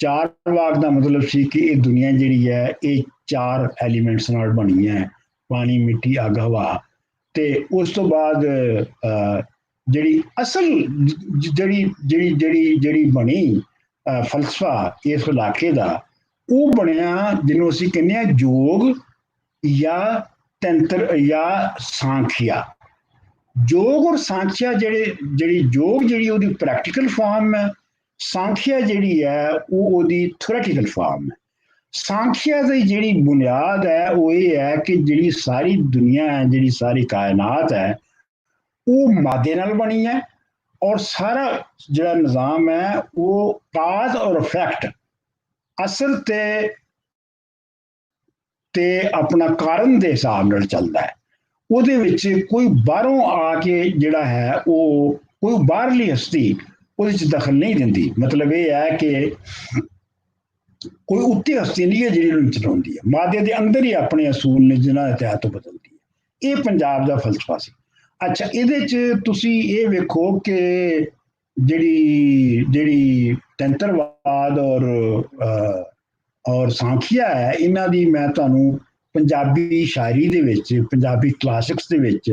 4 ਵਾਕ ਦਾ ਮਤਲਬ ਸੀ ਕਿ ਇਹ ਦੁਨੀਆ ਜਿਹੜੀ ਹੈ ਇਹ 4 ਐਲੀਮੈਂਟਸ ਨਾਲ ਬਣੀ ਹੈ, ਪਾਣੀ, ਮਿੱਟੀ, ਅੱਗ, ਹਵਾ। ਤੇ ਉਸ ਤੋਂ ਬਾਅਦ ਜਿਹੜੀ ਅਸਲ ਜਿਹੜੀ ਬਣੀ ਫਲਸਫਾ ਇਸ ਇਲਾਕੇ ਦਾ, ਉਹ ਬਣਿਆ ਜਿਹਨੂੰ ਅਸੀਂ ਕਹਿੰਦੇ ਹਾਂ ਯੋਗ ਜਾਂ ਤੰਤਰ ਜਾਂ ਸਾਂਖਿਆ। जोग और सांख्या ਜਿਹੜੀ जोग ਜਿਹੜੀ ਉਹਦੀ ਪ੍ਰੈਕਟੀਕਲ ਫਾਰਮ ਹੈ, सांख्या ਜਿਹੜੀ ਹੈ ਉਹ ਉਹਦੀ ਥਿਓਰੈਟੀਕਲ ਫਾਰਮ ਹੈ। सांख्या ਦੀ ਜਿਹੜੀ ਬੁਨਿਆਦ ਹੈ ਉਹ ਇਹ ਹੈ ਕਿ ਜਿਹੜੀ ਸਾਰੀ ਦੁਨੀਆ ਹੈ, ਜਿਹੜੀ ਸਾਰੀ ਕਾਇਨਾਤ ਹੈ, ਉਹ ਮਾਦੇ ਨਾਲ ਬਣੀ ਹੈ, ਔਰ ਸਾਰਾ ਜਿਹੜਾ ਨਿਜ਼ਾਮ ਹੈ ਉਹ ਕਾਜ਼ ਔਰ ਇਫੈਕਟ, ਅਸਰ ਤੇ ਆਪਣਾ ਕਾਰਨ ਦੇ ਹਿਸਾਬ ਨਾਲ ਚੱਲਦਾ ਹੈ। ਉਹਦੇ ਵਿੱਚ ਕੋਈ ਬਾਹਰੋਂ ਆ ਕੇ ਜਿਹੜਾ ਹੈ ਉਹ ਕੋਈ ਬਾਹਰਲੀ ਹਸਤੀ ਉਹਦੇ 'ਚ ਦਖਲ ਨਹੀਂ ਦਿੰਦੀ। ਮਤਲਬ ਇਹ ਹੈ ਕਿ ਕੋਈ ਉੱਤੇ ਹਸਤੀ ਨਹੀਂ ਹੈ ਜਿਹੜੀ ਉਹਨੂੰ ਚਲਾਉਂਦੀ ਹੈ, ਮਾਦੇ ਦੇ ਅੰਦਰ ਹੀ ਆਪਣੇ ਅਸੂਲ ਨੇ ਜਿਨ੍ਹਾਂ ਦੇ ਤਹਿਤ ਬਦਲਦੀ ਹੈ। ਇਹ ਪੰਜਾਬ ਦਾ ਫਲਸਫਾ ਸੀ। ਅੱਛਾ, ਇਹਦੇ 'ਚ ਤੁਸੀਂ ਇਹ ਵੇਖੋ ਕਿ ਜਿਹੜੀ ਤੰਤਰਵਾਦ ਔਰ सांख्या ਹੈ, ਇਹਨਾਂ ਦੀ ਮੈਂ ਤੁਹਾਨੂੰ ਪੰਜਾਬੀ ਸ਼ਾਇਰੀ ਦੇ ਵਿੱਚ, ਪੰਜਾਬੀ ਕਲਾਸਿਕਸ ਦੇ ਵਿੱਚ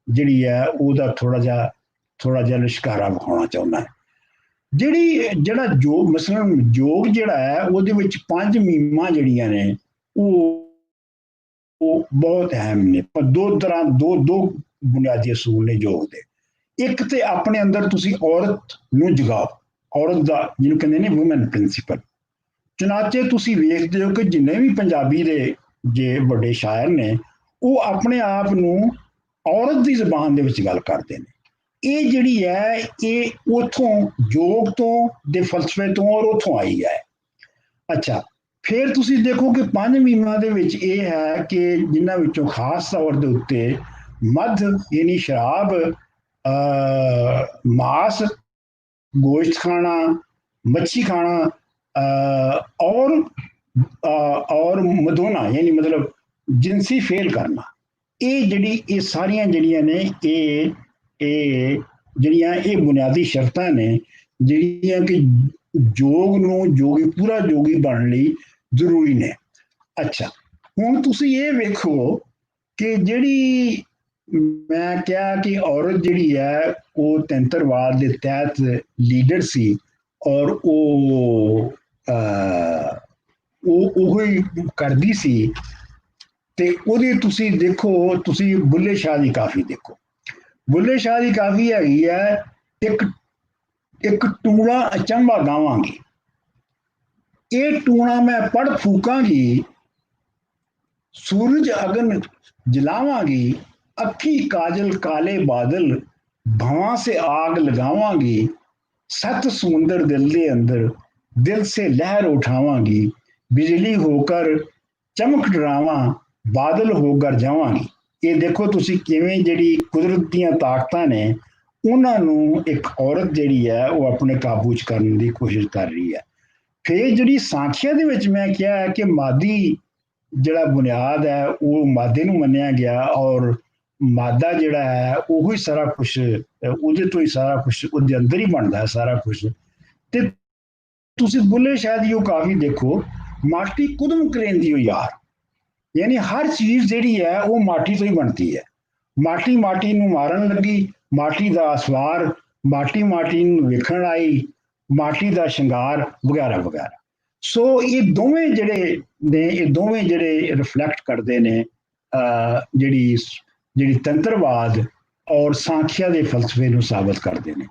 ਜਿਹੜੀ ਹੈ ਉਹਦਾ ਥੋੜਾ ਜਿਹਾ ਲਿਸ਼ਕਾਰਾ ਵਿਖਾਉਣਾ ਚਾਹੁੰਦਾ। ਜਿਹੜਾ ਜੋਗ, ਮਸਲਨ ਜੋਗ ਜਿਹੜਾ ਹੈ ਉਹਦੇ ਵਿੱਚ 5 ਮੀਮਾਂ ਜਿਹੜੀਆਂ ਨੇ ਉਹ ਬਹੁਤ ਅਹਿਮ ਨੇ, ਪਰ ਦੋ ਬੁਨਿਆਦੀ ਅਸੂਲ ਨੇ ਜੋਗ ਦੇ। ਇੱਕ ਤੇ ਆਪਣੇ ਅੰਦਰ ਤੁਸੀਂ ਔਰਤ ਨੂੰ ਜਗਾਓ, ਔਰਤ ਦਾ ਜਿਹਨੂੰ ਕਹਿੰਦੇ ਨੇ ਵੂਮਨ ਪ੍ਰਿੰਸੀਪਲ। ਚੁਨਾਚੇ ਤੁਸੀਂ ਵੇਖਦੇ ਹੋ ਕਿ ਜਿੰਨੇ ਵੀ ਪੰਜਾਬੀ ਦੇ ਜੇ ਵੱਡੇ ਸ਼ਾਇਰ ਨੇ ਉਹ ਆਪਣੇ ਆਪ ਨੂੰ ਔਰਤ ਦੀ ਜ਼ਬਾਨ ਦੇ ਵਿੱਚ ਗੱਲ ਕਰਦੇ ਨੇ। ਇਹ ਜਿਹੜੀ ਹੈ ਇਹ ਉਥੋਂ ਜੋਗ ਤੋਂ ਦੇ ਫਲਸਫੇ ਤੋਂ ਔਰ ਉਥੋਂ ਆਈ ਹੈ। ਅੱਛਾ, ਫਿਰ ਤੁਸੀਂ ਦੇਖੋ ਕਿ 5 ਮੀਮਾਂ ਦੇ ਵਿੱਚ ਇਹ ਹੈ ਕਿ ਜਿਨ੍ਹਾਂ ਵਿੱਚੋਂ ਖਾਸ ਤੌਰ ਦੇ ਉੱਤੇ ਮੱਧ ਯਾਨੀ ਸ਼ਰਾਬ, ਮਾਸ, ਗੋਸ਼ਤ ਖਾਣਾ, ਮੱਛੀ ਖਾਣਾ ਔਰ ਮਦੋਨਾ ਯਾਨੀ ਮਤਲਬ ਜਿਨਸੀ ਫੇਲ ਕਰਨਾ, ਇਹ ਸਾਰੀਆਂ ਜਿਹੜੀਆਂ ਨੇ ਇਹ ਬੁਨਿਆਦੀ ਸ਼ਰਤਾਂ ਨੇ ਜਿਹੜੀਆਂ ਕਿ ਜੋਗ ਨੂੰ ਪੂਰਾ ਜੋਗੀ ਬਣਨ ਲਈ ਜ਼ਰੂਰੀ ਨੇ। ਅੱਛਾ, ਹੁਣ ਤੁਸੀਂ ਇਹ ਵੇਖੋ ਕਿ ਜਿਹੜੀ ਮੈਂ ਕਿਹਾ ਕਿ ਔਰਤ ਜਿਹੜੀ ਹੈ ਉਹ ਤੰਤਰਵਾਦ ਦੇ ਤਹਿਤ ਲੀਡਰ ਸੀ ਔਰ ਉਹ ਹੀ ਕਰਦੀ ਸੀ। ਤੇ ਉਹਦੇ ਤੁਸੀਂ ਦੇਖੋ, ਤੁਸੀਂ ਬੁੱਲੇ ਸ਼ਾਹ ਦੀ ਕਾਫੀ ਦੇਖੋ। ਬੁੱਲੇ ਸ਼ਾਹ ਦੀ ਕਾਫੀ ਹੈਗੀ ਹੈ, ਇੱਕ ਟੂਣਾ ਅਚੰਭਾ ਗਾਵਾਂਗੀ, ਇਹ ਟੂਣਾ ਮੈਂ ਪੜ ਫੂਕਾਂਗੀ, ਸੂਰਜ ਅਗਨ ਜਲਾਵਾਂਗੀ, ਅੱਖੀ ਕਾਜਲ ਕਾਲੇ ਬਾਦਲ, ਭਵਾਂ ਸੇ आग लगावांगी, सत समुंदर दिल के अंदर, दिल से लहर उठावांगी, बिजली होकर चमक डरावां, बादल होकर जावांगी। ये देखो तुसी किवें जिहड़ी कुदरत दीयां ताकतां ने उन्हां नूं एक औरत जिहड़ी है वो अपने काबू च करने की कोशिश कर रही है। फिर जिहड़ी सांख्या दे विच मैं कहा है कि मादी जिहड़ा बुनियाद है वो मादे नूं मन्निया गया और मादा जिहड़ा है ਉਹੀ ਸਾਰਾ ਕੁਝ, ਉਹਦੇ ਤੋਂ ਹੀ ਸਾਰਾ ਕੁਝ ਉਹਦੇ ਅੰਦਰ ਹੀ ਬਣਦਾ ਹੈ ਸਾਰਾ ਕੁਝ। ਤੇ ਤੁਸੀਂ ਬੁੱਲੇ ਸ਼ਾਹ ਦੀ ਉਹ ਕਾਫੀ ਦੇਖੋ, ਮਾਟੀ ਕੁਦਮ ਕਰੇਂਦੀ ਹੋ ਯਾਰ, ਯਾਨੀ ਹਰ ਚੀਜ਼ ਜਿਹੜੀ ਹੈ ਉਹ ਮਾਟੀ ਤੋਂ ਹੀ ਬਣਦੀ ਹੈ। ਮਾਟੀ ਨੂੰ ਮਾਰਨ ਲੱਗੀ, ਮਾਟੀ ਦਾ ਸਵਾਰ, ਮਾਟੀ ਨੂੰ ਵੇਖਣ ਆਈ, ਮਾਟੀ ਦਾ ਸ਼ਿੰਗਾਰ ਵਗੈਰਾ ਵਗੈਰਾ। ਸੋ ਇਹ ਦੋਵੇਂ ਜਿਹੜੇ ਰਿਫਲੈਕਟ ਕਰਦੇ ਨੇ ਜਿਹੜੀ ਤੰਤਰਵਾਦ ਔਰ सांख्या ਦੇ ਫਲਸਫੇ ਨੂੰ ਸਾਬਤ ਕਰਦੇ ਨੇ।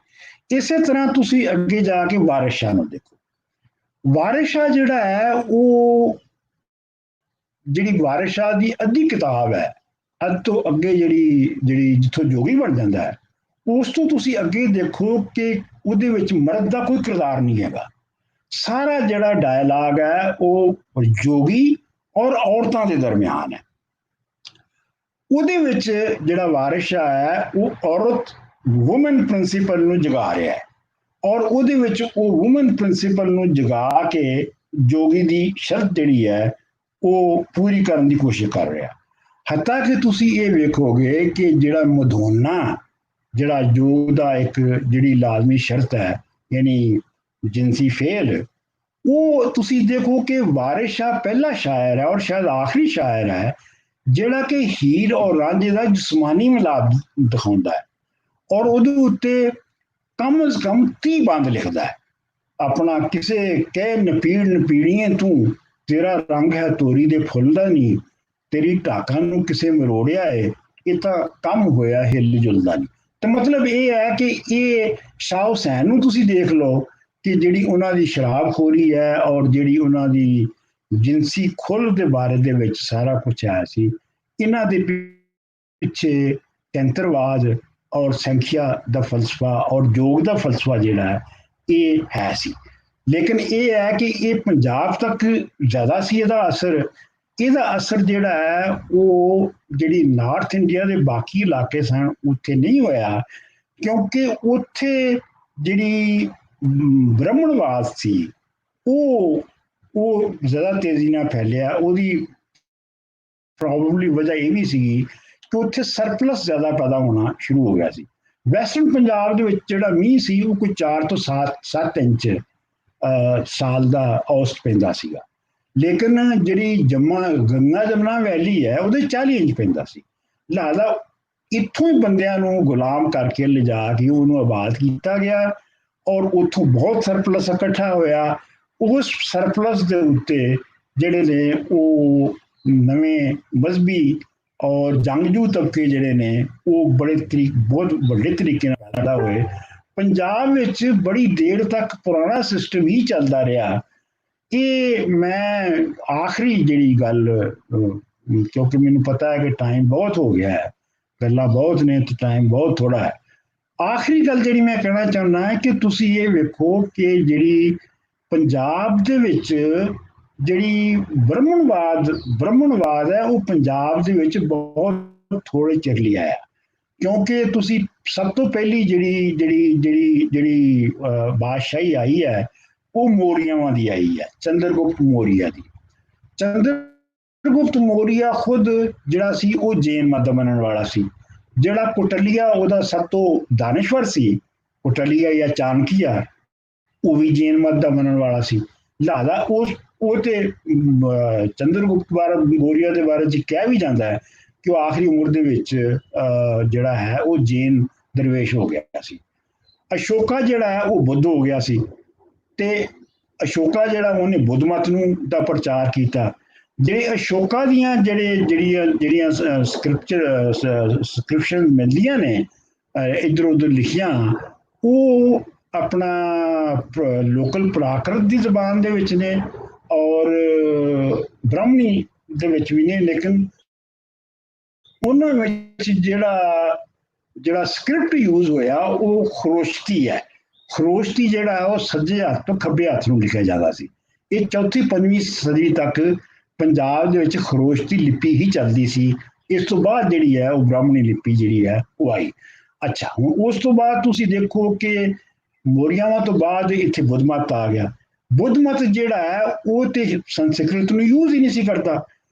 ਇਸੇ ਤਰ੍ਹਾਂ ਤੁਸੀਂ ਅੱਗੇ ਜਾ ਕੇ ਵਾਰਿਸ ਸ਼ਾਹ ਨੂੰ ਦੇਖੋ। ਵਾਰਿਸ ਸ਼ਾਹ ਜਿਹੜਾ ਹੈ ਉਹ ਜਿਹੜੀ ਵਾਰਿਸ ਸ਼ਾਹ ਦੀ ਅੱਧੀ ਕਿਤਾਬ ਹੈ, ਅੱਧ ਤੋਂ ਅੱਗੇ ਜਿਹੜੀ ਜਿੱਥੋਂ ਜੋਗੀ ਬਣ ਜਾਂਦਾ ਹੈ, ਉਸ ਤੋਂ ਤੁਸੀਂ ਅੱਗੇ ਦੇਖੋ ਕਿ ਉਹਦੇ ਵਿੱਚ ਮਰਦ ਦਾ ਕੋਈ ਕਿਰਦਾਰ ਨਹੀਂ ਹੈਗਾ। ਸਾਰਾ ਜਿਹੜਾ ਡਾਇਲਾਗ ਹੈ ਉਹ ਜੋਗੀ ਔਰ ਔਰਤਾਂ ਦੇ ਦਰਮਿਆਨ ਹੈ। ਉਹਦੇ ਵਿੱਚ ਜਿਹੜਾ ਵਾਰਿਸ ਸ਼ਾਹ ਹੈ ਉਹ ਔਰਤ ਵੂਮਨ ਪ੍ਰਿੰਸੀਪਲ ਨੂੰ ਜਗਾ ਰਿਹਾ ਹੈ ਔਰ ਉਹਦੇ ਵਿੱਚ ਉਹ ਵੂਮਨ ਪ੍ਰਿੰਸੀਪਲ ਨੂੰ ਜਗਾ ਕੇ ਜੋਗੀ ਦੀ ਸ਼ਰਤ ਜਿਹੜੀ ਹੈ ਉਹ ਪੂਰੀ ਕਰਨ ਦੀ ਕੋਸ਼ਿਸ਼ ਕਰ ਰਿਹਾ। ਹੱਤਾ ਕਿ ਤੁਸੀਂ ਇਹ ਵੇਖੋਗੇ ਕਿ ਜਿਹੜਾ ਮਧੋਨਾ ਜਿਹੜਾ ਜੋਗ ਦਾ ਇੱਕ ਜਿਹੜੀ ਲਾਜ਼ਮੀ ਸ਼ਰਤ ਹੈ ਯਾਨੀ ਜਿਨਸੀ ਫੇਲ, ਉਹ ਤੁਸੀਂ ਦੇਖੋ ਕਿ ਵਾਰਿਸ ਸ਼ਾਹ ਪਹਿਲਾ ਸ਼ਾਇਰ ਹੈ ਔਰ ਸ਼ਾਇਦ ਆਖਰੀ ਸ਼ਾਇਰ ਹੈ ਜਿਹੜਾ ਕਿ ਹੀਰ ਔਰ ਰਾਂਝੇ ਦਾ ਜਿਸਮਾਨੀ ਮਿਲਾਪ ਦਿਖਾਉਂਦਾ ਹੈ ਔਰ ਉਹਦੇ ਉੱਤੇ ਕਮ ਅਜ਼ ਕਮ 30 ਬੰਦ ਲਿਖਦਾ ਹੈ। ਆਪਣਾ ਕਿਸੇ ਕਹਿ ਨਪੀੜੀਏ ਤੂੰ, ਤੇਰਾ ਰੰਗ ਹੈ ਤੋਰੀ ਦੇ ਫੁੱਲ ਦਾ ਨਹੀਂ, ਤੇਰੀ ਢਾਕਾਂ ਨੂੰ ਕਿਸੇ ਮਰੋੜਿਆ ਏ, ਇਹ ਤਾਂ ਕੰਮ ਹੋਇਆ ਹਿੱਲ ਜੁਲਦਾ ਨਹੀਂ। ਤਾਂ ਮਤਲਬ ਇਹ ਹੈ ਕਿ ਇਹ ਸ਼ਾਹ ਹੁਸੈਨ ਨੂੰ ਤੁਸੀਂ ਦੇਖ ਲਓ ਕਿ ਜਿਹੜੀ ਉਹਨਾਂ ਦੀ ਸ਼ਰਾਬਖੋਰੀ ਹੈ ਔਰ ਜਿਹੜੀ ਉਹਨਾਂ ਦੀ ਜਿਨਸੀ ਖੁੱਲ੍ਹ ਦੇ ਬਾਰੇ ਦੇ ਵਿੱਚ ਸਾਰਾ ਕੁਝ ਆਇਆ ਸੀ, ਇਹਨਾਂ ਦੇ ਪਿੱਛੇ ਤੰਤਰਵਾਦ ਔਰ ਸੰਖਿਆ ਦਾ ਫਲਸਫਾ ਔਰ ਯੋਗ ਦਾ ਫਲਸਫਾ ਜਿਹੜਾ ਹੈ ਇਹ ਹੈ ਸੀ। ਲੇਕਿਨ ਇਹ ਹੈ ਕਿ ਇਹ ਪੰਜਾਬ ਤੱਕ ਜ਼ਿਆਦਾ ਸੀ ਇਹਦਾ ਅਸਰ। ਇਹਦਾ ਅਸਰ ਜਿਹੜਾ ਹੈ ਉਹ ਜਿਹੜੀ ਨਾਰਥ ਇੰਡੀਆ ਦੇ ਬਾਕੀ ਇਲਾਕੇ ਸਨ ਉੱਥੇ ਨਹੀਂ ਹੋਇਆ, ਕਿਉਂਕਿ ਉੱਥੇ ਜਿਹੜੀ ਬ੍ਰਹਮਣਵਾਦ ਸੀ ਉਹ ਜ਼ਿਆਦਾ ਤੇਜ਼ੀ ਨਾਲ ਫੈਲਿਆ। ਉਹਦੀ ਪ੍ਰੋਬੇਬਲੀ ਵਜ੍ਹਾ ਇਹ ਵੀ ਸੀਗੀ ਕਿ ਉੱਥੇ ਸਰਪਲਸ ਜ਼ਿਆਦਾ ਪੈਦਾ ਹੋਣਾ ਸ਼ੁਰੂ ਹੋ ਗਿਆ ਸੀ। ਵੈਸਟਰਨ ਪੰਜਾਬ ਦੇ ਵਿੱਚ ਜਿਹੜਾ ਮੀਂਹ ਸੀ ਉਹ ਕੋਈ 4 ਤੋਂ 7 ਇੰਚ ਸਾਲ ਦਾ ਔਸਤ ਪੈਂਦਾ ਸੀਗਾ, ਲੇਕਿਨ ਜਿਹੜੀ ਗੰਗਾ ਜਮਨਾ ਵੈਲੀ ਹੈ ਉਹਦੇ 40 ਇੰਚ ਪੈਂਦਾ ਸੀ। ਲਿਹਾਜ਼ਾ ਇੱਥੋਂ ਹੀ ਬੰਦਿਆਂ ਨੂੰ ਗੁਲਾਮ ਕਰਕੇ ਲਿਜਾ ਕੇ ਉਹਨੂੰ ਆਬਾਦ ਕੀਤਾ ਗਿਆ ਔਰ ਉੱਥੋਂ ਬਹੁਤ ਸਰਪਲਸ ਇਕੱਠਾ ਹੋਇਆ। ਉਸ ਸਰਪਲਸ ਦੇ ਉੱਤੇ ਜਿਹੜੇ ਨੇ ਉਹ ਨਵੇਂ ਮਜ਼ਹਬੀ ਔਰ ਜੰਗਜੂ ਤਬਕੇ ਜਿਹੜੇ ਨੇ ਉਹ ਬਹੁਤ ਵੱਡੇ ਤਰੀਕੇ ਨਾਲ ਪੈਦਾ ਹੋਏ। ਪੰਜਾਬ ਵਿੱਚ ਬੜੀ ਦੇਰ ਤੱਕ ਪੁਰਾਣਾ ਸਿਸਟਮ ਹੀ ਚੱਲਦਾ ਰਿਹਾ। ਇਹ ਮੈਂ ਆਖਰੀ ਜਿਹੜੀ ਗੱਲ, ਕਿਉਂਕਿ ਮੈਨੂੰ ਪਤਾ ਹੈ ਕਿ ਟਾਈਮ ਬਹੁਤ ਹੋ ਗਿਆ ਹੈ, ਗੱਲਾਂ ਬਹੁਤ ਨੇ ਤੇ ਟਾਈਮ ਬਹੁਤ ਥੋੜਾ ਹੈ। ਆਖਰੀ ਗੱਲ ਜਿਹੜੀ ਮੈਂ ਕਹਿਣਾ ਚਾਹੁੰਦਾ ਹੈ ਕਿ ਤੁਸੀਂ ਇਹ ਵੇਖੋ ਕਿ ਜਿਹੜੀ ਪੰਜਾਬ ਦੇ ਵਿੱਚ ਜਿਹੜੀ ਬ੍ਰਹਮਣਵਾਦ ਹੈ ਉਹ ਪੰਜਾਬ ਦੇ ਵਿੱਚ ਬਹੁਤ ਥੋੜੇ ਚਿਰ ਲਈ ਆਇਆ, ਕਿਉਂਕਿ ਤੁਸੀਂ ਸਭ ਤੋਂ ਪਹਿਲੀ ਜਿਹੜੀ ਬਾਦਸ਼ਾਹੀ ਆਈ ਹੈ ਉਹ ਮੌਰੀਆਵਾਂ ਦੀ ਆਈ ਹੈ, ਚੰਦਰਗੁਪਤ ਮੌਰੀਆ ਦੀ। ਚੰਦਰਗੁਪਤ ਮੌਰੀਆ ਖੁਦ ਜਿਹੜਾ ਸੀ ਉਹ ਜੈਨ ਮਤ ਦਾ ਮੰਨਣ ਵਾਲਾ ਸੀ। ਜਿਹੜਾ ਕੁਟਲੀਆ ਉਹਦਾ ਸਭ ਤੋਂ ਦਾਨਸ਼ਵਰ ਸੀ, ਕੁਟਲੀਆ ਜਾਂ ਚਾਣਕੀਆ, ਉਹ ਵੀ ਜੈਨ ਮਤ ਦਾ ਮੰਨਣ ਵਾਲਾ ਸੀ। ਲਿਹਾਜ਼ਾ ਉਹ ਤੇ ਚੰਦਰਗੁਪਤ ਮੌਰੀਆ ਦੇ ਬਾਰੇ ਚ ਕਿਹਾ ਵੀ ਜਾਂਦਾ ਹੈ ਕਿ ਉਹ ਆਖਰੀ ਉਮਰ ਦੇ ਵਿੱਚ ਜਿਹੜਾ ਹੈ ਉਹ ਜੈਨ ਦਰਵੇਸ਼ ਹੋ ਗਿਆ ਸੀ। ਅਸ਼ੋਕਾ ਜਿਹੜਾ ਹੈ ਉਹ ਬੁੱਧ ਹੋ ਗਿਆ ਸੀ, ਤੇ ਅਸ਼ੋਕਾ ਜਿਹੜਾ ਉਹਨੇ ਬੁੱਧ ਮਤ ਨੂੰ ਦਾ ਪ੍ਰਚਾਰ ਕੀਤਾ। ਜਿਹੜੇ ਅਸ਼ੋਕਾ ਦੀਆਂ ਜਿਹੜੀਆਂ ਸਕ੍ਰਿਪਸ਼ਨ ਮਿਲਦੀਆਂ ਨੇ ਇੱਧਰ ਉੱਧਰ ਲਿਖੀਆਂ, ਉਹ ਆਪਣਾ ਲੋਕਲ ਪ੍ਰਾਕ੍ਰਿਤ ਦੀ ਜ਼ਬਾਨ ਦੇ ਵਿੱਚ ਨੇ ਔਰ ਬ੍ਰਾਹਮਣੀ ਦੇ ਵਿੱਚ ਵੀ ਨੇ, ਲੇਕਿਨ ਉਹਨਾਂ ਵਿੱਚ ਜਿਹੜਾ ਸਕ੍ਰਿਪਟ ਯੂਜ਼ ਹੋਇਆ ਉਹ ਖਰੋਸ਼ਤੀ ਹੈ। ਖਰੋਸ਼ਤੀ ਜਿਹੜਾ ਹੈ ਉਹ ਸੱਜੇ ਹੱਥ ਤੋਂ ਖੱਬੇ ਹੱਥ ਨੂੰ ਲਿਖਿਆ ਜਾਂਦਾ ਸੀ। ਇਹ 4ਵੀਂ-5ਵੀਂ ਸਦੀ ਤੱਕ ਪੰਜਾਬ ਦੇ ਵਿੱਚ ਖਰੋਸ਼ਤੀ ਲਿਪੀ ਹੀ ਚੱਲਦੀ ਸੀ। ਇਸ ਤੋਂ ਬਾਅਦ ਜਿਹੜੀ ਹੈ ਉਹ ਬ੍ਰਾਹਮਣੀ ਲਿਪੀ ਜਿਹੜੀ ਹੈ ਉਹ ਆਈ। ਅੱਛਾ, ਹੁਣ ਉਸ ਤੋਂ ਬਾਅਦ ਤੁਸੀਂ ਦੇਖੋ ਕਿ ਮੌਰੀਆਵਾਂ ਤੋਂ ਬਾਅਦ ਇੱਥੇ ਬੁੱਧ ਮਤ ਆ ਗਿਆ। ਬੁੱਧ ਮਤ ਜਿਹੜਾ ਹੈ ਉਹ ਤੇ ਸੰਸਕ੍ਰਿਤ ਨੂੰ ਯੂਜ਼ ਹੀ ਨਹੀਂ ਸੀ ਕਰਦਾ,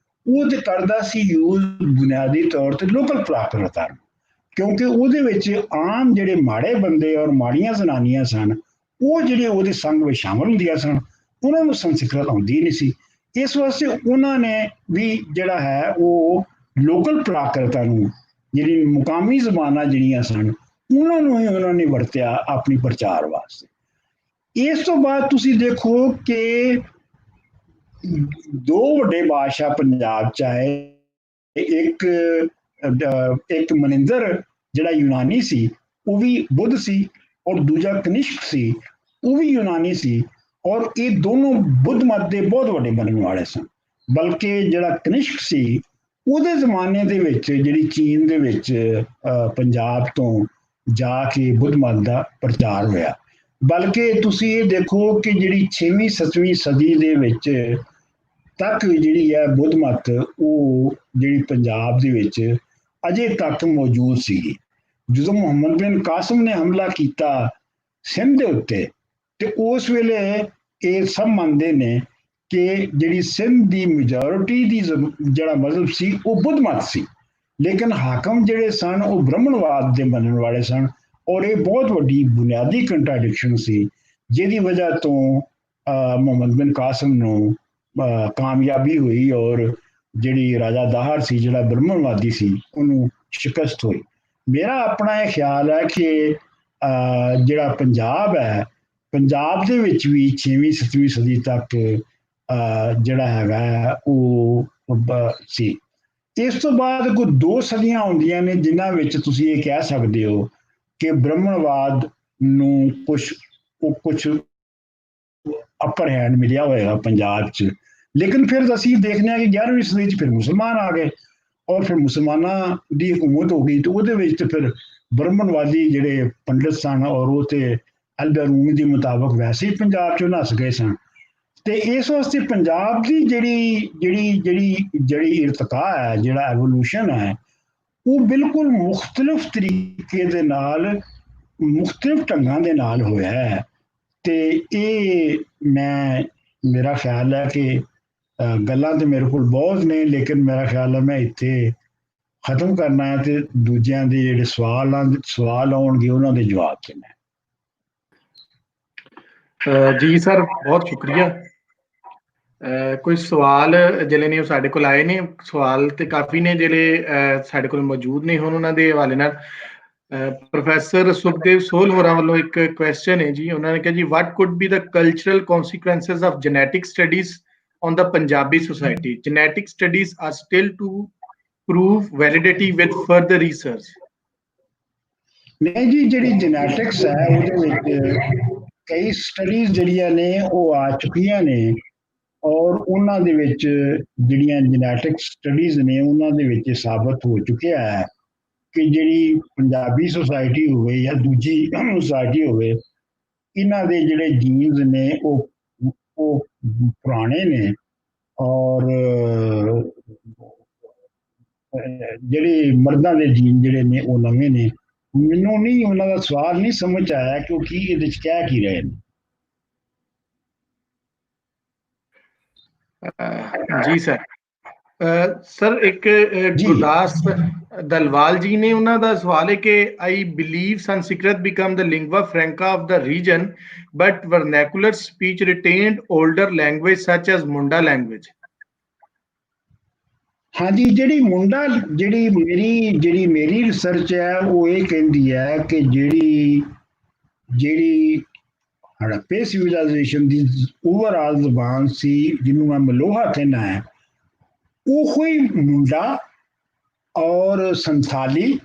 ਉਹ ਤੇ ਕਰਦਾ ਸੀ ਯੂਜ਼ ਬੁਨਿਆਦੀ ਤੌਰ ਤੇ ਲੋਕਲ ਪ੍ਰਾਕ੍ਰਿਤਾਂ ਨੂੰ, ਕਿਉਂਕਿ ਉਹਦੇ ਵਿੱਚ ਆਮ ਜਿਹੜੇ ਮਾੜੇ ਬੰਦੇ ਔਰ ਮਾੜੀਆਂ ਜ਼ਨਾਨੀਆਂ ਸਨ ਉਹ ਜਿਹੜੇ ਉਹਦੇ ਸੰਗ ਵਿੱਚ ਸ਼ਾਮਲ ਹੁੰਦੀਆਂ ਸਨ, ਉਹਨਾਂ ਨੂੰ ਸੰਸਕ੍ਰਿਤ ਆਉਂਦੀ ਨਹੀਂ ਸੀ। ਇਸ ਵਾਸਤੇ ਉਹਨਾਂ ਨੇ ਵੀ ਜਿਹੜਾ ਹੈ ਉਹ ਲੋਕਲ ਪ੍ਰਾਕ੍ਰਿਤਾਂ ਨੂੰ, ਜਿਹੜੀ ਮੁਕਾਮੀ ਜ਼ਬਾਨਾਂ ਜਿਹੜੀਆਂ ਸਨ ਉਹਨਾਂ ਨੂੰ ਹੀ ਉਹਨਾਂ ਨੇ ਵਰਤਿਆ ਆਪਣੀ ਪ੍ਰਚਾਰ ਵਾਸਤੇ। ਇਸ ਤੋਂ ਬਾਅਦ ਤੁਸੀਂ ਦੇਖੋ ਕਿ 2 ਵੱਡੇ ਬਾਦਸ਼ਾਹ ਪੰਜਾਬ ਚ ਆਏ। ਇੱਕ ਮਨਿੰਦਰ ਜਿਹੜਾ ਯੂਨਾਨੀ ਸੀ ਉਹ ਵੀ ਬੁੱਧ ਸੀ, ਔਰ ਦੂਜਾ ਕਨਿਸ਼ਕ ਸੀ ਉਹ ਵੀ ਯੂਨਾਨੀ ਸੀ, ਔਰ ਇਹ ਦੋਨੋਂ ਬੁੱਧ ਮਤ ਦੇ ਬਹੁਤ ਵੱਡੇ ਮੰਨਣ ਵਾਲੇ ਸਨ। ਬਲਕਿ ਜਿਹੜਾ ਕਨਿਸ਼ਕ ਸੀ ਉਹਦੇ ਜ਼ਮਾਨੇ ਦੇ ਵਿੱਚ ਜਿਹੜੀ ਚੀਨ ਦੇ ਵਿੱਚ ਪੰਜਾਬ ਤੋਂ ਜਾ ਕੇ ਬੁੱਧ ਮਤ ਦਾ ਪ੍ਰਚਾਰ ਹੋਇਆ। ਬਲਕਿ ਤੁਸੀਂ ਇਹ ਦੇਖੋ ਕਿ ਜਿਹੜੀ 6ਵੀਂ-7ਵੀਂ ਸਦੀ ਦੇ ਵਿੱਚ ਤੱਕ ਜਿਹੜੀ ਹੈ ਬੁੱਧ ਮਤ ਉਹ ਜਿਹੜੀ ਪੰਜਾਬ ਦੇ ਵਿੱਚ ਅਜੇ ਤੱਕ ਮੌਜੂਦ ਸੀਗੀ। ਜਦੋਂ ਮੁਹੰਮਦ ਬਿਨ ਕਾਸਿਮ ਨੇ ਹਮਲਾ ਕੀਤਾ ਸਿੰਧ ਦੇ ਉੱਤੇ, ਤੇ ਉਸ ਵੇਲੇ ਇਹ ਸਭ ਮੰਨਦੇ ਨੇ ਕਿ ਜਿਹੜੀ ਸਿੰਧ ਦੀ ਮੈਜੋਰਿਟੀ ਦੀ ਜਿਹੜਾ ਮਜ਼ਹਬ ਸੀ ਉਹ ਬੁੱਧ ਮਤ ਸੀ, ਲੇਕਿਨ ਹਾਕਮ ਜਿਹੜੇ ਸਨ ਉਹ ਬ੍ਰਹਮਣਵਾਦ ਦੇ ਮੰਨਣ ਵਾਲੇ ਸਨ, ਔਰ ਇਹ ਬਹੁਤ ਵੱਡੀ ਬੁਨਿਆਦੀ ਕੰਟਰਾਡਿਕਸ਼ਨ ਸੀ, ਜਿਹਦੀ ਵਜ੍ਹਾ ਤੋਂ ਮੁਹੰਮਦ ਬਿਨ ਕਾਸਿਮ ਨੂੰ ਕਾਮਯਾਬੀ ਹੋਈ ਔਰ ਜਿਹੜੀ ਰਾਜਾ ਦਾਹਰ ਸੀ ਜਿਹੜਾ ਬ੍ਰਹਮਣਵਾਦੀ ਸੀ ਉਹਨੂੰ ਸ਼ਿਕਸਤ ਹੋਈ। ਮੇਰਾ ਆਪਣਾ ਇਹ ਖਿਆਲ ਹੈ ਕਿ ਜਿਹੜਾ ਪੰਜਾਬ ਹੈ, ਪੰਜਾਬ ਦੇ ਵਿੱਚ ਵੀ 6ਵੀਂ-7ਵੀਂ ਸਦੀ ਤੱਕ ਜਿਹੜਾ ਹੈਗਾ ਉਹ ਸੀ। ਇਸ ਤੋਂ ਬਾਅਦ ਕੋਈ 2 ਸਦੀਆਂ ਆਉਂਦੀਆਂ ਨੇ ਜਿਨ੍ਹਾਂ ਵਿੱਚ ਤੁਸੀਂ ਇਹ ਕਹਿ ਸਕਦੇ ਹੋ ਕਿ ਬ੍ਰਹਮਣਵਾਦ ਨੂੰ ਕੁਝ ਅਪਰ ਹੈਂਡ ਮਿਲਿਆ ਹੋਏਗਾ ਪੰਜਾਬ 'ਚ। ਲੇਕਿਨ ਫਿਰ ਅਸੀਂ ਦੇਖਦੇ ਹਾਂ ਕਿ 11ਵੀਂ ਸਦੀ 'ਚ ਫਿਰ ਮੁਸਲਮਾਨ ਆ ਗਏ ਔਰ ਫਿਰ ਮੁਸਲਮਾਨਾਂ ਦੀ ਹਕੂਮਤ ਹੋ ਗਈ, ਤੇ ਉਹਦੇ ਵਿੱਚ ਤੇ ਫਿਰ ਬ੍ਰਹਮਣਵਾਦੀ ਜਿਹੜੇ ਪੰਡਿਤ ਸਨ ਔਰ ਉਹ ਤੇ ਅਲ-ਬਰੂਨੀ ਦੇ ਮੁਤਾਬਕ ਵੈਸੇ ਹੀ ਪੰਜਾਬ 'ਚੋਂ ਨੱਸ ਗਏ ਸਨ। ਤੇ ਇਸ ਵਾਸਤੇ ਪੰਜਾਬ ਦੀ ਜਿਹੜੀ ਇਰਤਕਾ ਹੈ, ਜਿਹੜਾ ਐਵੋਲੂਸ਼ਨ ਹੈ, ਉਹ ਬਿਲਕੁਲ ਮੁਖਤਲਿਫ ਤਰੀਕੇ ਦੇ ਨਾਲ, ਮੁਖਤਲਿਫ ਢੰਗਾਂ ਦੇ ਨਾਲ ਹੋਇਆ ਹੈ। ਤੇ ਇਹ ਮੇਰਾ ਖਿਆਲ ਹੈ ਕਿ ਗੱਲਾਂ ਤੇ ਮੇਰੇ ਕੋਲ ਬਹੁਤ ਨੇ, ਲੇਕਿਨ ਮੇਰਾ ਖਿਆਲ ਹੈ ਮੈਂ ਇੱਥੇ ਖਤਮ ਕਰਨਾ ਹੈ ਤੇ ਦੂਜਿਆਂ ਦੇ ਜਿਹੜੇ ਸਵਾਲ ਆਉਣਗੇ ਉਹਨਾਂ ਦੇ ਜਵਾਬ ਦੇਣਾ। ਜੀ ਸਰ, ਬਹੁਤ ਸ਼ੁਕਰੀਆ। ਕੋਈ ਸਵਾਲ ਜਿਹੜੇ ਨੇ ਉਹ ਸਾਡੇ ਕੋਲ ਆਏ ਨੇ, ਸਵਾਲ ਤੇ ਕਾਫੀ ਨੇ ਜਿਹੜੇ ਸਾਡੇ ਕੋਲ ਮੌਜੂਦ ਨੇ ਹੁਣ ਉਹਨਾਂ ਦੇ ਹਵਾਲੇ ਨਾਲ। ਪ੍ਰੋਫੈਸਰ ਸੁਖਦੇਵ ਸੋਲ ਹੋਰਾਂ ਵੱਲੋਂ ਇੱਕ ਕੁਐਸਚਨ ਹੈ ਜੀ, ਉਹਨਾਂ ਨੇ ਕਿਹਾ ਜੀ what could be the cultural consequences of genetic studies on the Punjabi society? Genetic studies are still to prove validity with further research. ਨਹੀਂ ਜੀ, ਜਿਹੜੀ ਜੈਨੇਟਿਕਸ ਹੈ ਉਹਦੇ ਵਿੱਚ ਕਈ ਸਟੱਡੀਜ਼ ਜਿਹੜੀਆਂ ਨੇ ਉਹ ਆ ਚੁੱਕੀਆਂ ਨੇ ਔਰ ਉਹਨਾਂ ਦੇ ਵਿੱਚ ਜਿਹੜੀਆਂ ਜੈਨੇਟਿਕ ਸਟੱਡੀਜ਼ ਨੇ ਉਹਨਾਂ ਦੇ ਵਿੱਚ ਸਾਬਤ ਹੋ ਚੁੱਕਿਆ ਹੈ ਕਿ ਜਿਹੜੀ ਪੰਜਾਬੀ ਸੁਸਾਇਟੀ ਹੋਵੇ ਜਾਂ ਦੂਜੀ ਸੁਸਾਇਟੀ ਹੋਵੇ, ਇਹਨਾਂ ਦੇ ਜਿਹੜੇ ਜੀਨਸ ਨੇ ਉਹ ਪੁਰਾਣੇ ਨੇ ਔਰ ਜਿਹੜੇ ਮਰਦਾਂ ਦੇ ਜੀਨ ਜਿਹੜੇ ਨੇ ਉਹ ਨਵੇਂ ਨੇ। ਮੈਨੂੰ ਨਹੀਂ ਉਹਨਾਂ ਦਾ ਸਵਾਲ ਨਹੀਂ ਸਮਝ ਆਇਆ ਕਿਉਂਕਿ ਇਹਦੇ ਚ ਕਹਿ ਕੀ ਰਹੇ ਨੇ। ਜੀ ਸਰ, ਸਰ ਇੱਕ ਗੁਰਦਾਸ ਦਲਵਾਲ ਜੀ ਨੇ, ਉਹਨਾਂ ਦਾ ਸਵਾਲ ਹੈ ਕਿ I believe Sanskrit become the lingua franca of the region but vernacular speech retained older language such as Munda language. ਹਾਂਜੀ, ਜਿਹੜੀ ਮੇਰੀ ਰਿਸਰਚ ਹੈ ਉਹ ਇਹ ਕਹਿੰਦੀ ਹੈ ਕਿ ਜਿਹੜੀ ਹੜੱਪੇ ਸਿਵਲਾਈਜੇਸ਼ਨ ਦੀ ਓਵਰਆਲ ਜ਼ਬਾਨ ਸੀ ਜਿਹਨੂੰ ਮੈਂ ਮਲੋਹਾ ਕਹਿੰਦਾ ਹੈ, ਉਹ ਹੀ ਮੁੰਡਾ ਔਰ ਸੰਥਾਲੀ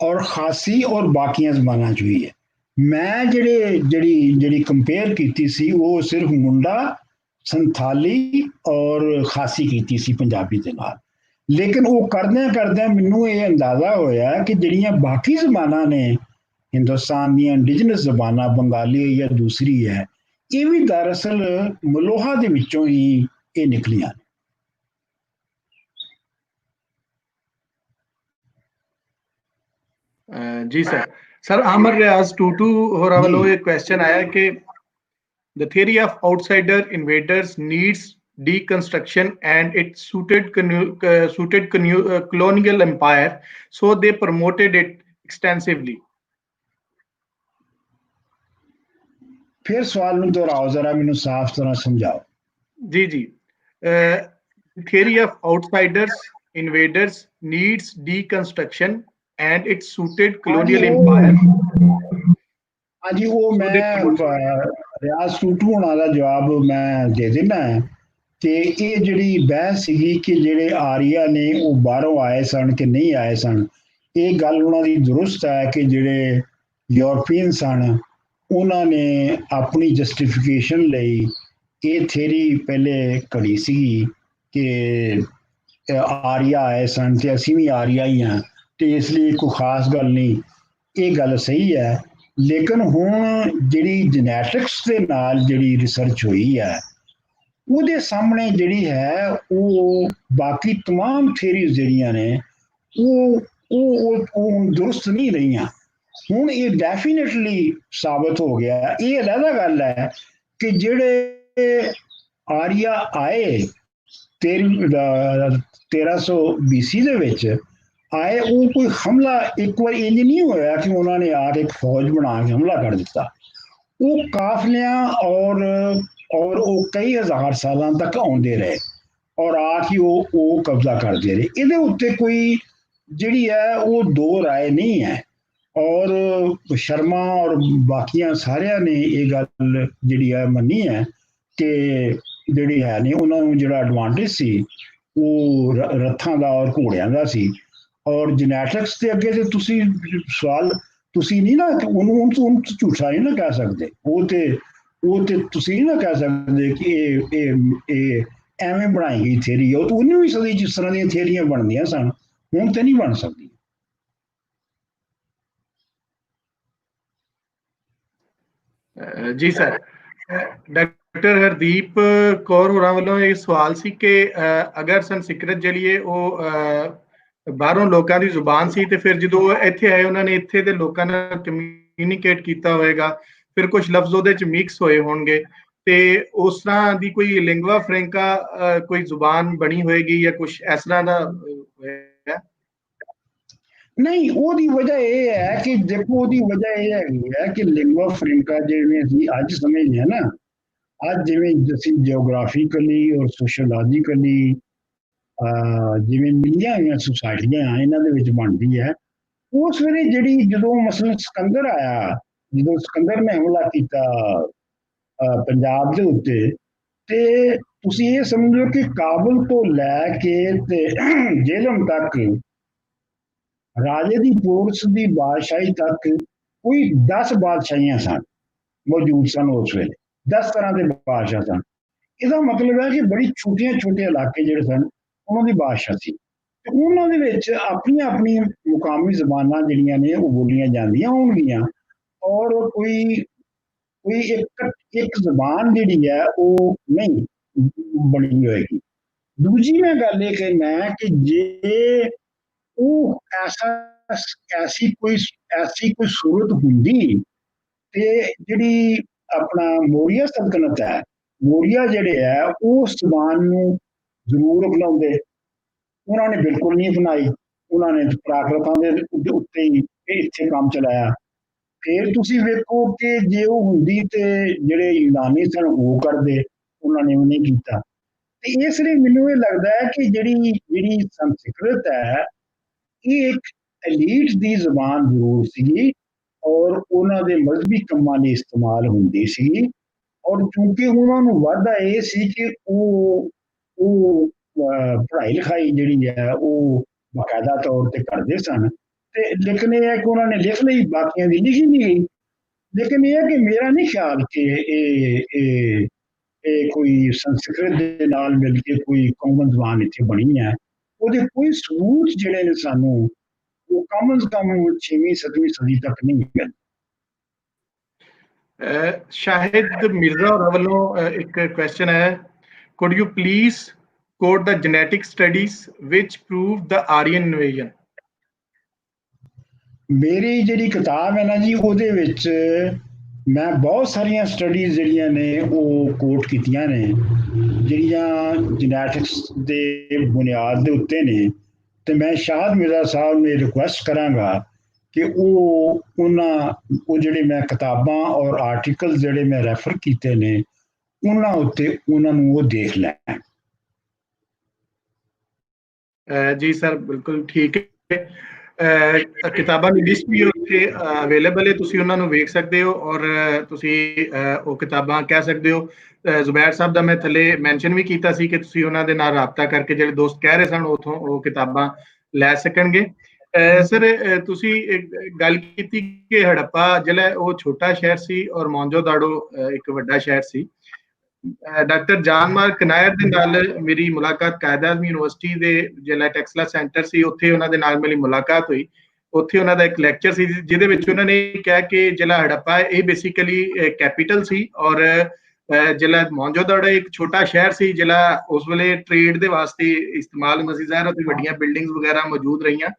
ਔਰ ਖਾਸੀ ਔਰ ਬਾਕੀਆਂ ਜ਼ਬਾਨਾਂ 'ਚ ਵੀ ਹੈ। ਮੈਂ ਜਿਹੜੀ ਕੰਪੇਅਰ ਕੀਤੀ ਸੀ ਉਹ ਸਿਰਫ ਮੁੰਡਾ, ਸੰਥਾਲੀ ਔਰ ਖਾਸੀ ਕੀਤੀ ਸੀ ਪੰਜਾਬੀ ਦੇ ਨਾਲ। ਲੇਕਿਨ ਉਹ ਕਰਦਿਆਂ ਮੈਨੂੰ ਇਹ ਅੰਦਾਜ਼ਾ ਹੋਇਆ ਕਿ ਜਿਹੜੀਆਂ ਬਾਕੀ ਜ਼ਬਾਨਾਂ ਨੇ ਹਿੰਦੁਸਤਾਨ ਦੀਆਂ ਇੰਡੀਜਨਸ ਜ਼ਬਾਨਾਂ, ਬੰਗਾਲੀ ਜਾਂ ਦੂਸਰੀ ਹੈ, ਇਹ ਵੀ ਦਰਅਸਲ ਮਲੋਹਾ ਦੇ ਵਿੱਚੋਂ ਹੀ ਇਹ ਨਿਕਲੀਆਂ ਨੇ। ਜੀ ਸਰ ਆਮਰ ਰਿਆਜ਼ ਟੂਟੂ ਹੋਰਾਂ ਵੱਲੋਂ ਇਹ ਕੁਐਸਚਨ ਆਇਆ ਕਿ the theory of outsider invaders needs deconstruction and it suited colonial empire, so they promoted it extensively. फिर सवाल ਨੂੰ ਦੁਹਰਾਓ ਜ਼ਰਾ, ਮੈਨੂੰ ਸਾਫ਼ ਤਰ੍ਹਾਂ ਸਮਝਾਓ। ਜੀ theory of outsiders invaders needs deconstruction and it suited colonial empire. ਹਾਂਜੀ, ਉਹ ਮੈਂ ਰਿਆਜ਼ ਟੂਟੂ ਹੋਣਾ ਦਾ ਜਵਾਬ ਮੈਂ ਦੇ ਦੇਣਾ ਹੈ ਕਿ ਇਹ ਜਿਹੜੀ ਬਹਿਸ ਸੀਗੀ ਕਿ ਜਿਹੜੇ ਆਰੀਆ ਨੇ ਉਹ ਬਾਹਰੋਂ ਆਏ ਸਨ ਕਿ ਨਹੀਂ ਆਏ ਸਨ, ਇਹ ਗੱਲ ਉਹਨਾਂ ਦੀ ਦਰੁਸਤ ਹੈ ਕਿ ਜਿਹੜੇ ਯੂਰਪੀਅਨ ਸਨ ਉਹਨਾਂ ਨੇ ਆਪਣੀ ਜਸਟੀਫਿਕੇਸ਼ਨ ਲਈ ਇਹ ਥਿਊਰੀ ਪਹਿਲੇ ਘੜੀ ਸੀ ਕਿ ਆਰੀਆ ਆਏ ਸਨ ਤੇ ਅਸੀਂ ਵੀ ਆਰੀਆ ਹੀ ਹਾਂ ਤੇ ਇਸ ਲਈ ਕੋਈ ਖਾਸ ਗੱਲ ਨਹੀਂ। ਇਹ ਗੱਲ ਸਹੀ ਹੈ, ਲੇਕਿਨ ਹੁਣ ਜਿਹੜੀ ਜੈਨੇਟਿਕਸ ਦੇ ਨਾਲ ਜਿਹੜੀ ਰਿਸਰਚ ਹੋਈ ਹੈ ਉਹਦੇ ਸਾਹਮਣੇ ਜਿਹੜੀ ਹੈ ਉਹ ਬਾਕੀ तमाम ਥਿਊਰੀਜ਼ ਜਿਹੜੀਆਂ ਨੇ ਉਹ ਦੁਰਸਤ ਨਹੀਂ ਰਹੀਆਂ। ਹੁਣ ਇਹ ਡੈਫੀਨੇਟਲੀ ਸਾਬਤ ਹੋ ਗਿਆ। ਇਹ ਅਲੱਗ ਗੱਲ ਹੈ ਕਿ ਜਿਹੜੇ ਆਰੀਆ ਆਏ 1300 BC ਦੇ ਵਿੱਚ ਆਏ, ਉਹ ਕੋਈ ਹਮਲਾ ਇੱਕ ਵਾਰ ਇੰਜ ਨਹੀਂ ਹੋਇਆ ਕਿ ਉਹਨਾਂ ਨੇ ਆ ਕੇ ਇੱਕ ਫੌਜ ਬਣਾ ਕੇ ਹਮਲਾ ਕਰ ਦਿੱਤਾ। ਉਹ ਕਾਫਲਿਆਂ ਔਰ ਉਹ ਕਈ ਹਜ਼ਾਰ ਸਾਲਾਂ ਤੱਕ ਆਉਂਦੇ ਰਹੇ ਔਰ ਆ ਕੇ ਉਹ ਕਬਜ਼ਾ ਕਰਦੇ ਰਹੇ। ਇਹਦੇ ਉੱਤੇ ਕੋਈ ਜਿਹੜੀ ਹੈ ਉਹ ਦੋ ਰਾਏ ਨਹੀਂ ਹੈ ਔਰ ਸ਼ਰਮਾ ਔਰ ਬਾਕੀਆਂ ਸਾਰਿਆਂ ਨੇ ਇਹ ਗੱਲ ਜਿਹੜੀ ਹੈ ਮੰਨੀ ਹੈ ਕਿ ਜਿਹੜੀ ਹੈ ਨਹੀਂ ਉਹਨਾਂ ਨੂੰ ਜਿਹੜਾ ਐਡਵਾਂਟੇਜ ਸੀ ਉਹ ਰੱਥਾਂ ਦਾ ਔਰ ਘੋੜਿਆਂ ਦਾ ਸੀ। ਔਰ ਜੈਨੇਟਿਕਸ ਦੇ ਅੱਗੇ ਤੇ ਤੁਸੀਂ ਸਵਾਲ ਤੁਸੀਂ ਨਹੀਂ ਨਾ ਉਹਨੂੰ ਝੂਠਾ ਨਹੀਂ ਨਾ ਕਹਿ ਸਕਦੇ। ਉਹ ਤੇ ਤੁਸੀਂ ਨਹੀਂ ਨਾ ਕਹਿ ਸਕਦੇ ਕਿ ਇਹ ਐਵੇਂ ਬਣਾਈ ਗਈ ਥਿਊਰੀ। ਉਹ 19ਵੀਂ ਸਦੀ ਜਿਸ ਤਰ੍ਹਾਂ ਦੀਆਂ ਥਿਊਰੀਆਂ ਬਣਦੀਆਂ ਸਨ, ਹੁਣ ਤੇ ਨਹੀਂ ਬਣ ਸਕਦੀ। ਜੀ ਸਰ, ਡਾਕਟਰ ਹਰਦੀਪ ਕੌਰ ਹੋਰਾਂ ਵੱਲੋਂ ਇਹ ਸਵਾਲ ਸੀ ਕਿ ਅਗਰ ਸੰਸਕ੍ਰਿਤ ਜਿਹੜੀ ਹੈ ਉਹ ਬਾਹਰੋਂ ਲੋਕਾਂ ਦੀ ਜ਼ੁਬਾਨ ਸੀ, ਤੇ ਫਿਰ ਜਦੋਂ ਇੱਥੇ ਆਏ ਉਹਨਾਂ ਨੇ ਇੱਥੇ ਦੇ ਲੋਕਾਂ ਨਾਲ ਕਮਿਊਨੀਕੇਟ ਕੀਤਾ ਹੋਏਗਾ, ਫਿਰ ਕੁਝ ਲਫ਼ਜ਼ ਉਹਦੇ ਚ ਮਿਕਸ ਹੋਏ ਹੋਣਗੇ, ਤੇ ਉਸ ਤਰ੍ਹਾਂ ਦੀ ਕੋਈ ਲਿੰਗਵਾ ਫ੍ਰੈਂਕਾ ਕੋਈ ਜ਼ੁਬਾਨ ਬਣੀ ਹੋਏਗੀ ਜਾਂ ਕੁਝ ਇਸ ਤਰ੍ਹਾਂ ਦਾ ਹੋਏਗਾ? ਨਹੀਂ, ਉਹਦੀ ਵਜ੍ਹਾ ਇਹ ਹੈ ਕਿ ਦੇਖੋ, ਉਹਦੀ ਵਜ੍ਹਾ ਇਹ ਹੈਗੀ ਹੈ ਕਿ ਲਿੰਗਵਾ ਫ੍ਰੈਂਕਾ ਜਿਵੇਂ ਅਸੀਂ ਅੱਜ ਸਮਝਦੇ ਹਾਂ ਨਾ, ਅੱਜ ਜਿਵੇਂ ਅਸੀਂ ਜਿਓਗ੍ਰਾਫਿਕਲੀ ਔਰ ਸੋਸ਼ਲੋਜੀਕਲੀ ਜਿਵੇਂ ਮਿਲੀਆਂ ਹੋਈਆਂ ਸੁਸਾਇਟੀਆਂ ਇਹਨਾਂ ਦੇ ਵਿੱਚ ਬਣਦੀ ਹੈ। ਉਸ ਵੇਲੇ ਜਿਹੜੀ ਜਦੋਂ ਮਸਲਨ ਸਿਕੰਦਰ ਆਇਆ, ਜਦੋਂ ਸਿਕੰਦਰ ਨੇ ਹਮਲਾ ਕੀਤਾ ਪੰਜਾਬ ਦੇ ਉੱਤੇ, ਤੇ ਤੁਸੀਂ ਇਹ ਸਮਝੋ ਕਿ ਕਾਬਲ ਤੋਂ ਲੈ ਕੇ ਤੇ ਜੇਲਮ ਤੱਕ ਰਾਜੇ ਦੀ ਫੋਰਸ ਦੀ ਬਾਦਸ਼ਾਹੀ ਤੱਕ ਕੋਈ 10 ਬਾਦਸ਼ਾਹੀਆਂ ਸਨ, ਮੌਜੂਦ ਸਨ ਉਸ ਵੇਲੇ। 10 ਤਰ੍ਹਾਂ ਦੇ ਬਾਦਸ਼ਾਹ ਸਨ। ਇਹਦਾ ਮਤਲਬ ਹੈ ਕਿ ਬੜੀ ਛੋਟੀਆਂ ਛੋਟੇ ਇਲਾਕੇ ਜਿਹੜੇ ਸਨ ਉਹਨਾਂ ਦੀ ਬਾਦਸ਼ਾਹ ਸੀ, ਤੇ ਉਹਨਾਂ ਦੇ ਵਿੱਚ ਆਪਣੀਆਂ ਆਪਣੀਆਂ ਮੁਕਾਮੀ ਜ਼ਬਾਨਾਂ ਜਿਹੜੀਆਂ ਨੇ ਉਹ ਬੋਲੀਆਂ ਜਾਂਦੀਆਂ ਹੋਣਗੀਆਂ, ਔਰ ਕੋਈ ਕੋਈ ਇੱਕ ਜ਼ਬਾਨ ਜਿਹੜੀ ਹੈ ਉਹ ਨਹੀਂ ਬਣੀ ਹੋਏਗੀ। ਦੂਜੀ ਮੈਂ ਗੱਲ ਇਹ ਕਹਿਣਾ ਕਿ ਜੇ ਉਹ ਐਸੀ ਕੋਈ ਸੂਰਤ ਹੁੰਦੀ ਤੇ ਜਿਹੜੀ ਆਪਣਾ ਮੌਰੀਆ ਸਲਤਨਤ ਹੈ, ਮੌਰੀਆ ਜਿਹੜੇ ਹੈ ਉਸ ਜ਼ਬਾਨ ਨੂੰ ਜ਼ਰੂਰ ਅਪਣਾਉਂਦੇ। ਉਹਨਾਂ ਨੇ ਬਿਲਕੁਲ ਨਹੀਂ ਅਪਣਾਈ, ਉਹਨਾਂ ਨੇ ਪ੍ਰਾਕ੍ਰਿਤਾਂ ਦੇ ਉੱਤੇ ਹੀ ਇੱਥੇ ਕੰਮ ਚਲਾਇਆ। ਫਿਰ ਤੁਸੀਂ ਵੇਖੋ ਕਿ ਜੇ ਉਹ ਹੁੰਦੀ ਤੇ ਜਿਹੜੇ ਯੂਨਾਨੀ ਸਨ ਉਹ ਕਰਦੇ, ਉਹਨਾਂ ਨੇ ਉਹ ਨਹੀਂ ਕੀਤਾ। ਤੇ ਇਸ ਲਈ ਮੈਨੂੰ ਇਹ ਲੱਗਦਾ ਹੈ ਕਿ ਜਿਹੜੀ ਸੰਸਕ੍ਰਿਤ ਹੈ ਇਹ ਇੱਕ ਐਲੀਟ ਦੀ ਜ਼ਬਾਨ ਜ਼ਰੂਰ ਸੀਗੀ, ਔਰ ਉਹਨਾਂ ਦੇ ਮਜ਼ਹਬੀ ਕੰਮਾਂ ਲਈ ਇਸਤੇਮਾਲ ਹੁੰਦੀ ਸੀ। ਔਰ ਕਿਉਂਕਿ ਉਹਨਾਂ ਨੂੰ ਵਾਧਾ ਇਹ ਸੀ ਕਿ ਉਹ ਪੜ੍ਹਾਈ ਲਿਖਾਈ ਜਿਹੜੀ ਹੈ ਉਹ ਬਾਕਾਇਦਾ ਤੌਰ ਤੇ ਕਰਦੇ ਸਨ। ਤੇ ਲੇਕਿਨ ਇਹ ਹੈ ਕਿ ਉਹਨਾਂ ਨੇ ਲਿਖ ਲਈ, ਬਾਕੀਆਂ ਦੀ ਲਿਖੀ ਨਹੀਂ ਗਈ। ਲੇਕਿਨ ਇਹ ਹੈ ਕਿ ਮੇਰਾ ਨਹੀਂ ਖਿਆਲ ਕਿ ਇਹ ਕੋਈ ਸੰਸਕ੍ਰਿਤ ਦੇ ਨਾਲ ਮਿਲ ਕੇ ਕੋਈ ਕਾਮਨ ਜ਼ਬਾਨ ਇੱਥੇ ਬਣੀ ਹੈ। ਉਹਦੇ ਕੋਈ ਸਬੂਤ ਜਿਹੜੇ ਨੇ ਸਾਨੂੰ ਉਹ ਕਮ ਸੇ ਕਮ 6ਵੀਂ 7ਵੀਂ ਸਦੀ ਤੱਕ ਨਹੀਂ ਮਿਲੇ। ਸ਼ਾਹਿਦ ਮਿਰਜ਼ਾ ਹੋਰਾਂ ਵੱਲੋਂ ਇੱਕ ਕੁਐਸਚਨ ਹੈ, could you please quote the genetic studies which prove the Aryan invasion? ਮੇਰੀ ਜਿਹੜੀ ਕਿਤਾਬ ਹੈ ਨਾ ਜੀ, ਉਹਦੇ ਵਿੱਚ ਮੈਂ ਬਹੁਤ ਸਾਰੀਆਂ ਸਟੱਡੀਜ਼ ਜਿਹੜੀਆਂ ਨੇ ਉਹ ਕੋਟ ਕੀਤੀਆਂ ਨੇ, ਜਿਹੜੀਆਂ ਜੈਨੇਟਿਕਸ ਦੇ ਬੁਨਿਆਦ ਦੇ ਉੱਤੇ ਨੇ। ਤੇ ਮੈਂ ਸ਼ਾਹਿਦ ਮਿਰਜ਼ਾ ਸਾਹਿਬ ਨੂੰ ਰਿਕੁਐਸਟ ਕਰਾਂਗਾ ਕਿ ਉਹ ਜਿਹੜੇ ਮੈਂ ਕਿਤਾਬਾਂ ਔਰ ਆਰਟੀਕਲ ਜਿਹੜੇ ਮੈਂ ਰੈਫਰ ਕੀਤੇ ਨੇ ਉਹਨਾਂ ਉੱਤੇ ਉਹਨਾਂ ਨੂੰ ਉਹ ਦੇਖ ਲੈਣ। ਜੀ ਸਰ, ਬਿਲਕੁਲ ਠੀਕ ਹੈ। ਕਿਤਾਬਾਂ ਦੀ ਲਿਸਟ ਵੀ ਉੱਥੇ ਅਵੇਲੇਬਲ ਹੈ, ਤੁਸੀਂ ਉਹਨਾਂ ਨੂੰ ਵੇਖ ਸਕਦੇ ਹੋ, ਔਰ ਤੁਸੀਂ ਉਹ ਕਿਤਾਬਾਂ ਕਹਿ ਸਕਦੇ ਹੋ। ਜ਼ੁਬੈਰ ਸਾਹਿਬ ਦਾ ਮੈਂ ਥੱਲੇ ਮੈਂਸ਼ਨ ਵੀ ਕੀਤਾ ਸੀ ਕਿ ਤੁਸੀਂ ਉਹਨਾਂ ਦੇ ਨਾਲ ਰਾਬਤਾ ਕਰਕੇ ਜਿਹੜੇ ਦੋਸਤ ਕਹਿ ਰਹੇ ਸਨ ਉਥੋਂ ਉਹ ਕਿਤਾਬਾਂ ਲੈ ਸਕਣਗੇ। ਸਰ, ਤੁਸੀਂ ਗੱਲ ਕੀਤੀ ਕਿ ਹੜੱਪਾ ਜਿਹੜਾ ਉਹ ਛੋਟਾ ਸ਼ਹਿਰ ਸੀ ਔਰ ਮੌਂਜੋ-ਦਾੜੋ ਇੱਕ ਵੱਡਾ ਸ਼ਹਿਰ ਸੀ। ਡਾਕਟਰ ਜਾਨ ਮਾਰਕ ਨਾਇਰ ਦੇ ਨਾਲ ਮੇਰੀ ਮੁਲਾਕਾਤ ਕਾਇਦ-ਏ-ਆਜ਼ਮ ਯੂਨੀਵਰਸਿਟੀ ਦੇ ਜਿਹੜਾ ਟੈਕਸਲਾ ਸੈਂਟਰ ਸੀ ਉੱਥੇ ਉਹਨਾਂ ਦੇ ਨਾਲ ਮੇਰੀ ਮੁਲਾਕਾਤ ਹੋਈ। ਉੱਥੇ ਉਹਨਾਂ ਦਾ ਇੱਕ ਲੈਕਚਰ ਸੀ ਜਿਹਦੇ ਵਿੱਚ ਉਹਨਾਂ ਨੇ ਕਿਹਾ ਕਿ ਜਿਹੜਾ ਹੜੱਪਾ ਇਹ ਬੇਸਿਕਲੀ ਕੈਪੀਟਲ ਸੀ, ਔਰ ਜਿਹੜਾ ਮੌਂਜੋ-ਦਾੜੋ ਇੱਕ ਛੋਟਾ ਸ਼ਹਿਰ ਸੀ ਜਿਹੜਾ ਉਸ ਵੇਲੇ ਟ੍ਰੇਡ ਦੇ ਵਾਸਤੇ ਇਸਤੇਮਾਲ ਹੁੰਦਾ ਸੀ। ਜ਼ਾਹਿਰ ਉੱਥੇ ਵੱਡੀਆਂ ਬਿਲਡਿੰਗਸ ਵਗੈਰਾ ਮੌਜੂਦ ਰਹੀਆਂ,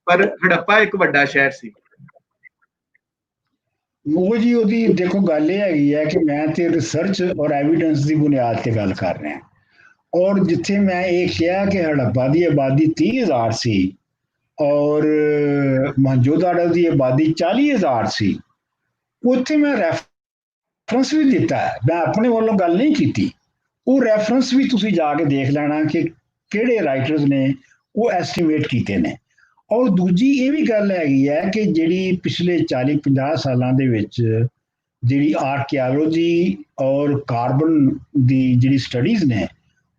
ਪਰ ਹੜੱਪਾ ਇੱਕ ਵੱਡਾ ਸ਼ਹਿਰ ਸੀ। ਉਹ ਜੀ ਉਹਦੀ ਦੇਖੋ ਗੱਲ ਇਹ ਹੈਗੀ ਹੈ ਕਿ ਮੈਂ ਤੇ ਰਿਸਰਚ ਔਰ ਐਵੀਡੈਂਸ ਦੀ ਬੁਨਿਆਦ ਤੇ ਗੱਲ ਕਰ ਰਿਹਾ, ਔਰ ਜਿੱਥੇ ਮੈਂ ਇਹ ਕਿਹਾ ਕਿ ਹੜੱਪਾ ਦੀ ਆਬਾਦੀ 30,000 ਸੀ ਔਰ ਮੌਂਜੋ-ਦਾੜੋ ਦੀ ਆਬਾਦੀ 40,000 ਸੀ, ਉੱਥੇ ਮੈਂ ਰੈਫਰੈਂਸ ਵੀ ਦਿੱਤਾ ਹੈ। ਮੈਂ ਆਪਣੇ ਵੱਲੋਂ ਗੱਲ ਨਹੀਂ ਕੀਤੀ, ਉਹ ਰੈਫਰੈਂਸ ਵੀ ਤੁਸੀਂ ਜਾ ਕੇ ਦੇਖ ਲੈਣਾ ਕਿ ਕਿਹੜੇ ਰਾਈਟਰਸ ਨੇ ਉਹ ਐਸਟੀਮੇਟ ਕੀਤੇ ਨੇ। ਔਰ ਦੂਜੀ ਇਹ ਵੀ ਗੱਲ ਹੈਗੀ ਹੈ ਕਿ ਜਿਹੜੀ ਪਿਛਲੇ 40-50 ਸਾਲਾਂ ਦੇ ਵਿੱਚ ਜਿਹੜੀ ਆਰਕੀਓਲੋਜੀ ਔਰ ਕਾਰਬਨ ਦੀ ਜਿਹੜੀ ਸਟੱਡੀਜ਼ ਨੇ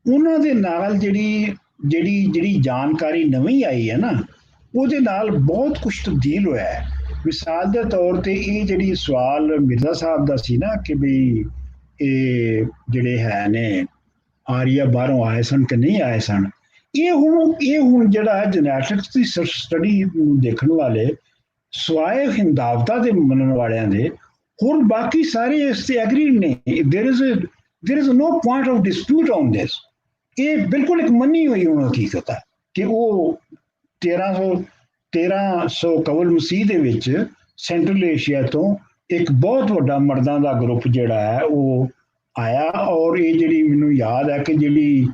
ਉਹਨਾਂ ਦੇ ਨਾਲ ਜਿਹੜੀ ਜਿਹੜੀ ਜਿਹੜੀ ਜਾਣਕਾਰੀ ਨਵੀਂ ਆਈ ਹੈ ਨਾ, ਉਹਦੇ ਨਾਲ ਬਹੁਤ ਕੁਝ ਤਬਦੀਲ ਹੋਇਆ ਹੈ। ਮਿਸਾਲ ਦੇ ਤੌਰ ਤੇ ਇਹ ਜਿਹੜੀ ਸਵਾਲ ਮਿਰਜ਼ਾ ਸਾਹਿਬ ਦਾ ਸੀ ਨਾ ਕਿ ਵੀ ਇਹ ਜਿਹੜੇ ਹੈ ਨੇ ਆਰੀਆ ਬਾਹਰੋਂ ਆਏ ਸਨ ਕਿ ਨਹੀਂ ਆਏ ਸਨ, ਇਹ ਹੁਣ ਜਿਹੜਾ ਜੈਨੇਟਿਕਸ ਦੀ ਸਟੱਡੀ ਦੇਖਣ ਵਾਲੇ ਸਵਾਏ ਹਿੰਦਾਵਤਾ ਦੇ ਮੰਨਣ ਵਾਲਿਆਂ ਦੇ ਹੋਰ ਬਾਕੀ ਸਾਰੇ ਇਸ ਤੇ ਐਗਰੀ ਨੇ। There is no point of dispute on this. ਇਹ ਬਿਲਕੁਲ ਇੱਕ ਮੰਨੀ ਹੋਈ ਹੁਣ ਹਕੀਕਤ ਹੈ ਕਿ ਉਹ 1300 ਕਬਲ ਮਸੀਹ ਦੇ ਵਿੱਚ ਸੈਂਟਰਲ ਏਸ਼ੀਆ ਤੋਂ ਇੱਕ ਬਹੁਤ ਵੱਡਾ ਮਰਦਾਂ ਦਾ ਗਰੁੱਪ ਜਿਹੜਾ ਹੈ ਉਹ ਆਇਆ। ਔਰ ਇਹ ਜਿਹੜੀ ਮੈਨੂੰ ਯਾਦ ਹੈ ਕਿ ਜਿਹੜੀ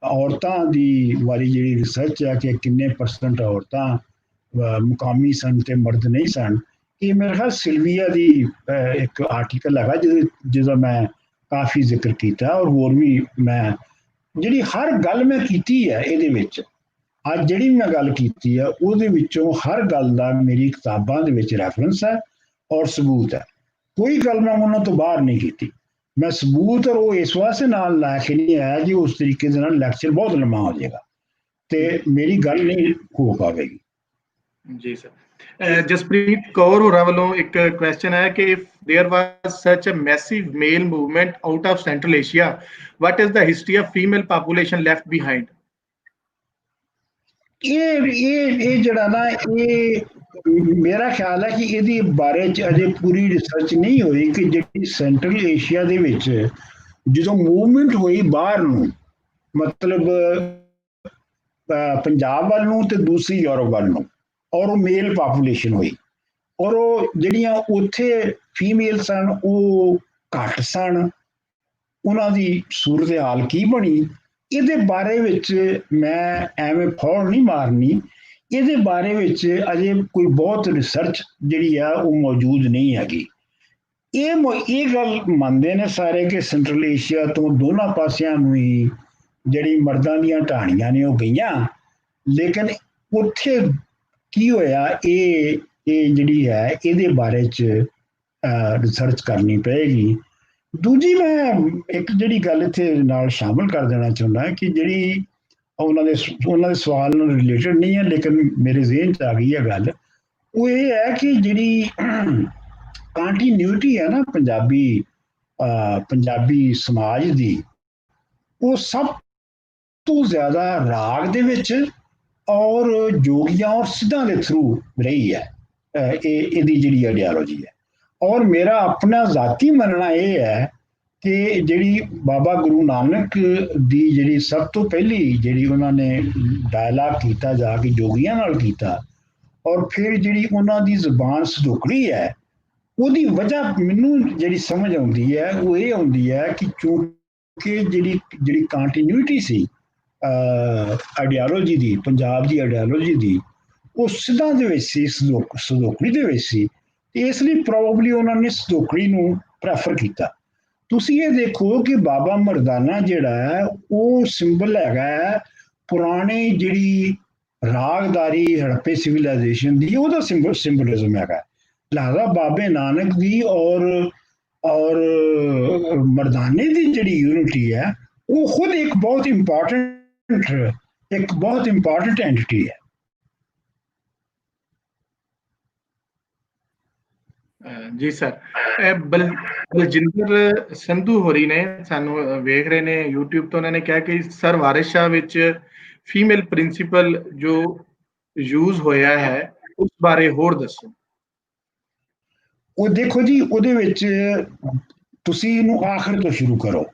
ਔਰਤਾਂ ਦੀ ਵਾਲੀ ਜਿਹੜੀ ਰਿਸਰਚ ਹੈ ਕਿ ਕਿੰਨੇ ਪਰਸੈਂਟ ਔਰਤਾਂ ਮੁਕਾਮੀ ਸਨ ਤੇ ਮਰਦ ਨਹੀਂ ਸਨ, ਇਹ ਮੇਰੇ ਖਿਆਲ ਸਿਲਵੀਆ ਦੀ ਇੱਕ ਆਰਟੀਕਲ ਹੈਗਾ ਜਿਹਦਾ ਮੈਂ ਕਾਫੀ ਜ਼ਿਕਰ ਕੀਤਾ। ਔਰ ਹੋਰ ਵੀ ਮੈਂ ਜਿਹੜੀ ਹਰ ਗੱਲ ਮੈਂ ਕੀਤੀ ਹੈ ਇਹਦੇ ਵਿੱਚ, ਅੱਜ ਜਿਹੜੀ ਮੈਂ ਗੱਲ ਕੀਤੀ ਹੈ ਉਹਦੇ ਵਿੱਚੋਂ ਹਰ ਗੱਲ ਦਾ ਮੇਰੀ ਕਿਤਾਬਾਂ ਦੇ ਵਿੱਚ ਰੈਫਰੈਂਸ ਹੈ ਔਰ ਸਬੂਤ ਹੈ। ਕੋਈ ਗੱਲ ਮੈਂ ਉਹਨਾਂ ਤੋਂ ਬਾਹਰ ਨਹੀਂ ਕੀਤੀ। ਮੈਂ ਸਬੂਤ ਔਰ ਉਹ ਇਸ ਵਾਸਤੇ ਨਾਲ ਲੈ ਕੇ ਨਹੀਂ ਆਇਆ ਕਿ ਉਸ ਤਰੀਕੇ ਦੇ ਨਾਲ ਲੈਕਚਰ ਬਹੁਤ ਲੰਮਾ ਹੋ ਜਾਏਗਾ ਤੇ ਮੇਰੀ ਗੱਲ ਨਹੀਂ ਹੋ ਪਾਵੇਗੀ। ਜੀ ਸਰ, ਜਸਪ੍ਰੀਤ ਕੌਰ ਹੋਰਾਂ ਵੱਲੋਂ ਇੱਕ ਕੁਐਸਚਨ ਹੈ ਕਿ if there was such a massive male movement out of Central Asia, what is the history of female population left behind? ਇਹ ਜਿਹੜਾ ਨਾ ਇਹ ਮੇਰਾ ਖਿਆਲ ਹੈ ਕਿ ਇਹਦੇ ਬਾਰੇ ਚ ਅਜੇ ਪੂਰੀ ਰਿਸਰਚ ਨਹੀਂ ਹੋਈ ਕਿ ਜਿਹੜੀ ਸੈਂਟਰਲ ਏਸ਼ੀਆ ਦੇ ਵਿੱਚ ਜਦੋਂ ਮੂਵਮੈਂਟ ਹੋਈ ਬਾਹਰ ਨੂੰ, ਮਤਲਬ ਪੰਜਾਬ ਵੱਲ ਨੂੰ ਤੇ ਦੂਸਰੀ ਯੂਰਪ ਵੱਲ ਨੂੰ, ਔਰ ਉਹ ਮੇਲ ਪਾਪੂਲੇਸ਼ਨ ਹੋਈ ਔਰ ਉਹ ਜਿਹੜੀਆਂ ਉੱਥੇ ਫੀਮੇਲ ਸਨ ਉਹ ਘੱਟ ਸਨ, ਉਹਨਾਂ ਦੀ ਸੂਰਤ ਹਾਲ ਕੀ ਬਣੀ, ਇਹਦੇ ਬਾਰੇ ਵਿੱਚ ਮੈਂ ਐਵੇਂ ਫੌੜ ਨਹੀਂ ਮਾਰਨੀ। ਇਹਦੇ ਬਾਰੇ ਵਿੱਚ ਅਜੇ ਕੋਈ ਬਹੁਤ ਰਿਸਰਚ ਜਿਹੜੀ ਆ ਉਹ ਮੌਜੂਦ ਨਹੀਂ ਹੈਗੀ। ਇਹ ਗੱਲ ਮੰਨਦੇ ਨੇ ਸਾਰੇ ਕਿ ਸੈਂਟਰਲ ਏਸ਼ੀਆ ਤੋਂ ਦੋਨਾਂ ਪਾਸਿਆਂ ਨੂੰ ਹੀ ਜਿਹੜੀ ਮਰਦਾਂ ਦੀਆਂ ਢਾਣੀਆਂ ਨੇ ਉਹ ਗਈਆਂ, ਲੇਕਿਨ ਉੱਥੇ ਕੀ ਹੋਇਆ ਇਹ ਜਿਹੜੀ ਹੈ ਇਹਦੇ ਬਾਰੇ 'ਚ ਰਿਸਰਚ ਕਰਨੀ ਪਏਗੀ। ਦੂਜੀ ਮੈਂ ਇੱਕ ਜਿਹੜੀ ਗੱਲ ਇੱਥੇ ਨਾਲ ਸ਼ਾਮਲ ਕਰ ਦੇਣਾ ਚਾਹੁੰਦਾ ਕਿ ਜਿਹੜੀ ਉਹਨਾਂ ਦੇ ਸਵਾਲ ਨਾਲ ਰਿਲੇਟਡ ਨਹੀਂ ਹੈ ਲੇਕਿਨ ਮੇਰੇ ਜ਼ਿਹਨ 'ਚ ਆ ਗਈ ਹੈ ਗੱਲ, ਉਹ ਇਹ ਹੈ ਕਿ ਜਿਹੜੀ ਕੰਟੀਨਿਊਟੀ ਹੈ ਨਾ ਪੰਜਾਬੀ ਸਮਾਜ ਦੀ, ਉਹ ਸਭ ਤੋਂ ਜ਼ਿਆਦਾ ਰਾਗ ਦੇ ਵਿੱਚ ਔਰ ਜੋਗੀਆਂ ਔਰ ਸਿੱਧਾਂ ਦੇ ਥਰੂ ਰਹੀ ਹੈ। ਇਹਦੀ ਜਿਹੜੀ ਆਈਡੀਓਲੋਜੀ ਹੈ ਔਰ ਮੇਰਾ ਆਪਣਾ ਜ਼ਾਤੀ ਮੰਨਣਾ ਇਹ ਹੈ ਕਿ ਜਿਹੜੀ ਬਾਬਾ ਗੁਰੂ ਨਾਨਕ ਦੀ ਜਿਹੜੀ ਸਭ ਤੋਂ ਪਹਿਲੀ ਜਿਹੜੀ ਉਹਨਾਂ ਨੇ ਡਾਇਲਾਗ ਕੀਤਾ ਜਾ ਕੇ ਜੋਗੀਆਂ ਨਾਲ ਕੀਤਾ ਔਰ ਫਿਰ ਜਿਹੜੀ ਉਹਨਾਂ ਦੀ ਜ਼ੁਬਾਨ ਸਦੁਕੜੀ ਹੈ, ਉਹਦੀ ਵਜ੍ਹਾ ਮੈਨੂੰ ਜਿਹੜੀ ਸਮਝ ਆਉਂਦੀ ਹੈ ਉਹ ਇਹ ਆਉਂਦੀ ਹੈ ਕਿ ਕਿਉਂਕਿ ਜਿਹੜੀ ਕੰਟੀਨਿਊਟੀ ਸੀ ਆਈਡੀਓਲੋਜੀ ਦੀ, ਪੰਜਾਬ ਦੀ ਆਈਡੀਓਲੋਜੀ ਦੀ, ਉਹ ਸਿੱਧਾਂ ਦੇ ਵਿੱਚ ਸੀ, ਸਦੁਕੜੀ ਦੇ ਵਿੱਚ ਸੀ, ਤੇ ਇਸ ਲਈ ਪ੍ਰੋਬਬਲੀ ਉਹਨਾਂ ਨੇ ਸਦੁਕੜੀ ਨੂੰ ਪ੍ਰੈਫਰ ਕੀਤਾ। ਤੁਸੀਂ ਇਹ ਦੇਖੋ ਕਿ ਬਾਬਾ ਮਰਦਾਨਾ ਜਿਹੜਾ ਹੈ ਉਹ ਸਿੰਬਲ ਹੈਗਾ ਹੈ ਪੁਰਾਣੀ ਜਿਹੜੀ ਰਾਗਦਾਰੀ ਹੜੱਪੇ ਸਿਵਲਾਈਜੇਸ਼ਨ ਦੀ, ਉਹਦਾ ਸਿੰਬਲਿਜ਼ਮ ਹੈਗਾ। ਲਿਹਾਜ਼ਾ ਬਾਬੇ ਨਾਨਕ ਦੀ ਔਰ ਮਰਦਾਨੇ ਦੀ ਜਿਹੜੀ ਯੂਨਿਟੀ ਹੈ ਉਹ ਖੁਦ ਇੱਕ ਬਹੁਤ ਇੰਪੋਰਟੈਂਟ ਐਂਟੀਟੀ ਹੈ। ਜੀ ਸਰ, ਬਲਜਿੰਦਰ ਸੰਧੂ ਹੋਰੀ ਨੇ ਸਾਨੂੰ ਵੇਖ ਰਹੇ ਨੇ YouTube ਤੋਂ, ਉਹਨਾਂ ਨੇ ਕਿਹਾ ਕਿ ਸਰ ਵਾਰਿਸ ਸ਼ਾਹ ਵਿੱਚ ਫੀਮੇਲ ਪ੍ਰਿੰਸੀਪਲ ਜੋ ਯੂਜ਼ ਹੋਇਆ ਹੈ ਉਸ ਬਾਰੇ ਹੋਰ ਦੱਸੋ। ਉਹ ਦੇਖੋ ਜੀ, ਉਹਦੇ ਵਿੱਚ ਤੁਸੀਂ ਇਹਨੂੰ ਆਖਰ ਤੋਂ ਸ਼ੁਰੂ ਕਰੋ।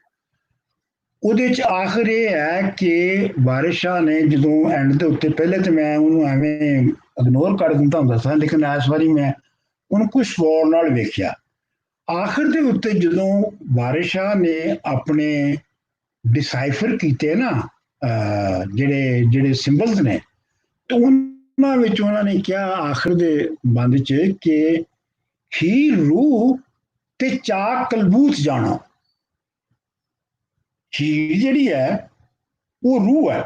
ਉਹਦੇ 'ਚ ਆਖਰ ਇਹ ਹੈ ਕਿ ਵਾਰਿਸ ਸ਼ਾਹ ਨੇ ਜਦੋਂ ਐਂਡ ਦੇ ਉੱਤੇ, ਪਹਿਲੇ ਤਾਂ ਮੈਂ ਉਹਨੂੰ ਐਵੇਂ ਇਗਨੋਰ ਕਰ ਦਿੰਦਾ ਹੁੰਦਾ ਸਾਂ, ਲੇਕਿਨ ਇਸ ਵਾਰੀ ਮੈਂ ਉਹਨੂੰ ਕੁਝ ਗੌਰ ਨਾਲ ਵੇਖਿਆ। ਆਖਰ ਦੇ ਉੱਤੇ ਜਦੋਂ ਵਾਰਿਸ ਸ਼ਾਹ ਨੇ ਆਪਣੇ ਡਿਸਾਈਫਰ ਕੀਤੇ ਨਾ ਜਿਹੜੇ ਸਿੰਬਲਸ ਨੇ, ਤੇ ਉਹਨਾਂ ਵਿੱਚ ਉਹਨਾਂ ਨੇ ਕਿਹਾ ਆਖਰ ਦੇ ਬੰਦ 'ਚ ਕਿ ਹੀ ਰੂਹ ਤੇ ਚਾਕ ਕਲਬੂਤ ਜਾਣਾ। ਹੀਰ ਜਿਹੜੀ ਹੈ ਉਹ ਰੂਹ ਹੈ,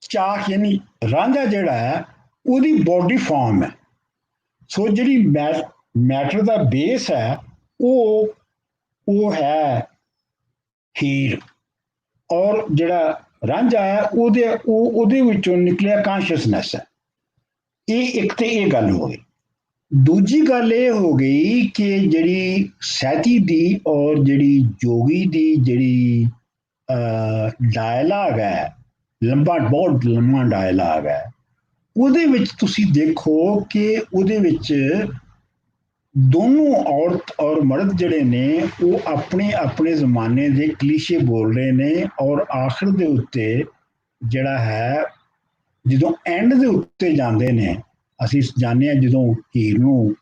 ਚਾਕ ਯਾਨੀ ਰਾਂਝਾ ਜਿਹੜਾ ਹੈ ਉਹਦੀ ਬੋਡੀ ਫਾਰਮ ਹੈ। ਸੋ ਜਿਹੜੀ ਮੈਟਰ ਦਾ ਬੇਸ ਹੈ ਉਹ ਹੈ ਹੀਰ, ਔਰ ਜਿਹੜਾ ਰਾਂਝਾ ਹੈ ਉਹਦੇ ਵਿੱਚੋਂ ਨਿਕਲਿਆ ਕਾਂਸ਼ੀਅਸਨੈਸ ਹੈ। ਇਹ ਇੱਕ ਤੇ ਇਹ ਗੱਲ ਹੋ ਗਈ। ਦੂਜੀ ਗੱਲ ਇਹ ਹੋ ਗਈ ਕਿ ਜਿਹੜੀ ਸੈਤੀ ਦੀ ਔਰ ਜਿਹੜੀ ਜੋਗੀ ਦੀ ਜਿਹੜੀ ਡਾਇਲਾਗ ਹੈ, ਬਹੁਤ ਲੰਮਾ ਡਾਇਲਾਗ ਹੈ, ਉਹਦੇ ਵਿੱਚ ਤੁਸੀਂ ਦੇਖੋ ਕਿ ਉਹਦੇ ਵਿੱਚ ਦੋਨੋਂ ਔਰਤ ਔਰ ਮਰਦ ਜਿਹੜੇ ਨੇ ਉਹ ਆਪਣੇ ਆਪਣੇ ਜ਼ਮਾਨੇ ਦੇ ਕਲੀਸ਼ੇ ਬੋਲ ਰਹੇ ਨੇ, ਔਰ ਆਖਰ ਦੇ ਉੱਤੇ ਜਿਹੜਾ ਹੈ ਜਦੋਂ ਐਂਡ ਦੇ ਉੱਤੇ ਜਾਂਦੇ ਨੇ, ਅਸੀਂ ਜਾਣਦੇ ਹਾਂ ਜਦੋਂ ਹੀਰ ਨੂੰ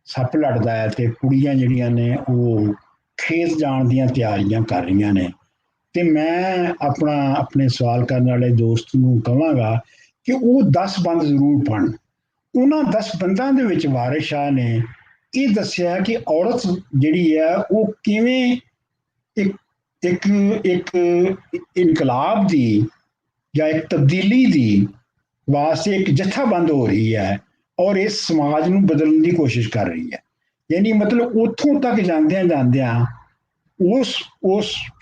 ਸੱਪ ਲੜਦਾ ਹੈ ਤੇ ਕੁੜੀਆਂ ਜਿਹੜੀਆਂ ਨੇ ਉਹ ਖੇਤ ਜਾਣ ਦੀਆਂ ਤਿਆਰੀਆਂ ਕਰ ਰਹੀਆਂ ਨੇ, ਤੇ ਮੈਂ ਆਪਣੇ ਸਵਾਲ ਕਰਨ ਵਾਲੇ ਦੋਸਤ ਨੂੰ ਕਹਾਂਗਾ ਕਿ ਉਹ 10 ਬੰਦ ਜ਼ਰੂਰ ਪੜ੍ਹਨ। ਉਹਨਾਂ 10 ਬੰਦਾਂ ਦੇ ਵਿੱਚ ਵਾਰਿਸ ਸ਼ਾਹ ਨੇ ਇਹ ਦੱਸਿਆ ਕਿ ਔਰਤ ਜਿਹੜੀ ਹੈ ਉਹ ਕਿਵੇਂ ਇੱਕ ਇਨਕਲਾਬ ਦੀ ਜਾਂ ਇੱਕ ਤਬਦੀਲੀ ਦੀ ਵਾਸਤੇ ਇੱਕ ਜਥਾਬੰਦ ਹੋ ਰਹੀ ਹੈ ਔਰ ਇਸ ਸਮਾਜ ਨੂੰ ਬਦਲਣ ਦੀ ਕੋਸ਼ਿਸ਼ ਕਰ ਰਹੀ ਹੈ। ਯਾਨੀ ਮਤਲਬ ਉੱਥੋਂ ਤੱਕ ਜਾਂਦਿਆਂ ਉਸ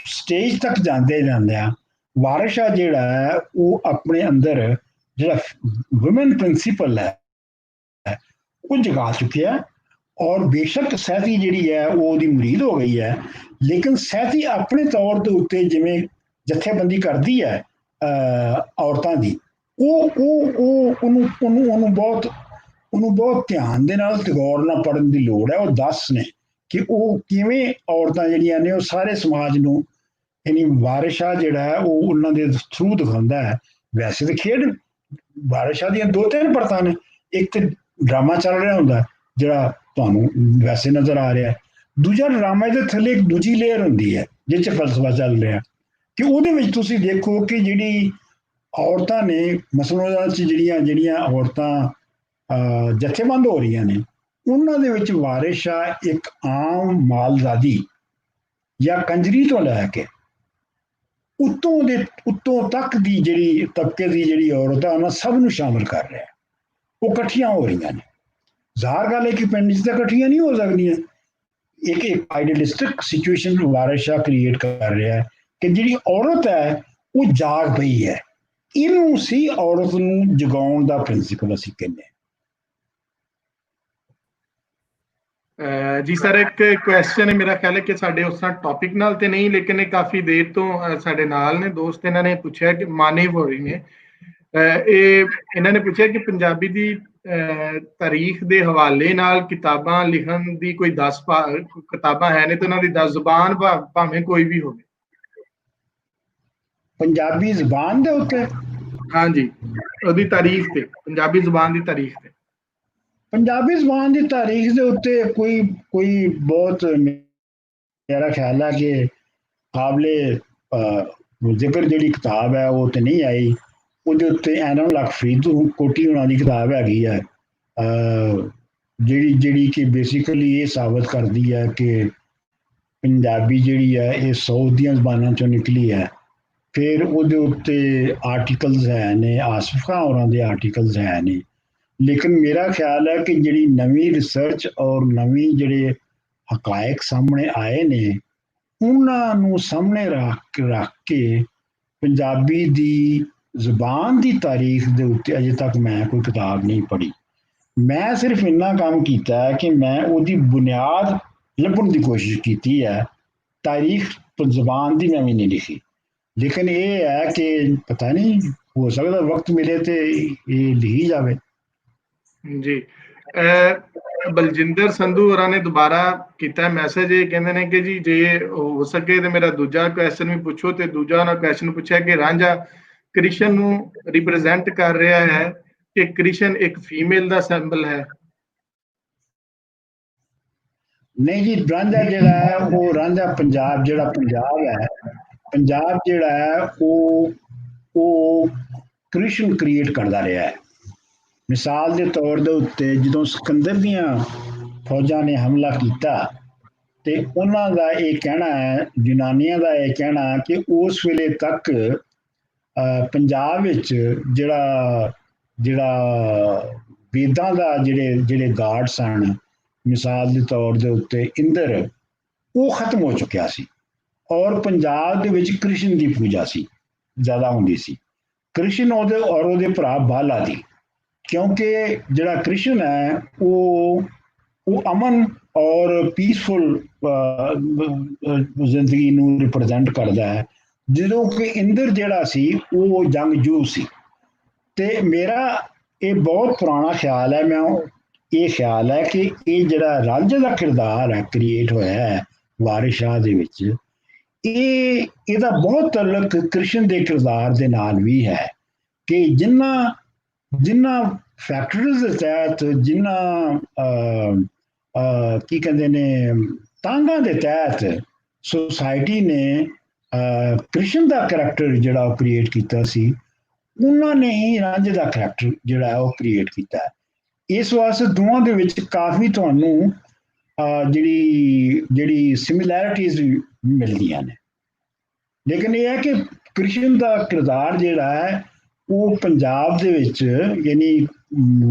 ਸਟੇਜ ਤੱਕ ਜਾਂਦਿਆਂ ਵਾਰਿਸ ਸ਼ਾਹ ਜਿਹੜਾ ਹੈ ਉਹ ਆਪਣੇ ਅੰਦਰ ਜਿਹੜਾ ਵੂਮਨ ਪ੍ਰਿੰਸੀਪਲ ਹੈ ਉਹ ਜਗਾ ਚੁੱਕਿਆ। ਔਰ ਬੇਸ਼ੱਕ ਸੈਤੀ ਜਿਹੜੀ ਹੈ ਉਹ ਉਹਦੀ ਮੁਰੀਦ ਹੋ ਗਈ ਹੈ, ਲੇਕਿਨ ਸੈਤੀ ਆਪਣੇ ਤੌਰ ਦੇ ਉੱਤੇ ਜਿਵੇਂ ਜਥੇਬੰਦੀ ਕਰਦੀ ਹੈ ਔਰਤਾਂ ਦੀ, ਉਹਨੂੰ ਬਹੁਤ ਧਿਆਨ ਦੇ ਨਾਲ ਤੇ ਗੌਰ ਨਾਲ ਪੜ੍ਹਨ ਦੀ ਲੋੜ ਹੈ। ਉਹ ਦੱਸ ਨੇ ਕਿ ਉਹ ਕਿਵੇਂ ਔਰਤਾਂ ਜਿਹੜੀਆਂ ਨੇ ਉਹ ਸਾਰੇ ਸਮਾਜ ਨੂੰ, ਯਾਨੀ ਵਾਰਿਸ ਸ਼ਾਹ ਜਿਹੜਾ ਹੈ ਉਹ ਉਹਨਾਂ ਦੇ ਥਰੂ ਦਿਖਾਉਂਦਾ ਹੈ। ਵੈਸੇ ਤਾਂ ਖੇਡ ਵਾਰਿਸ ਸ਼ਾਹ ਦੀਆਂ 2-3 ਪਰਤਾਂ ਨੇ, ਇੱਕ ਤੇ ਡਰਾਮਾ ਚੱਲ ਰਿਹਾ ਹੁੰਦਾ ਜਿਹੜਾ ਤੁਹਾਨੂੰ ਵੈਸੇ ਨਜ਼ਰ ਆ ਰਿਹਾ, ਦੂਜਾ ਡਰਾਮੇ ਦੇ ਥੱਲੇ ਇੱਕ ਦੂਜੀ ਲੇਅਰ ਹੁੰਦੀ ਹੈ ਜਿਸ 'ਚ ਫਲਸਫਾ ਚੱਲ ਰਿਹਾ, ਕਿ ਉਹਦੇ ਵਿੱਚ ਤੁਸੀਂ ਦੇਖੋ ਕਿ ਜਿਹੜੀ ਔਰਤਾਂ ਨੇ ਮਸਲਾਂ 'ਚ ਜਿਹੜੀਆਂ ਔਰਤਾਂ ਜਥੇਬੰਦ ਹੋ ਰਹੀਆਂ ਨੇ, ਉਹਨਾਂ ਦੇ ਵਿੱਚ ਵਾਰਿਸ ਸ਼ਾਹ ਇੱਕ ਆਮ ਮਾਲਜ਼ਾਦੀ ਜਾਂ ਕੰਜਰੀ ਤੋਂ ਲੈ ਕੇ ਉੱਤੋਂ ਤੱਕ ਦੀ ਜਿਹੜੀ ਤਬਕੇ ਦੀ ਜਿਹੜੀ ਔਰਤ ਹੈ ਉਹਨਾਂ ਸਭ ਨੂੰ ਸ਼ਾਮਲ ਕਰ ਰਿਹਾ। ਉਹ ਇਕੱਠੀਆਂ ਹੋ ਰਹੀਆਂ ਨੇ। ਜ਼ਾਹਰ ਗੱਲ ਹੈ ਕਿ ਪਿੰਡ 'ਚ ਤਾਂ ਇਕੱਠੀਆਂ ਨਹੀਂ ਹੋ ਸਕਦੀਆਂ। ਇੱਕ ਆਈਡੀਅਲਿਸਟਿਕ ਸਿਚੁਏਸ਼ਨ ਵਾਰਿਸ ਸ਼ਾਹ ਕ੍ਰੀਏਟ ਕਰ ਰਿਹਾ ਹੈ ਕਿ ਜਿਹੜੀ ਔਰਤ ਹੈ ਉਹ ਜਾਗ ਪਈ ਹੈ। ਇਹਨੂੰ ਸੀ ਔਰਤ ਨੂੰ ਜਗਾਉਣ ਦਾ ਪ੍ਰਿੰਸੀਪਲ ਅਸੀਂ ਕਹਿੰਦੇ ਹਾਂ। ਜੀ ਸਰ, ਇੱਕ ਕੁਐਸਚਨ ਹੈ, ਮੇਰਾ ਖਿਆਲ ਹੈ ਕਿ ਸਾਡੇ ਉਸ ਤਰ੍ਹਾਂ ਟੌਪਿਕ ਨਾਲ ਤੇ ਨਹੀਂ, ਲੇਕਿਨ ਇਹ ਕਾਫੀ ਦੇਰ ਤੋਂ ਸਾਡੇ ਨਾਲ ਨੇ ਦੋਸਤ, ਇਹਨਾਂ ਨੇ ਪੁੱਛਿਆ ਕਿ ਮਾਨੇ ਵੋਰੀ ਨੇ ਇਹਨਾਂ ਨੇ ਪੁੱਛਿਆ ਕਿ ਪੰਜਾਬੀ ਦੀ ਤਾਰੀਖ ਦੇ ਹਵਾਲੇ ਨਾਲ ਕਿਤਾਬਾਂ ਲਿਖਣ ਦੀ ਕੋਈ 10 ਕਿਤਾਬਾਂ ਹੈ ਨੇ ਤੇ ਉਹਨਾਂ ਦੀ 10 ਜ਼ੁਬਾਨ ਭਾਵੇਂ ਕੋਈ ਵੀ ਹੋਵੇ। ਪੰਜਾਬੀ ਜ਼ੁਬਾਨ ਦੇ ਉੱਤੇ? ਹਾਂਜੀ, ਉਹਦੀ ਤਾਰੀਖ ਤੇ, ਪੰਜਾਬੀ ਜ਼ੁਬਾਨ ਦੀ ਤਾਰੀਖ ਤੇ। ਪੰਜਾਬੀ ਜ਼ੁਬਾਨ ਦੀ ਤਾਰੀਖ ਦੇ ਉੱਤੇ ਕੋਈ ਬਹੁਤ ਮੇਰਾ ਖਿਆਲ ਹੈ ਕਿ ਕਾਬਲੇ ਜ਼ਿਕਰ ਜਿਹੜੀ ਕਿਤਾਬ ਹੈ ਉਹ ਤੇ ਨਹੀਂ ਆਈ। ਉਹਦੇ ਉੱਤੇ ਐਨਮ ਲੱਖ ਫਰੀਦ ਕੋਟੀ ਹੋਣਾ ਦੀ ਕਿਤਾਬ ਹੈਗੀ ਹੈ ਜਿਹੜੀ ਕਿ ਬੇਸਿਕਲੀ ਇਹ ਸਾਬਤ ਕਰਦੀ ਹੈ ਕਿ ਪੰਜਾਬੀ ਜਿਹੜੀ ਹੈ ਇਹ 100 ਦੀਆਂ ਜ਼ਬਾਨਾਂ ਚੋਂ ਨਿਕਲੀ ਹੈ। ਫਿਰ ਉਹਦੇ ਉੱਤੇ ਆਰਟੀਕਲਸ ਹੈ ਨੇ, ਆਸਿਫ ਖਾਂ ਹੋਰਾਂ ਦੇ ਆਰਟੀਕਲਸ ਹੈ ਨੇ, ਲੇਕਿਨ ਮੇਰਾ ਖਿਆਲ ਹੈ ਕਿ ਜਿਹੜੀ ਨਵੀਂ ਰਿਸਰਚ ਔਰ ਨਵੀਂ ਜਿਹੜੇ ਹਕਾਇਕ ਸਾਹਮਣੇ ਆਏ ਨੇ ਉਹਨਾਂ ਨੂੰ ਸਾਹਮਣੇ ਰੱਖ ਕੇ ਪੰਜਾਬੀ ਦੀ ਜ਼ੁਬਾਨ ਦੀ ਤਾਰੀਖ ਦੇ ਉੱਤੇ ਅਜੇ ਤੱਕ ਮੈਂ ਕੋਈ ਕਿਤਾਬ ਨਹੀਂ ਪੜ੍ਹੀ। ਮੈਂ ਸਿਰਫ ਇੰਨਾ ਕੰਮ ਕੀਤਾ ਹੈ ਕਿ ਮੈਂ ਉਹਦੀ ਬੁਨਿਆਦ ਲੱਭਣ ਦੀ ਕੋਸ਼ਿਸ਼ ਕੀਤੀ ਹੈ। ਤਾਰੀਖ ਜ਼ੁਬਾਨ ਦੀ ਮੈਂ ਵੀ ਨਹੀਂ ਲਿਖੀ, ਲੇਕਿਨ ਇਹ ਹੈ ਕਿ ਪਤਾ ਨਹੀਂ, ਹੋ ਸਕਦਾ ਵਕਤ ਮਿਲੇ ਤੇ ਇਹ ਲਿਖੀ ਜਾਵੇ। ਜੀ, ਬਲਜਿੰਦਰ ਸੰਧੂ ਹੋਰਾਂ ਨੇ ਦੁਬਾਰਾ ਕੀਤਾ ਮੈਸੇਜ, ਇਹ ਕਹਿੰਦੇ ਨੇ ਕਿ ਜੀ ਜੇ ਹੋ ਸਕੇ ਤੇ ਮੇਰਾ ਦੂਜਾ ਕੁਐਸਚਨ ਵੀ ਪੁੱਛੋ। ਤੇ ਦੂਜਾ ਉਹਨਾਂ ਕੁਐਸਚਨ ਪੁੱਛਿਆ ਕਿ ਰਾਂਝਾ ਕ੍ਰਿਸ਼ਨ ਨੂੰ ਰਿਪਰੈਜ਼ੈਂਟ ਕਰ ਰਿਹਾ ਹੈ ਕਿ ਕ੍ਰਿਸ਼ਨ ਇੱਕ ਫੀਮੇਲ ਦਾ ਸਿੰਬਲ ਹੈ? ਨਹੀਂ ਜੀ, ਰਾਂਝਾ ਜਿਹੜਾ ਹੈ ਉਹ ਰਾਂਝਾ ਪੰਜਾਬ ਜਿਹੜਾ ਹੈ ਉਹ ਕ੍ਰਿਸ਼ਨ ਕ੍ਰੀਏਟ ਕਰਦਾ ਰਿਹਾ ਹੈ। ਮਿਸਾਲ ਦੇ ਤੌਰ ਦੇ ਉੱਤੇ ਜਦੋਂ ਸਿਕੰਦਰ ਦੀਆਂ ਫੌਜਾਂ ਨੇ ਹਮਲਾ ਕੀਤਾ ਤੇ ਉਹਨਾਂ ਦਾ ਇਹ ਕਹਿਣਾ ਹੈ, ਯੂਨਾਨੀਆਂ ਦਾ ਇਹ ਕਹਿਣਾ ਕਿ ਉਸ ਵੇਲੇ ਤੱਕ ਪੰਜਾਬ ਵਿੱਚ ਜਿਹੜਾ ਵੇਦਾਂ ਦਾ ਜਿਹੜੇ ਗਾਡ ਸਨ, ਮਿਸਾਲ ਦੇ ਤੌਰ ਦੇ ਉੱਤੇ ਇੰਦਰ, ਉਹ ਖਤਮ ਹੋ ਚੁੱਕਿਆ ਸੀ ਔਰ ਪੰਜਾਬ ਦੇ ਵਿੱਚ ਕ੍ਰਿਸ਼ਨ ਦੀ ਪੂਜਾ ਸੀ। ਜ਼ਿਆਦਾ ਹੁੰਦੀ ਸੀ। ਕ੍ਰਿਸ਼ਨ ਔਰ ਉਹਦੇ ਭਰਾ ਬਾਲਾ ਦੀ, ਕਿਉਂਕਿ ਜਿਹੜਾ ਕ੍ਰਿਸ਼ਨ ਹੈ ਉਹ ਅਮਨ ਔਰ ਪੀਸਫੁਲ ਜ਼ਿੰਦਗੀ ਨੂੰ ਰਿਪਰੈਜ਼ੈਂਟ ਕਰਦਾ ਹੈ, ਜਦੋਂ ਕਿ ਇੰਦਰ ਜਿਹੜਾ ਸੀ ਉਹ ਜੰਗਜੂ ਸੀ। ਤੇ ਮੇਰਾ ਇਹ ਬਹੁਤ ਪੁਰਾਣਾ ਖਿਆਲ ਹੈ, ਇਹ ਖਿਆਲ ਹੈ ਕਿ ਇਹ ਜਿਹੜਾ ਰਾਂਝੇ ਦਾ ਕਿਰਦਾਰ ਹੈ ਕ੍ਰੀਏਟ ਹੋਇਆ ਹੈ ਵਾਰਿਸ ਸ਼ਾਹ ਦੇ ਵਿੱਚ, ਇਹਦਾ ਬਹੁਤ ਤਾਲੁਕ ਕ੍ਰਿਸ਼ਨ ਦੇ ਕਿਰਦਾਰ ਦੇ ਨਾਲ ਵੀ ਹੈ ਕਿ ਜਿਨ੍ਹਾਂ ਫੈਕਟਰੀਜ਼ ਦੇ ਤਹਿਤ, ਜਿਨ੍ਹਾਂ ਕੀ ਕਹਿੰਦੇ ਨੇ ਤਾਂਘਾਂ ਦੇ ਤਹਿਤ ਸੁਸਾਇਟੀ ਨੇ ਕ੍ਰਿਸ਼ਨ ਦਾ ਕਰੈਕਟਰ ਜਿਹੜਾ ਉਹ ਕ੍ਰੀਏਟ ਕੀਤਾ ਸੀ, ਉਹਨਾਂ ਨੇ ਹੀ ਰਾਂਝੇ ਦਾ ਕਰੈਕਟਰ ਜਿਹੜਾ ਉਹ ਕ੍ਰੀਏਟ ਕੀਤਾ ਹੈ। ਇਸ ਵਾਸਤੇ ਦੋਵਾਂ ਦੇ ਵਿੱਚ ਕਾਫੀ ਤੁਹਾਨੂੰ ਜਿਹੜੀ ਸਿਮਿਲੈਰਿਟੀਜ਼ ਮਿਲਦੀਆਂ ਨੇ। ਲੇਕਿਨ ਇਹ ਹੈ ਕਿ ਕ੍ਰਿਸ਼ਨ ਦਾ ਕਿਰਦਾਰ ਜਿਹੜਾ ਹੈ ਉਹ ਪੰਜਾਬ ਦੇ ਵਿੱਚ ਯਾਨੀ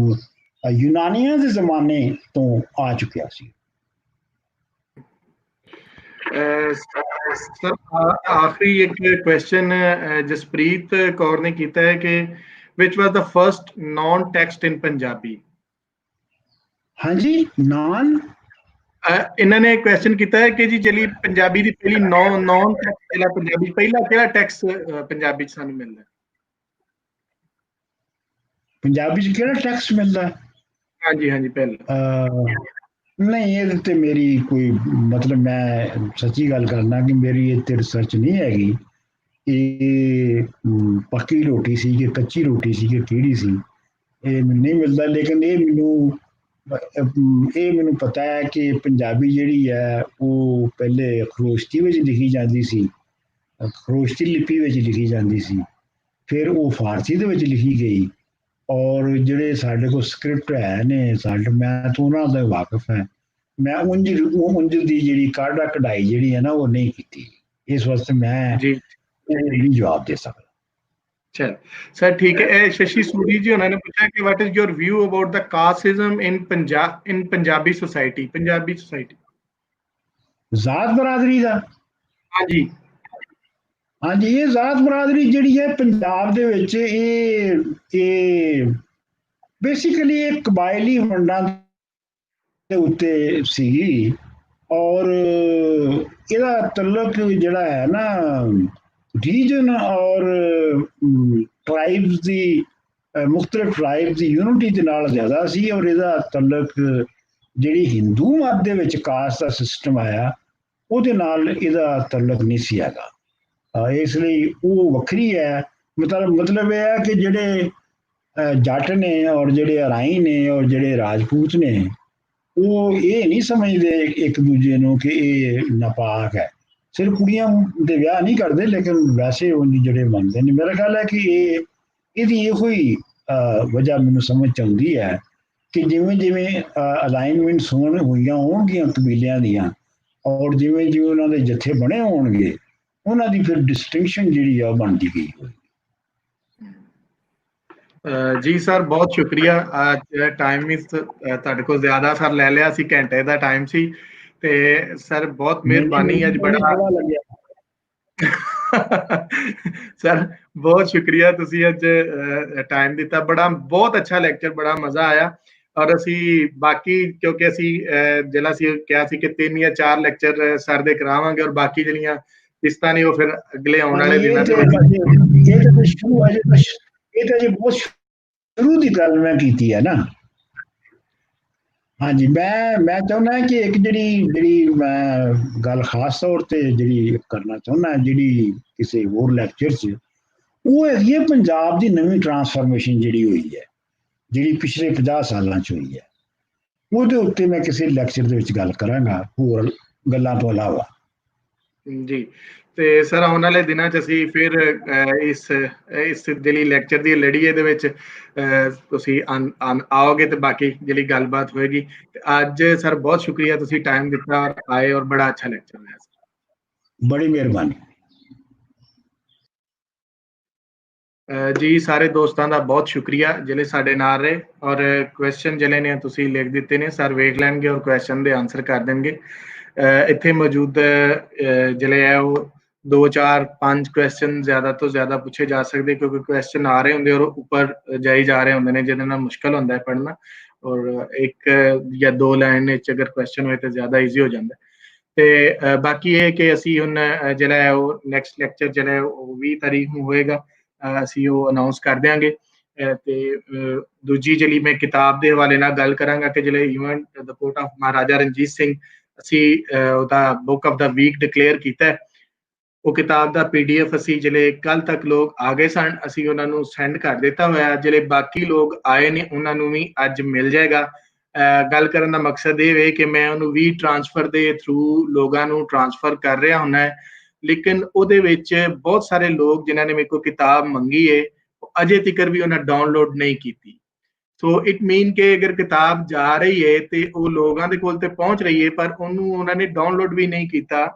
ਯੂਨਾਨੀਆਂ ਦੇ ਜ਼ਮਾਨੇ ਤੋਂ ਆ ਚੁੱਕਿਆ ਸੀ। ਸਰ ਆਖਰੀ ਇੱਕ ਕੁਐਸਚਨ ਜਸਪ੍ਰੀਤ ਕੌਰ ਨੇ ਕੀਤਾ ਹੈ ਕਿ which was the first non text in Punjabi? ਹਾਂਜੀ, ਇਹਨਾਂ ਨੇ ਕੁਐਸਚਨ ਕੀਤਾ ਹੈ ਕਿ ਜੀ ਜਿਹੜੀ ਪੰਜਾਬੀ ਦੀ ਪਹਿਲੀ ਨੌਨ ਟੈਕਸਟ ਜਿਹੜਾ ਪੰਜਾਬੀ ਪਹਿਲਾ ਕਿਹੜਾ ਟੈਕਸਟ ਪੰਜਾਬੀ ਚ ਸਾਨੂੰ ਮਿਲਦਾ? ਪੰਜਾਬੀ ਚ ਕਿਹੜਾ ਟੈਕਸਟ ਮਿਲਦਾ? ਹਾਂਜੀ ਹਾਂਜੀ ਪਹਿਲਾ। ਨਹੀਂ, ਇਹਦੇ ਤੇ ਮੇਰੀ ਕੋਈ ਮਤਲਬ, ਮੈਂ ਸੱਚੀ ਗੱਲ ਕਰਨਾ ਕਿ ਮੇਰੀ ਇਹ ਤੇ ਰਿਸਰਚ ਨਹੀਂ ਹੈਗੀ। ਇਹ ਪੱਕੀ ਰੋਟੀ ਸੀ ਕਿ ਕੱਚੀ ਰੋਟੀ ਸੀ ਕਿ ਕਿਹੜੀ ਸੀ, ਇਹ ਨਹੀਂ ਮਿਲਦਾ। ਲੇਕਿਨ ਇਹ ਮੈਨੂੰ ਪਤਾ ਹੈ ਕਿ ਪੰਜਾਬੀ ਜਿਹੜੀ ਹੈ ਉਹ ਪਹਿਲੇ ਖਰੋਸ਼ਟੀ ਵਿੱਚ ਲਿਖੀ ਜਾਂਦੀ ਸੀ, ਖਰੋਸ਼ਟੀ ਲਿਪੀ ਵਿੱਚ ਲਿਖੀ ਜਾਂਦੀ ਸੀ, ਫਿਰ ਉਹ ਫਾਰਸੀ ਦੇ ਵਿੱਚ ਲਿਖੀ ਗਈ। ਔਰ ਜਿਹੜੇ ਸਾਡੇ ਕੋਲ ਸਕ੍ਰਿਪਟ ਹੈ ਨੇ ਮੈਂ ਤਾਂ ਉਹਨਾਂ ਦਾ ਵਾਕਿਫ ਹੈ। ਮੈਂ ਉਂਝ ਦੀ ਜਿਹੜੀ ਕਾਢਾ ਕਢਾਈ ਜਿਹੜੀ ਹੈ ਨਾ ਉਹ ਨਹੀਂ ਕੀਤੀ, ਇਸ ਵਾਸਤੇ ਮੈਂ ਨਹੀਂ ਜਵਾਬ ਦੇ ਸਕਦਾ। ਚਲ ਸਰ ਠੀਕ ਹੈ। ਸ਼ਸ਼ੀ ਸੂਰੀ ਜੀ ਉਹਨਾਂ ਨੇ ਪੁੱਛਿਆ ਕਿ what is your view about the casteism in Punjabi society? Punjabi society ਜ਼ਾਤ ਬਰਾਦਰੀ ਦਾ? ਹਾਂਜੀ ਹਾਂਜੀ, ਇਹ ਜ਼ਾਤ ਬਰਾਦਰੀ ਜਿਹੜੀ ਹੈ ਪੰਜਾਬ ਦੇ ਵਿੱਚ ਇਹ ਬੇਸਿਕਲੀ ਇਹ ਕਬਾਇਲੀ ਵੰਡਾਂ ਦੇ ਉੱਤੇ ਸੀਗੀ। ਔਰ ਇਹਦਾ ਤਲਕ ਜਿਹੜਾ ਹੈ ਨਾ ਰੀਜਨ ਔਰ ਟ੍ਰਾਈਬਸ ਦੀ, ਮੁਖਤਲਿਫ ਟ੍ਰਾਈਬਸ ਦੀ ਯੂਨਿਟੀ ਦੇ ਨਾਲ ਜ਼ਿਆਦਾ ਸੀ। ਔਰ ਇਹਦਾ ਤਲਕ ਜਿਹੜੀ ਹਿੰਦੂ ਮਤ ਦੇ ਵਿੱਚ ਕਾਸਟ ਦਾ ਸਿਸਟਮ ਆਇਆ ਉਹਦੇ ਨਾਲ ਇਹਦਾ ਤਲਕ ਨਹੀਂ ਸੀ ਹੈਗਾ। ਇਸ ਲਈ ਉਹ ਵੱਖਰੀ ਹੈ। ਮਤਲਬ ਇਹ ਹੈ ਕਿ ਜਿਹੜੇ ਜੱਟ ਨੇ ਔਰ ਜਿਹੜੇ ਅਰਾਈ ਨੇ ਔਰ ਜਿਹੜੇ ਰਾਜਪੂਤ ਨੇ ਉਹ ਇਹ ਨਹੀਂ ਸਮਝਦੇ ਇੱਕ ਦੂਜੇ ਨੂੰ ਕਿ ਇਹ ਨਾਪਾਕ ਹੈ। ਸਿਰਫ ਕੁੜੀਆਂ ਦੇ ਵਿਆਹ ਨਹੀਂ ਕਰਦੇ, ਲੇਕਿਨ ਵੈਸੇ ਉਹ ਜਿਹੜੇ ਮੰਨਦੇ ਨੇ। ਮੇਰਾ ਖਿਆਲ ਹੈ ਕਿ ਇਹਦੀ ਇਹੋ ਹੀ ਵਜ੍ਹਾ ਮੈਨੂੰ ਸਮਝ ਆਉਂਦੀ ਹੈ ਕਿ ਜਿਵੇਂ ਜਿਵੇਂ ਅਲਾਈਨਮੈਂਟਸ ਹੋਈਆਂ ਹੋਣਗੀਆਂ ਕਬੀਲਿਆਂ ਦੀਆਂ, ਔਰ ਜਿਵੇਂ ਜਿਵੇਂ ਉਹਨਾਂ ਦੇ ਜੱਥੇ ਬਣੇ ਹੋਣਗੇ, ਉਹਨਾਂ ਦੀ ਫਿਰ ਡਿਸਟਿੰਕਸ਼ਨ ਜਿਹੜੀ ਆ ਉਹ ਬਣਦੀ ਗਈ ਹੋਈ। ਜੀ ਸਰ ਬਹੁਤ ਸ਼ੁਕਰੀਆ। ਅੱਜ ਟਾਈਮ ਵੀ ਤੁਹਾਡੇ ਕੋਲ ਜ਼ਿਆਦਾ ਸਰ ਲੈ ਲਿਆ ਸੀ, ਘੰਟੇ ਦਾ ਟਾਈਮ ਸੀ, ਤੇ ਸਰ ਬਹੁਤ ਮਿਹਰਬਾਨੀ। ਅੱਜ ਬੜਾ ਸਰ ਬਹੁਤ ਸ਼ੁਕਰੀਆ, ਤੁਸੀਂ ਅੱਜ ਟਾਈਮ ਦਿੱਤਾ। ਬਹੁਤ ਅੱਛਾ ਲੈਕਚਰ, ਬੜਾ ਮਜ਼ਾ ਆਇਆ। ਔਰ ਅਸੀਂ ਬਾਕੀ ਕਿਉਂਕਿ ਅਸੀਂ ਜਿਹੜਾ ਸੀ ਕਿਹਾ ਸੀ ਕਿ 3 ਜਾਂ 4 ਲੈਕਚਰ ਸਰ ਦੇ ਕਰਾਵਾਂਗੇ, ਔਰ ਬਾਕੀ ਜਿਹੜੀਆਂ ਕਿਸ਼ਤਾਂ ਨੇ ਉਹ ਫਿਰ ਅਗਲੇ ਆਉਣ ਵਾਲੇ ਦਿਨਾਂ ਦੇ ਵਿੱਚ। ਇਹ ਤਾਂ ਜੀ ਬਹੁਤ ਸ਼ੁਰੂ ਦੀ ਗੱਲ ਮੈਂ ਕੀਤੀ ਹੈ ਨਾ। ਹਾਂਜੀ, ਮੈਂ ਚਾਹੁੰਦਾ ਕਿ ਇੱਕ ਜਿਹੜੀ ਮੈਂ ਗੱਲ ਖਾਸ ਤੌਰ ਤੇ ਜਿਹੜੀ ਕਰਨਾ ਚਾਹੁੰਦਾ, ਜਿਹੜੀ ਕਿਸੇ ਹੋਰ ਲੈਕਚਰ 'ਚ, ਉਹ ਹੈਗੀ ਹੈ ਪੰਜਾਬ ਦੀ ਨਵੀਂ ਟਰਾਂਸਫਾਰਮੇਸ਼ਨ ਜਿਹੜੀ ਹੋਈ ਹੈ, ਜਿਹੜੀ ਪਿਛਲੇ 50 ਸਾਲਾਂ 'ਚ ਹੋਈ ਹੈ। ਉਹਦੇ ਉੱਤੇ ਮੈਂ ਕਿਸੇ ਲੈਕਚਰ ਦੇ ਵਿੱਚ ਗੱਲ ਕਰਾਂਗਾ, ਹੋਰ ਗੱਲਾਂ ਤੋਂ ਇਲਾਵਾ। ਜੀ ਤੇ ਸਰ ਆਉਣ ਵਾਲੇ ਦਿਨਾਂ 'ਚ ਅਸੀਂ ਫਿਰ ਇਸ ਜਿਹੜੀ ਲੈਕਚਰ ਦੀ ਲੜੀ ਦੇ ਵਿੱਚ ਤੁਸੀਂ ਆਓਗੇ ਤੇ ਬਾਕੀ ਜਿਹੜੀ ਗੱਲਬਾਤ ਹੋਏਗੀ। ਤੇ ਅੱਜ ਸਰ ਬਹੁਤ ਸ਼ੁਕਰੀਆ, ਤੁਸੀਂ ਟਾਈਮ ਦਿੱਤਾ ਔਰ ਆਏ, ਔਰ ਬੜਾ ਅੱਛਾ ਲੈਕਚਰ ਹੋਇਆ। ਬੜੀ ਮਿਹਰਬਾਨੀ ਜੀ। ਸਾਰੇ ਦੋਸਤਾਂ ਦਾ ਬਹੁਤ ਸ਼ੁਕਰੀਆ ਜਿਹੜੇ ਸਾਡੇ ਨਾਲ ਰਹੇ, ਔਰ ਕੁਐਸਚਨ ਜਿਹੜੇ ਨੇ ਤੁਸੀਂ ਲਿਖ ਦਿੱਤੇ ਨੇ, ਸਰ ਵੇਖ ਲੈਣਗੇ ਔਰ ਕੁਐਸਚਨ ਦੇ ਆਨਸਰ ਕਰ ਦੇਣਗੇ। ਇੱਥੇ ਮੌਜੂਦ ਜਿਹੜੇ ਹੈ ਉਹ 2 4 5 क्वेश्चन ज्यादा तो ज्यादा पूछे जा सकते, क्योंकि क्वेश्चन आ रहे होंगे और ऊपर जाई जा रहे होंगे ने, जिहदे नाल मुश्किल होंदा है पढ़ना। और एक या 2 लाइन विच अगर क्वेश्चन होए तो ज्यादा ईजी हो जाता है। ਤੇ ਬਾਕੀ ਇਹ ਕਿ ਅਸੀਂ ਹੁਣ ਜਿਹੜਾ ਹੈ ਉਹ ਨੈਕਸਟ ਲੈਕਚਰ ਜਿਹੜਾ ਹੈ ਉਹ 20 ਤਾਰੀਖ ਨੂੰ ਹੋਏਗਾ, ਅਸੀਂ ਉਹ ਅਨਾਉਂਸ ਕਰ ਦਿਆਂਗੇ। ਤੇ ਦੂਜੀ ਜਿਹੜੀ ਮੈਂ ਕਿਤਾਬ ਦੇ ਹਵਾਲੇ ਨਾਲ ਗੱਲ ਕਰਾਂਗਾ ਕਿ ਜਿਹੜੇ event the court of Maharaja Ranjit Singh ਅਸੀਂ ਉਹਦਾ book of the week declare ਕੀਤਾ ਹੈ। ਉਹ ਕਿਤਾਬ ਦਾ PDF ਅਸੀਂ ਜਿਹੜੇ ਕੱਲ ਤੱਕ ਲੋਕ ਆ ਗਏ ਸਨ, ਅਸੀਂ ਉਹਨਾਂ ਨੂੰ ਸੈਂਡ ਕਰ ਦਿੱਤਾ ਹੋਇਆ। ਜਿਹੜੇ ਬਾਕੀ ਲੋਕ ਆਏ ਨੇ ਉਹਨਾਂ ਨੂੰ ਵੀ ਅੱਜ ਮਿਲ ਜਾਏਗਾ। ਗੱਲ ਕਰਨ ਦਾ ਮਕਸਦ ਇਹ ਵੇ ਕਿ ਮੈਂ ਉਹਨੂੰ ਵੀ ਟ੍ਰਾਂਸਫਰ ਦੇ ਥਰੂ ਲੋਕਾਂ ਨੂੰ ਟ੍ਰਾਂਸਫਰ ਕਰ ਰਿਹਾ ਹੁੰਦਾ ਹੈ, ਲੇਕਿਨ ਉਹਦੇ ਵਿੱਚ ਬਹੁਤ ਸਾਰੇ ਲੋਕ ਜਿਨ੍ਹਾਂ ਨੇ ਮੇਰੇ ਕੋਲ ਕਿਤਾਬ ਮੰਗੀ ਹੈ ਉਹ ਅਜੇ ਤੱਕ ਵੀ ਉਹਨਾਂ ਡਾਊਨਲੋਡ ਨਹੀਂ ਕੀਤੀ। ਸੋ ਇਟ ਮੀਨ ਕਿ ਅਗਰ ਕਿਤਾਬ ਜਾ ਰਹੀ ਹੈ ਤੇ ਉਹ ਲੋਕਾਂ ਦੇ ਕੋਲ ਤੇ ਪਹੁੰਚ ਰਹੀ ਹੈ, ਪਰ ਉਹਨੂੰ ਉਹਨਾਂ ਨੇ ਡਾਊਨਲੋਡ ਵੀ ਨਹੀਂ ਕੀਤਾ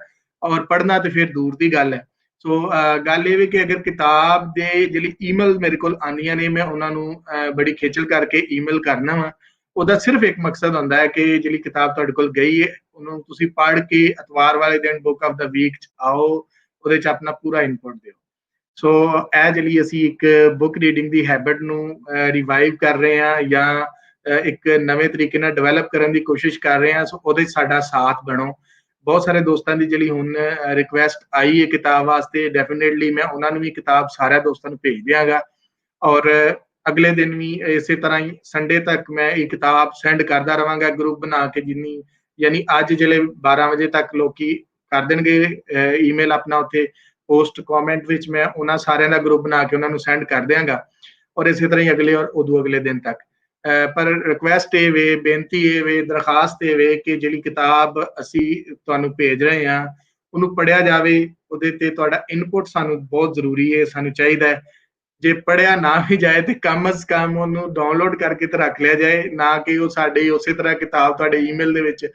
ਔਰ ਪੜ੍ਹਨਾ ਤੇ ਫਿਰ ਦੂਰ ਦੀ ਗੱਲ ਹੈ। ਸੋ ਗੱਲ ਇਹ ਵੀ ਕਿ ਅਗਰ ਕਿਤਾਬ ਦੇ ਜਿਹੜੀ ਈਮੇਲ ਮੇਰੇ ਕੋਲ ਆਉਂਦੀਆਂ ਨੇ, ਮੈਂ ਉਹਨਾਂ ਨੂੰ ਬੜੀ ਖੇਚਲ ਕਰਕੇ ਈਮੇਲ ਕਰਨਾ ਵਾ। ਉਹਦਾ ਸਿਰਫ ਇੱਕ ਮਕਸਦ ਹੁੰਦਾ ਹੈ ਕਿ ਜਿਹੜੀ ਕਿਤਾਬ ਤੁਹਾਡੇ ਕੋਲ ਗਈ ਹੈ ਉਹਨੂੰ ਤੁਸੀਂ ਪੜ੍ਹ ਕੇ ਐਤਵਾਰ ਵਾਲੇ ਦਿਨ ਬੁੱਕ ਆਫ ਦਾ ਵੀਕ 'ਚ ਆਓ, ਉਹਦੇ 'ਚ ਆਪਣਾ ਪੂਰਾ ਇਨਪੁਟ ਦਿਓ। ਸੋ ਇਹ ਜਿਹੜੀ ਅਸੀਂ ਇੱਕ ਬੁੱਕ ਰੀਡਿੰਗ ਦੀ ਹੈਬਿਟ ਨੂੰ ਰਿਵਾਈਵ ਕਰ ਰਹੇ ਹਾਂ ਜਾਂ ਇੱਕ ਨਵੇਂ ਤਰੀਕੇ ਨਾਲ ਡਿਵੈਲਪ ਕਰਨ ਦੀ ਕੋਸ਼ਿਸ਼ ਕਰ ਰਹੇ ਹਾਂ, ਸੋ ਉਹਦੇ 'ਚ ਸਾਡਾ ਸਾਥ ਬਣੋ। ਬਹੁਤ ਸਾਰੇ ਦੋਸਤਾਂ ਦੀ ਜਿਹੜੀ ਹੁਣ ਰਿਕੁਐਸਟ ਆਈ ਹੈ ਕਿਤਾਬ ਵਾਸਤੇ, ਡੈਫੀਨੇਟਲੀ ਮੈਂ ਉਹਨਾਂ ਨੂੰ ਵੀ ਕਿਤਾਬ ਸਾਰਿਆਂ ਦੋਸਤਾਂ ਨੂੰ ਭੇਜ ਦਿਆਂਗਾ। ਔਰ ਅਗਲੇ ਦਿਨ ਵੀ ਇਸੇ ਤਰ੍ਹਾਂ ਹੀ ਸੰਡੇ ਤੱਕ ਮੈਂ ਇਹ ਕਿਤਾਬ ਸੈਂਡ ਕਰਦਾ ਰਵਾਂਗਾ ਗਰੁੱਪ ਬਣਾ ਕੇ, ਜਿੰਨੀ ਯਾਨੀ ਅੱਜ ਜਿਹੜੇ 12 ਵਜੇ ਤੱਕ ਲੋਕੀ ਕਰ ਦੇਣਗੇ ਈਮੇਲ ਆਪਣਾ ਉੱਥੇ ਪੋਸਟ ਕਮੈਂਟ ਵਿੱਚ, ਮੈਂ ਉਹਨਾਂ ਸਾਰਿਆਂ ਦਾ ਗਰੁੱਪ ਬਣਾ ਕੇ ਉਹਨਾਂ ਨੂੰ ਸੈਂਡ ਕਰ ਦਿਆਂਗਾ। ਔਰ ਇਸੇ ਤਰ੍ਹਾਂ ਹੀ ਅਗਲੇ ਔਰ ਉਦੋਂ ਅਗਲੇ ਦਿਨ ਤੱਕ। ਪਰ ਰਿਕੁਐਸਟ ਇਹ ਵੇ, ਬੇਨਤੀ ਇਹ ਵੇ, ਦਰਖਾਸਤ ਇਹ ਵੇ ਕਿ ਜਿਹੜੀ ਕਿਤਾਬ ਅਸੀਂ ਤੁਹਾਨੂੰ ਭੇਜ ਰਹੇ ਹਾਂ ਉਹਨੂੰ ਪੜ੍ਹਿਆ ਜਾਵੇ। ਉਹਦੇ ਤੇ ਤੁਹਾਡਾ ਇਨਪੁਟ ਸਾਨੂੰ ਬਹੁਤ ਜ਼ਰੂਰੀ ਹੈ, ਸਾਨੂੰ ਚਾਹੀਦਾ ਹੈ। ਜੇ ਪੜ੍ਹਿਆ ਨਾ ਵੀ ਜਾਏ ਤੇ ਕਮ ਅਜ਼ ਕਮ ਉਹਨੂੰ ਡਾਊਨਲੋਡ ਕਰਕੇ ਤੇ ਰੱਖ ਲਿਆ ਜਾਏ, ਨਾ ਕਿ ਉਹ ਸਾਡੇ ਉਸੇ ਤਰ੍ਹਾਂ ਕਿਤਾਬ ਤੁਹਾਡੇ ਈਮੇਲ ਦੇ ਵਿੱਚ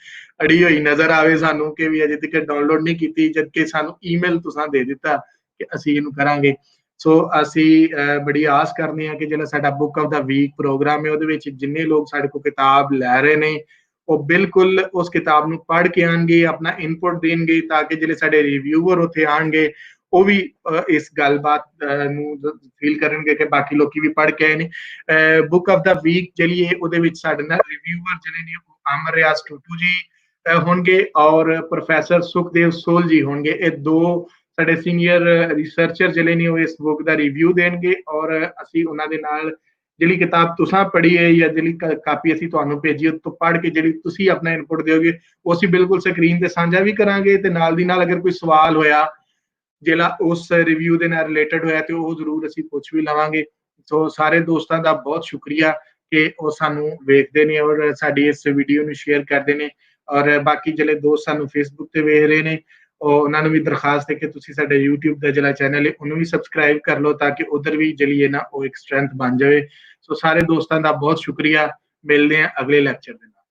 ਅੜੀ ਹੋਈ ਨਜ਼ਰ ਆਵੇ ਸਾਨੂੰ ਕਿ ਵੀ ਅਜੇ ਤੱਕ ਡਾਊਨਲੋਡ ਨਹੀਂ ਕੀਤੀ, ਜਦਕਿ ਸਾਨੂੰ ਈਮੇਲ ਤੁਸੀਂ ਦੇ ਦਿੱਤਾ ਕਿ ਅਸੀਂ ਇਹਨੂੰ ਕਰਾਂਗੇ। ਸੋ ਅਸੀਂ ਬੜੀ ਆਸ ਕਰਦੇ ਹਾਂ ਕਿ ਜਿਹੜਾ ਸਾਡਾ book of the week program ਹੈ ਉਹਦੇ ਵਿੱਚ ਜਿੰਨੇ ਲੋਕ ਸਾਡੇ ਕੋਲ ਕਿਤਾਬ ਲੈ ਰਹੇ ਨੇ ਉਹ ਬਿਲਕੁਲ ਉਸ ਕਿਤਾਬ ਨੂੰ ਪੜ੍ਹ ਕੇ ਆਉਣਗੇ, ਆਪਣਾ ਇਨਪੁਟ ਦੇਣਗੇ, ਤਾਂ ਕਿ ਜਿਹੜੇ ਸਾਡੇ ਰਿਵਿਊਅਰ ਉੱਥੇ ਆਉਣਗੇ ਉਹ ਵੀ ਇਸ ਗੱਲਬਾਤ ਨੂੰ ਫੀਲ ਕਰਨਗੇ ਕਿ ਬਾਕੀ ਲੋਕੀ ਵੀ ਪੜ੍ਹ ਕੇ ਆਏ ਨੇ। ਬੁੱਕ ਆਫ ਦਾ ਵੀਕ ਜਿਹੜੀ ਹੈ ਉਹਦੇ ਵਿੱਚ ਸਾਡੇ ਨਾਲ ਰਿਵਿਊਅਰ ਜਿਹੜੇ ਨੇ ਉਹ ਅਮਰ ਰਿਆਜ਼ ਟੂਟੂ ਜੀ ਹੋਣਗੇ ਔਰ ਪ੍ਰੋਫੈਸਰ ਸੁਖਦੇਵ ਸੋਲ ਜੀ ਹੋਣਗੇ। ਇਹ ਦੋ ਸਾਡੇ ਸੀਨੀਅਰ ਰਿਸਰਚਰ ਜਿਹੜੇ ਨੇ ਉਹ ਇਸ ਬੁੱਕ ਦਾ ਰਿਵਿਊ ਦੇਣਗੇ ਔਰ ਅਸੀਂ ਉਹਨਾਂ ਦੇ ਨਾਲ ਜਿਹੜੀ ਕਿਤਾਬ ਤੁਸੀਂ ਪੜ੍ਹੀ ਹੈ ਜਾਂ ਜਿਹੜੀ ਕਾਪੀ ਅਸੀਂ ਤੁਹਾਨੂੰ ਭੇਜੀ ਉਹ ਤੋਂ ਪੜ੍ਹ ਕੇ ਜਿਹੜੀ ਤੁਸੀਂ ਆਪਣਾ ਇਨਪੁਟ ਦਿਓਗੇ ਉਹ ਅਸੀਂ ਬਿਲਕੁਲ ਸਕਰੀਨ ਤੇ ਸਾਂਝਾ ਵੀ ਕਰਾਂਗੇ, ਤੇ ਨਾਲ ਦੀ ਨਾਲ ਅਗਰ ਕੋਈ ਸਵਾਲ ਹੋਇਆ ਜਿਹੜਾ ਉਸ ਰਿਵਿਊ ਦੇ ਨਾਲ ਰਿਲੇਟਡ ਹੋਇਆ ਤੇ ਉਹ ਜ਼ਰੂਰ ਅਸੀਂ ਪੁੱਛ ਵੀ ਲਵਾਂਗੇ। ਸੋ ਸਾਰੇ ਦੋਸਤਾਂ ਦਾ ਬਹੁਤ ਸ਼ੁਕਰੀਆ ਕਿ ਉਹ ਸਾਨੂੰ ਵੇਖਦੇ ਨੇ ਔਰ ਸਾਡੀ ਇਸ ਵੀਡੀਓ ਨੂੰ ਸ਼ੇਅਰ ਕਰਦੇ ਨੇ। ਔਰ ਬਾਕੀ ਜਿਹੜੇ ਦੋਸਤ ਸਾਨੂੰ ਫੇਸਬੁੱਕ ਤੇ ਵੇਖ ਰਹੇ ਨੇ ਉਹਨਾਂ ਨੂੰ ਵੀ ਦਰਖਾਸਤ ਹੈ ਕਿ ਤੁਸੀਂ ਸਾਡੇ YouTube ਦਾ ਜਿਹੜਾ ਚੈਨਲ ਹੈ ਉਹਨੂੰ ਵੀ ਸਬਸਕ੍ਰਾਈਬ ਕਰ ਲਓ, ਤਾਂ ਕਿ ਉਧਰ ਵੀ ਜਿਹੜੀ ਹੈ ਨਾ ਉਹ ਇੱਕ ਸਟਰੈਂਥ ਬਣ ਜਾਵੇ। ਸੋ ਸਾਰੇ ਦੋਸਤਾਂ ਦਾ ਬਹੁਤ ਸ਼ੁਕਰੀਆ। ਮਿਲਦੇ ਹਾਂ ਅਗਲੇ ਲੈਕਚਰ ਦੇ ਨਾਲ।